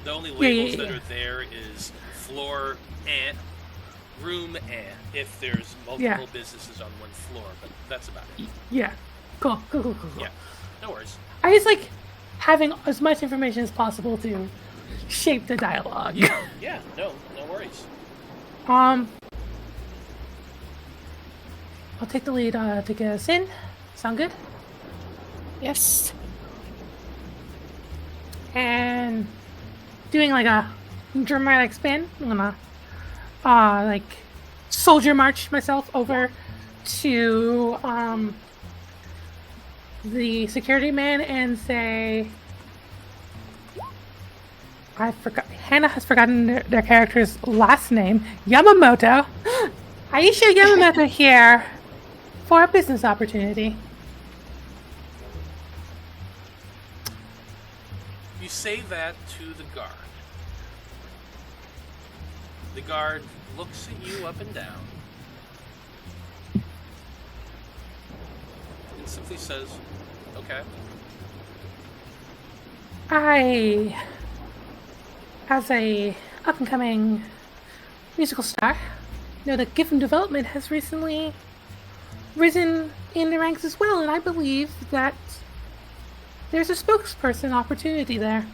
the only labels that are there is floor and room and if there's multiple businesses on one floor, but that's about it. Yeah, cool. Yeah, no worries. I just having as much information as possible to shape the dialogue. Yeah, no worries. I'll take the lead to get us in. Sound good? Yes. And doing a dramatic spin, I'm gonna soldier march myself over to the security man and say, I forgot. Hana has forgotten their character's last name. Yamamoto. Aisha Yamamoto here for a business opportunity. You say that to the guard. The guard looks at you up and down and simply says, okay. As a up-and-coming musical star, know that Giffen Development has recently risen in the ranks as well, and I believe that there's a spokesperson opportunity there.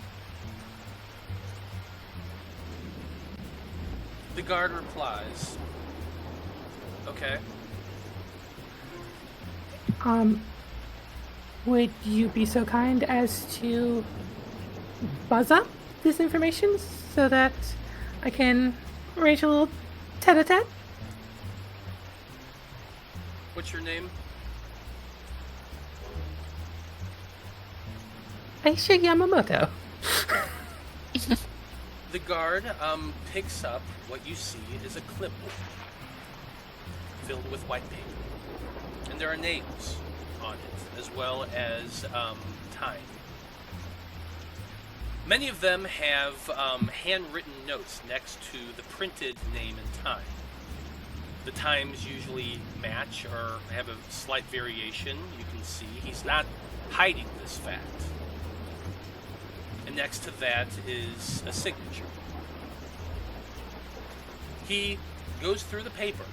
The guard replies, okay. Would you be so kind as to buzz up this information so that I can arrange a little tete-a-tete? What's your name? Aisha Yamamoto. The guard picks up what you see is a clipboard filled with white paper. And there are names on it, as well as time. Many of them have handwritten notes next to the printed name and time. The times usually match or have a slight variation. You can see he's not hiding this fact. And next to that is a signature. He goes through the paper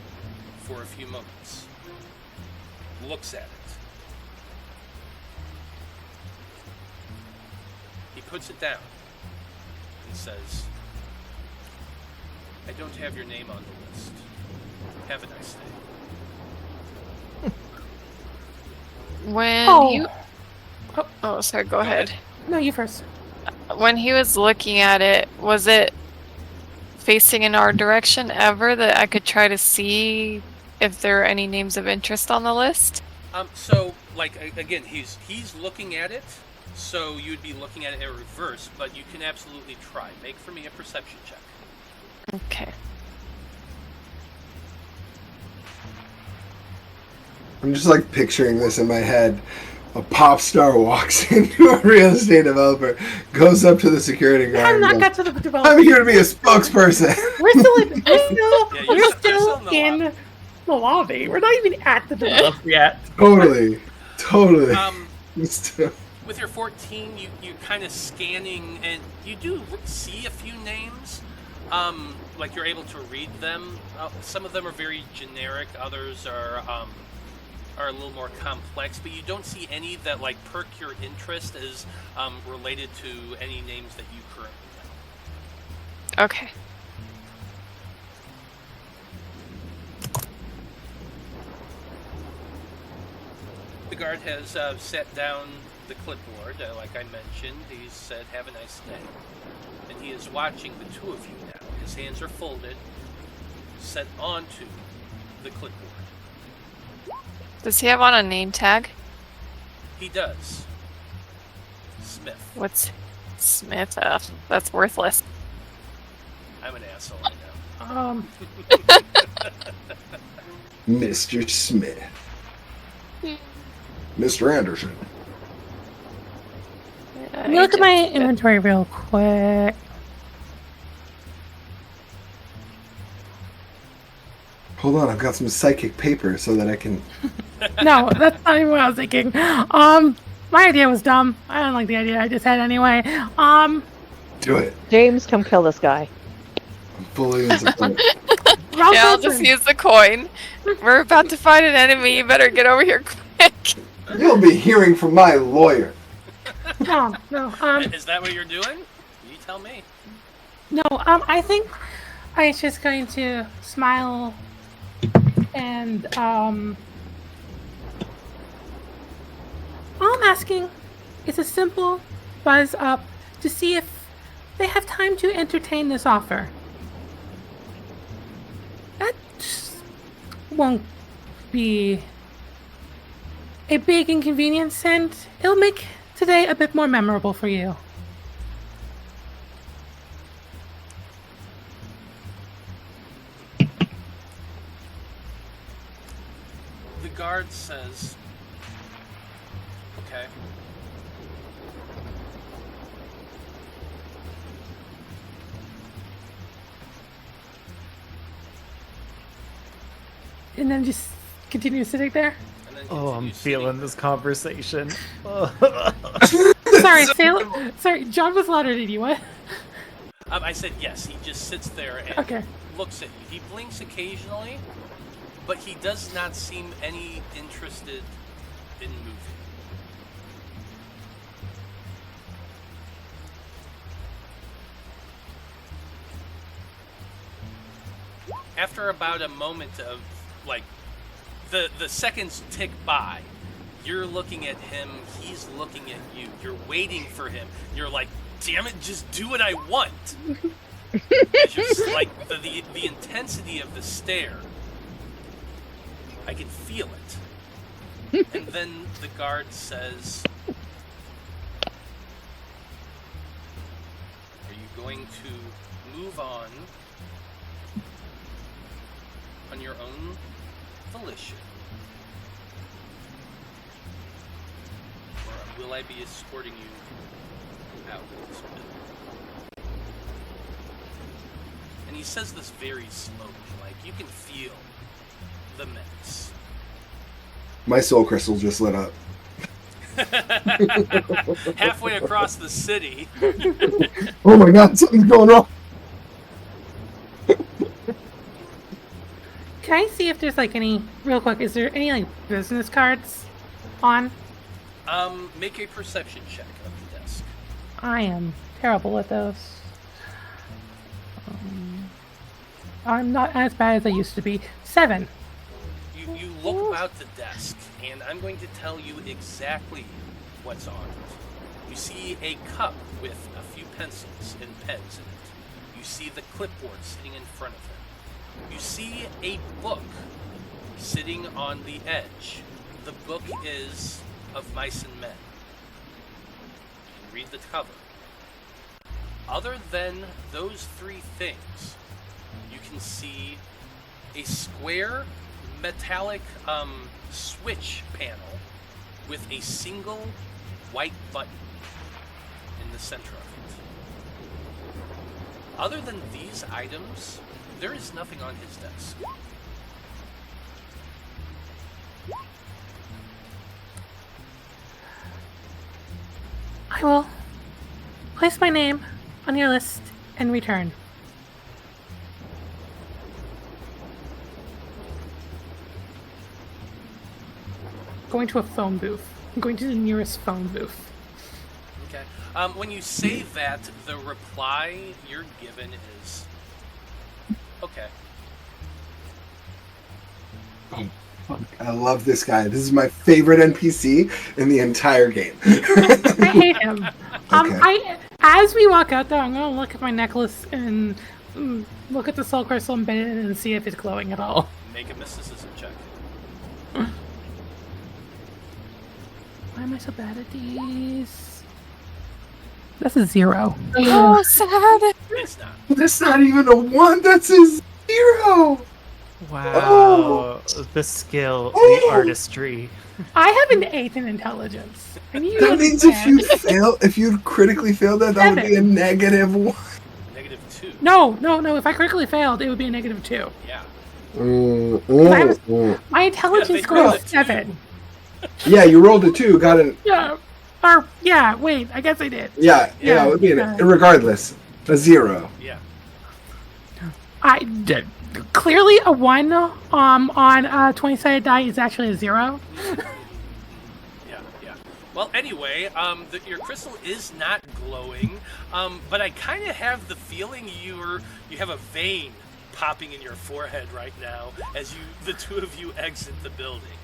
for a few moments, looks at it. He puts it down and says, I don't have your name on the list. Have a nice day. When Oh. you... Oh, sorry, go ahead. No, you first. When he was looking at it, was it facing in our direction ever that I could try to see if there are any names of interest on the list? So, like, again, he's looking at it, so you'd be looking at it in reverse, but you can absolutely try. Make for me a perception check. Okay. I'm just like picturing this in my head. A pop star walks into a real estate developer, goes up to the security guard. I'm and not goes, got to the I'm development. here to be a spokesperson. We're still in. you're We're still still in the in the lobby. We're not even at the development yet. Totally. Still. With your 14, you're kind of scanning, and you do see a few names. Like, you're able to read them. Some of them are very generic, others are a little more complex, but you don't see any that, like, perk your interest as related to any names that you currently know. Okay. The guard has set down the clipboard, like I mentioned. He said, have a nice day. And he is watching the two of you now. His hands are folded, set onto the clipboard. Does he have on a name tag? He does. Smith. What's Smith? That's worthless. I'm an asshole, I know. Mr. Smith. Mr. Anderson. Let me look at my inventory real quick. Hold on, I've got some psychic paper so that I can... No, that's not even what I was thinking. My idea was dumb. I don't like the idea I just had anyway. Do it. James, come kill this guy. I'm fully in support. Wrong Yeah, I'll just person. use the coin. We're about to find an enemy. You better get over here quick. You'll be hearing from my lawyer. No. Is that what you're doing? You tell me. No, I think Aisha's going to smile and, all I'm asking is a simple buzz up to see if they have time to entertain this offer. That won't be a big inconvenience, and it'll make today a bit more memorable for you. The guard says, okay. And then just continue sitting there. And then Oh, I'm continues feeling sitting. this conversation. Sorry, John was louder than you. What? I said yes. He just sits there and Okay. looks at you. He blinks occasionally, but he does not seem any interested in moving. After about a moment of, like, the seconds tick by, you're looking at him, he's looking at you, you're waiting for him, you're like, damn it, just do what I want. It's just like the intensity of the stare. I can feel it. And then the guard says, are you going to move on your own volition? Or will I be escorting you out of this building? says this very slowly, like you can feel the menace. My soul crystal just lit up. Halfway across the city. Oh my god, something's going wrong. Can I see if there's like any, real quick, is there any like business cards on? Make a perception check of the desk. I am terrible at those. I'm not as bad as I used to be. 7. You look about the desk, and I'm going to tell you exactly what's on it. You see a cup with a few pencils and pens in it. You see the clipboard sitting in front of him. You see a book sitting on the edge. The book is Of Mice and Men. You can read the cover. Other than those 3 things, you can see a square metallic switch panel with a single white button in the center of it. Other than these items, there is nothing on his desk. I will place my name on your list and return. Going to a phone booth. I'm going to the nearest phone booth. Okay. When you say that, the reply you're given is, okay. Oh, fuck. I love this guy. This is my favorite NPC in the entire game. I hate him. Okay. As we walk out there, I'm going to look at my necklace and look at the soul crystal embedded in it and see if it's glowing at all. Make a mysticism check. Why am I so bad at these? That's a 0. Oh, sad. It's not. That's not even a 1. That's a 0. Wow, the skill, the artistry. I have an 8 in intelligence. And you That means if you critically failed that would be a -1. -2. No. If I critically failed, it would be a -2. Yeah. My intelligence score is 7. Yeah, you rolled a 2, got it. Yeah. Wait. I guess I did. Yeah, it would be regardless a 0. Yeah. I did. Clearly, a 1 on a 20-sided die is actually a 0. Yeah. Well, anyway, your crystal is not glowing, but I kind of have the feeling you have a vein popping in your forehead right now as the two of you exit the building.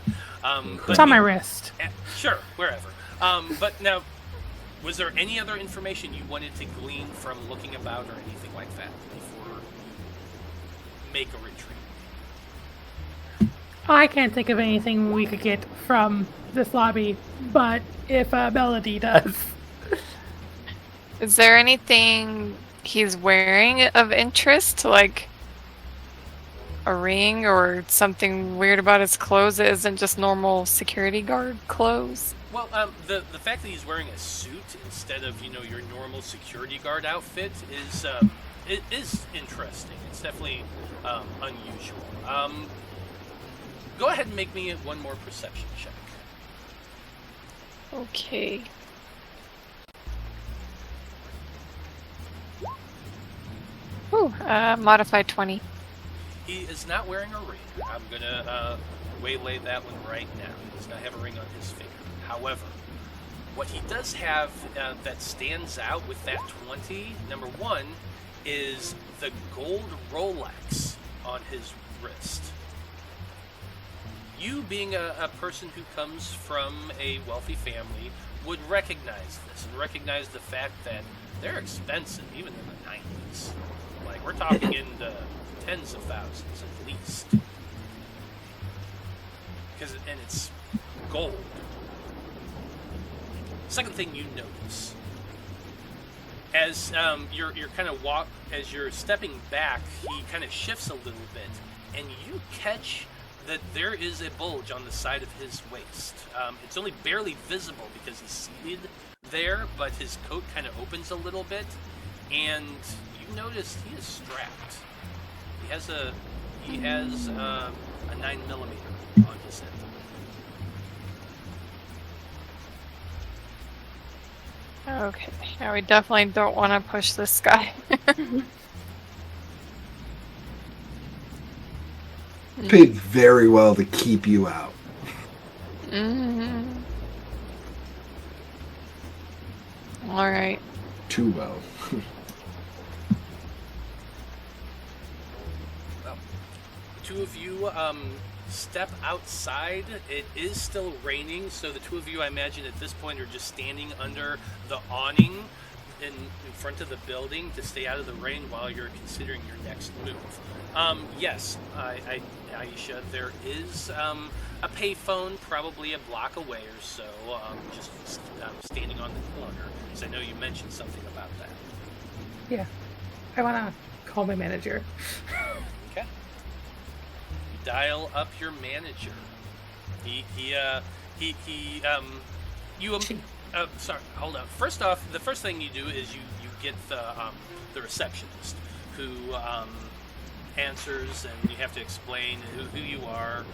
It's on my wrist. Sure, wherever. But now, was there any other information you wanted to glean from looking about or anything like that before you make a retreat? I can't think of anything we could get from this lobby, but if Melody does. Is there anything he's wearing of interest, like a ring or something weird about his clothes that isn't just normal security guard clothes? Well, the fact that he's wearing a suit instead of your normal security guard outfit is it is interesting. It's definitely unusual. Go ahead and make me one more perception check. Okay. Ooh, modified 20. He is not wearing a ring. I'm gonna waylay that one right now. He does not have a ring on his finger. However, what he does have that stands out with that 20, number 1, is the gold Rolex on his wrist. You, being a person who comes from a wealthy family, would recognize this and recognize the fact that they're expensive, even in the 90s. Like, we're talking in the tens of thousands at least. And it's gold. Second thing you notice, as as you're stepping back, he kind of shifts a little bit, and you catch that there is a bulge on the side of his waist. It's only barely visible because he's seated there, but his coat kind of opens a little bit, and you noticed he is strapped. He has a 9mm on his hip. Okay. Yeah, we definitely don't want to push this guy. Paid very well to keep you out. Mm-hmm. All right. Too well. Well, the two of you step outside. It is still raining, so the two of you, I imagine, at this point are just standing under the awning in front of the building to stay out of the rain while you're considering your next move. Yes, Aisha, there is a payphone probably a block away or so, just standing on the corner, because I know you mentioned something about that. Yeah. I want to call my manager. Okay. You dial up your manager. Sorry, hold on. First off, the first thing you do is you get the receptionist who answers, and you have to explain who you are.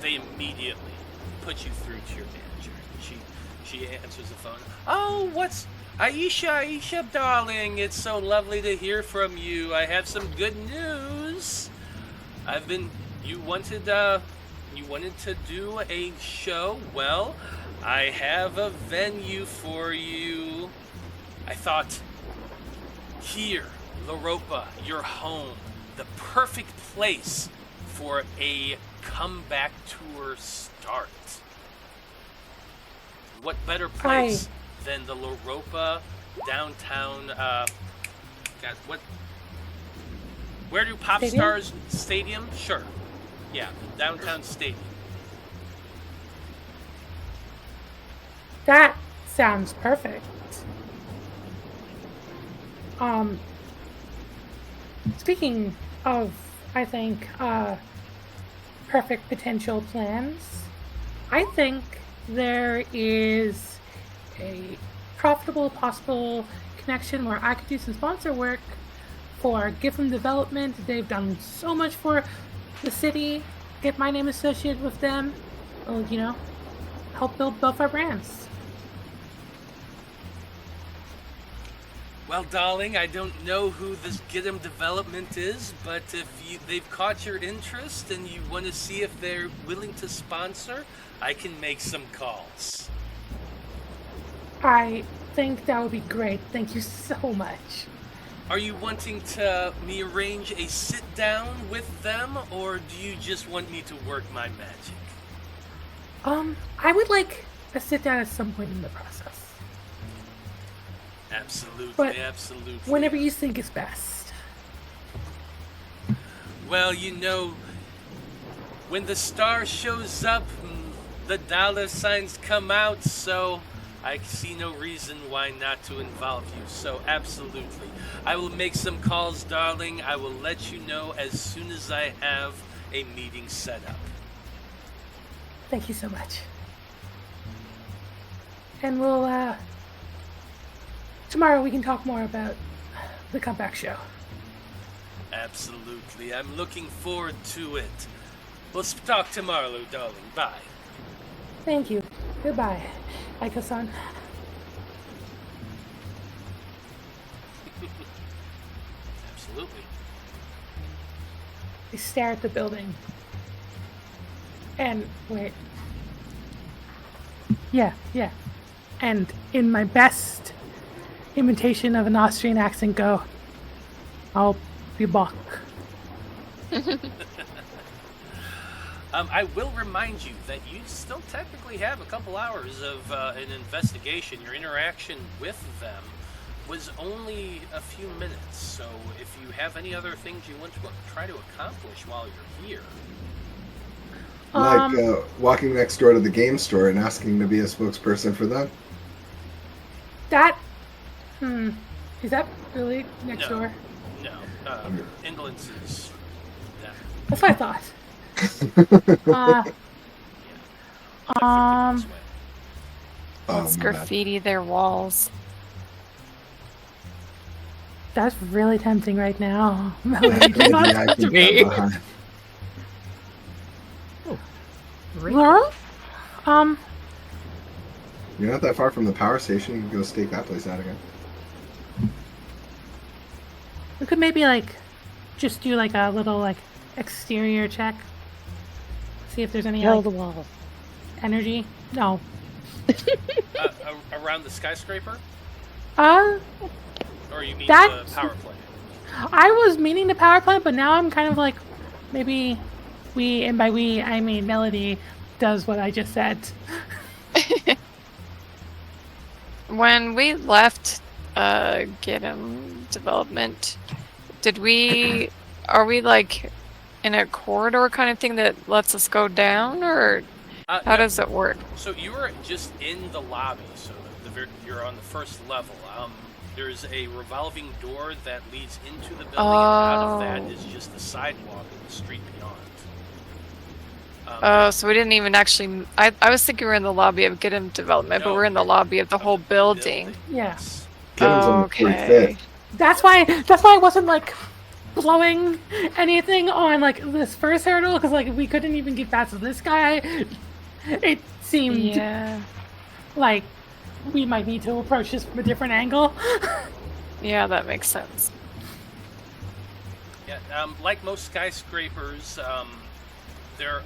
They immediately put you through to your manager. She answers the phone. Oh, what's Aisha, darling? It's so lovely to hear from you. I have some good news. You wanted to do a show. Well, I have a venue for you. I thought, here, Loropa, your home, the perfect place for a comeback tour start. What better place than the Loropa downtown? Where do Pop Stadium? Stars Stadium? Sure, yeah, downtown stadium. That sounds perfect. Speaking of, I think, perfect potential plans, I think there is a profitable possible connection where I could do some sponsor work for Giffen Development. They've done so much for the city. Get my name associated with them. Well, help build both our brands. Well, darling, I don't know who this Giffen Development is, but if they've caught your interest and you want to see if they're willing to sponsor, I can make some calls. I think that would be great. Thank you so much. Are you wanting to me arrange a sit down with them, or do you just want me to work my magic? I would like a sit down at some point in the process. Absolutely, But absolutely. Whenever you think is best. Well, when the star shows up, the dollar signs come out, so I see no reason why not to involve you. So absolutely. I will make some calls, darling. I will let you know as soon as I have a meeting set up. Thank you so much. And we'll, tomorrow we can talk more about the comeback show. Absolutely. I'm looking forward to it. We'll talk tomorrow, darling. Bye. Thank you. Goodbye, Aiko-san. Absolutely. I stare at the building. And wait. Yeah. And in my best imitation of an Austrian accent, go, I'll be back. I will remind you that you still technically have a couple hours of an investigation. Your interaction with them was only a few minutes, so if you have any other things you want to try to accomplish while you're here. Like walking next door to the game store and asking to be a spokesperson for them. Is that really next door? No. Indolence is... Yeah. That's what I thought. This way. Let's my bad. graffiti their walls. That's really tempting right now. Maybe I can get behind. Laurel? You're not that far from the power station. You can go stake that place out again. We could maybe just do a little exterior check. See if there's any Kill the wall. energy. No. Around the skyscraper? Or you mean the power plant? I was meaning the power plant, but now I'm kind of maybe we, and by we I mean Melody, does what I just said. When we left Gidim development, are we in a corridor kind of thing that lets us go down, or how does it work? So you were just in the lobby, so you're on the first level. There's a revolving door that leads into the building, and out of that is just the sidewalk and the street beyond. So we didn't even actually... I was thinking we were in the lobby of Gidim development, but we're in the lobby of the whole building. Yes. Okay. That's why I wasn't blowing anything on this first hurdle, because we couldn't even get past this guy. It seemed like we might need to approach this from a different angle. Yeah, that makes sense. Yeah, like most skyscrapers, there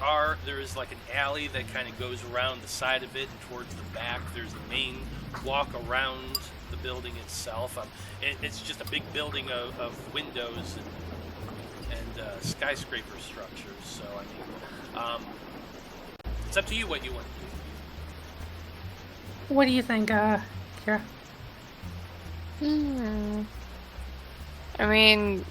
is an alley that kind of goes around the side of it and towards the back. There's the main walk around the building itself. It's just a big building of windows and skyscraper structures. So it's up to you what you want to do. What do you think, Kira? I mean,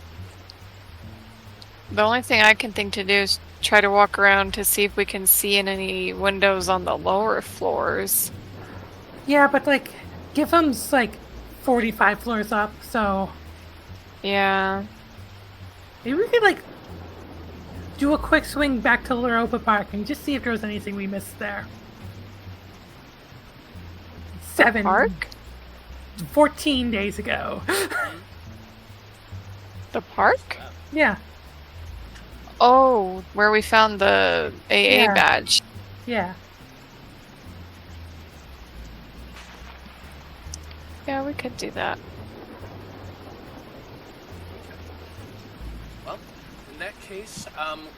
the only thing I can think to do is try to walk around to see if we can see in any windows on the lower floors. Yeah, but Gifham's 45 floors up, so yeah. Maybe we could do a quick swing back to Loropa Park and just see if there was anything we missed there. 14 days ago. The park? Yeah. Oh, where we found the AA badge. Yeah. Yeah, we could do that. Well, in that case,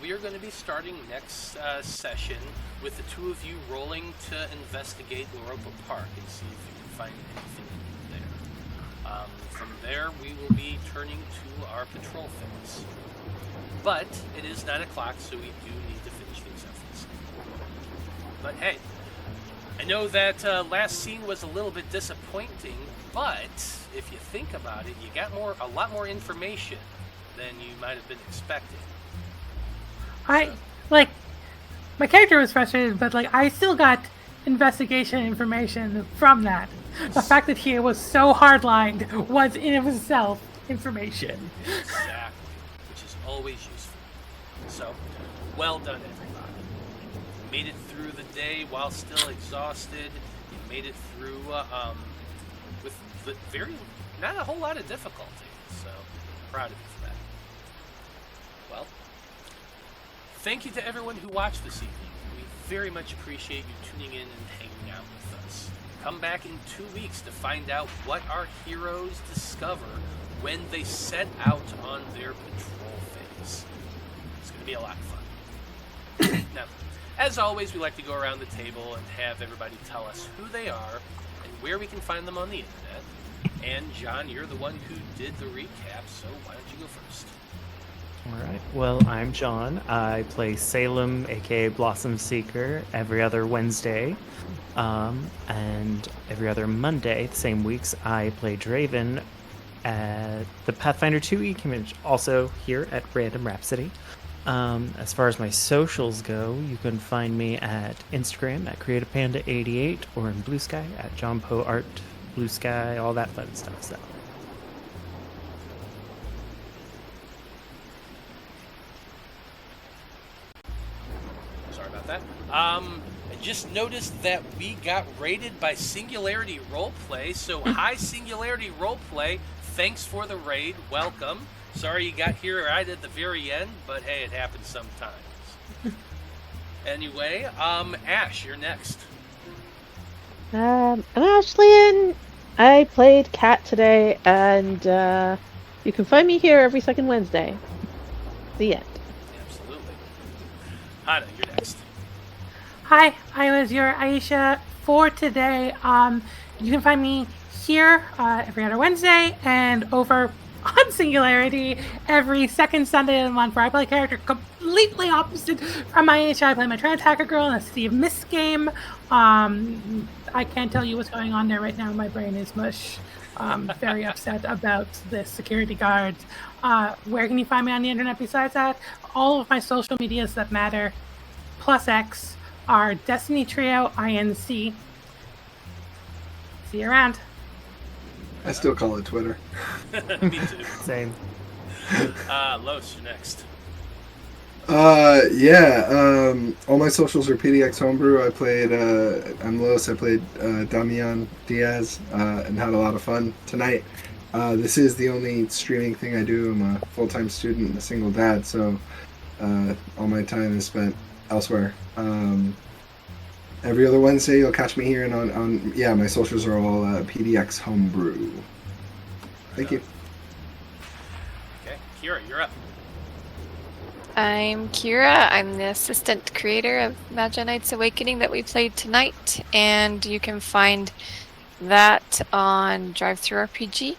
we are going to be starting next session with the two of you rolling to investigate Loropa Park and see if you can find anything there. From there, we will be turning to our patrol phase. But it is 9 o'clock, so we do need to finish things up. But hey, I know that last scene was a little bit disappointing, but if you think about it, you got a lot more information than you might have been expecting. My character was frustrated, but I still got investigation information from that. The fact that he was so hardlined was in of itself information. Exactly, which is always useful. So, well done, everybody. You made it through the day while still exhausted. You made it through with not a whole lot of difficulty. So, proud of you for that. Well, thank you to everyone who watched this evening. We very much appreciate you tuning in and hanging out with us. Come back in 2 weeks to find out what our heroes discover when they set out on their patrol phase. It's going to be a lot of fun. Now, as always, we like to go around the table and have everybody tell us who they are and where we can find them on the internet. And John, you're the one who did the recap, so why don't you go first? All right. Well, I'm John. I play Salem, aka Blossom Seeker, every other Wednesday. And every other Monday, the same weeks, I play Draven at the Pathfinder 2E community, also here at Random Rhapsody. As far as my socials go, you can find me at Instagram at CreativePanda88 or in Blue Sky at JohnPoArt, Blue Sky, all that fun stuff. So. Sorry about that. I just noticed that we got rated by Singularity Roleplay, so hi Singularity Roleplay. thanks for the raid. Welcome. Sorry you got here right at the very end, but hey, it happens sometimes. Anyway, Ash, you're next. I'm Ashleyien. I played Cat today, and you can find me here every second Wednesday. The end. Absolutely. Hana, you're next. Hi, I was your Aisha for today. You can find me here every other Wednesday and over on Singularity every second Sunday of the month, where I play a character completely opposite from Aisha. I play my trans hacker girl in a City of Mist game. I can't tell you what's going on there right now. My brain is mush. Very upset about the security guards. Where can you find me on the internet besides that? All of my social medias that matter, plus X, are Destiny Trio INC. See you around. I still call it Twitter. Me too. Same. Los, you're next. All my socials are PDX Homebrew. I'm Los. I played Damian, Diaz, and had a lot of fun tonight. This is the only streaming thing I do. I'm a full-time student and a single dad, so all my time is spent elsewhere. Every other Wednesday, you'll catch me here, and my socials are all PDX Homebrew. Thank you. Okay, Kira, you're up. I'm Kira. I'm the assistant creator of Magi-Knights Awakening that we played tonight, and you can find that on DriveThruRPG.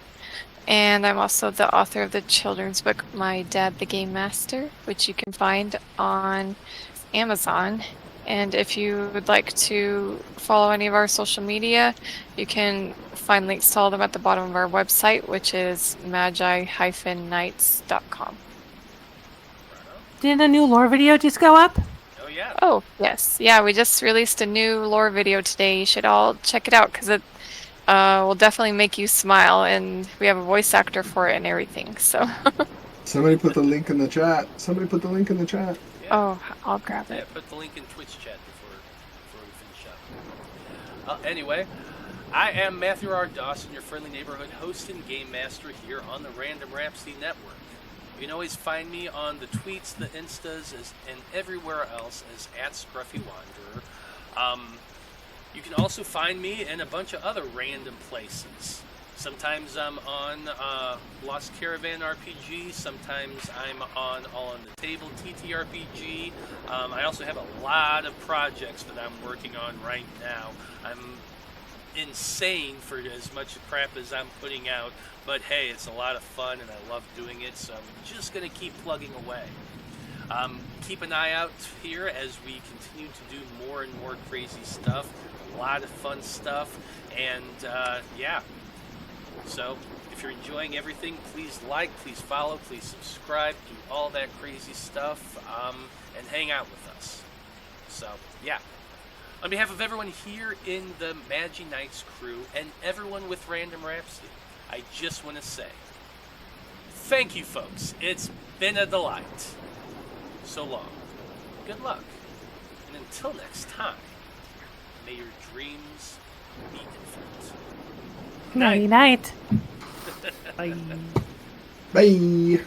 And I'm also the author of the children's book, My Dad the Game Master, which you can find on Amazon. And if you would like to follow any of our social media, you can find links to all of them at the bottom of our website, which is magi-knights.com. Did a new lore video just go up? Oh, yeah. Oh, yes. Yeah, we just released a new lore video today. You should all check it out, because it will definitely make you smile, and we have a voice actor for it and everything, so... Somebody put the link in the chat. Yeah. Oh, I'll grab Yeah, it. put the link in Twitch chat before we finish up. Anyway, I am Matthew R. Dawson, your friendly neighborhood host and game master here on the Random Rhapsody Network. You can always find me on the tweets, the Instas, and everywhere else as @ScruffyWanderer. You can also find me in a bunch of other random places. Sometimes I'm on Lost Caravan RPG. Sometimes I'm on All on the Table TTRPG. I also have a lot of projects that I'm working on right now. I'm insane for as much crap as I'm putting out, but hey, it's a lot of fun and I love doing it, so I'm just going to keep plugging away. Keep an eye out here as we continue to do more and more crazy stuff, a lot of fun stuff, and so if you're enjoying everything, please like, please follow, please subscribe, do all that crazy stuff, and hang out with us. So, yeah. On behalf of everyone here in the Magi-Knights crew and everyone with Random Rhapsody, I just want to say, thank you, folks. It's been a delight. So long. Good luck. And until next time, may your dreams be infinite. Night night. Bye. Bye.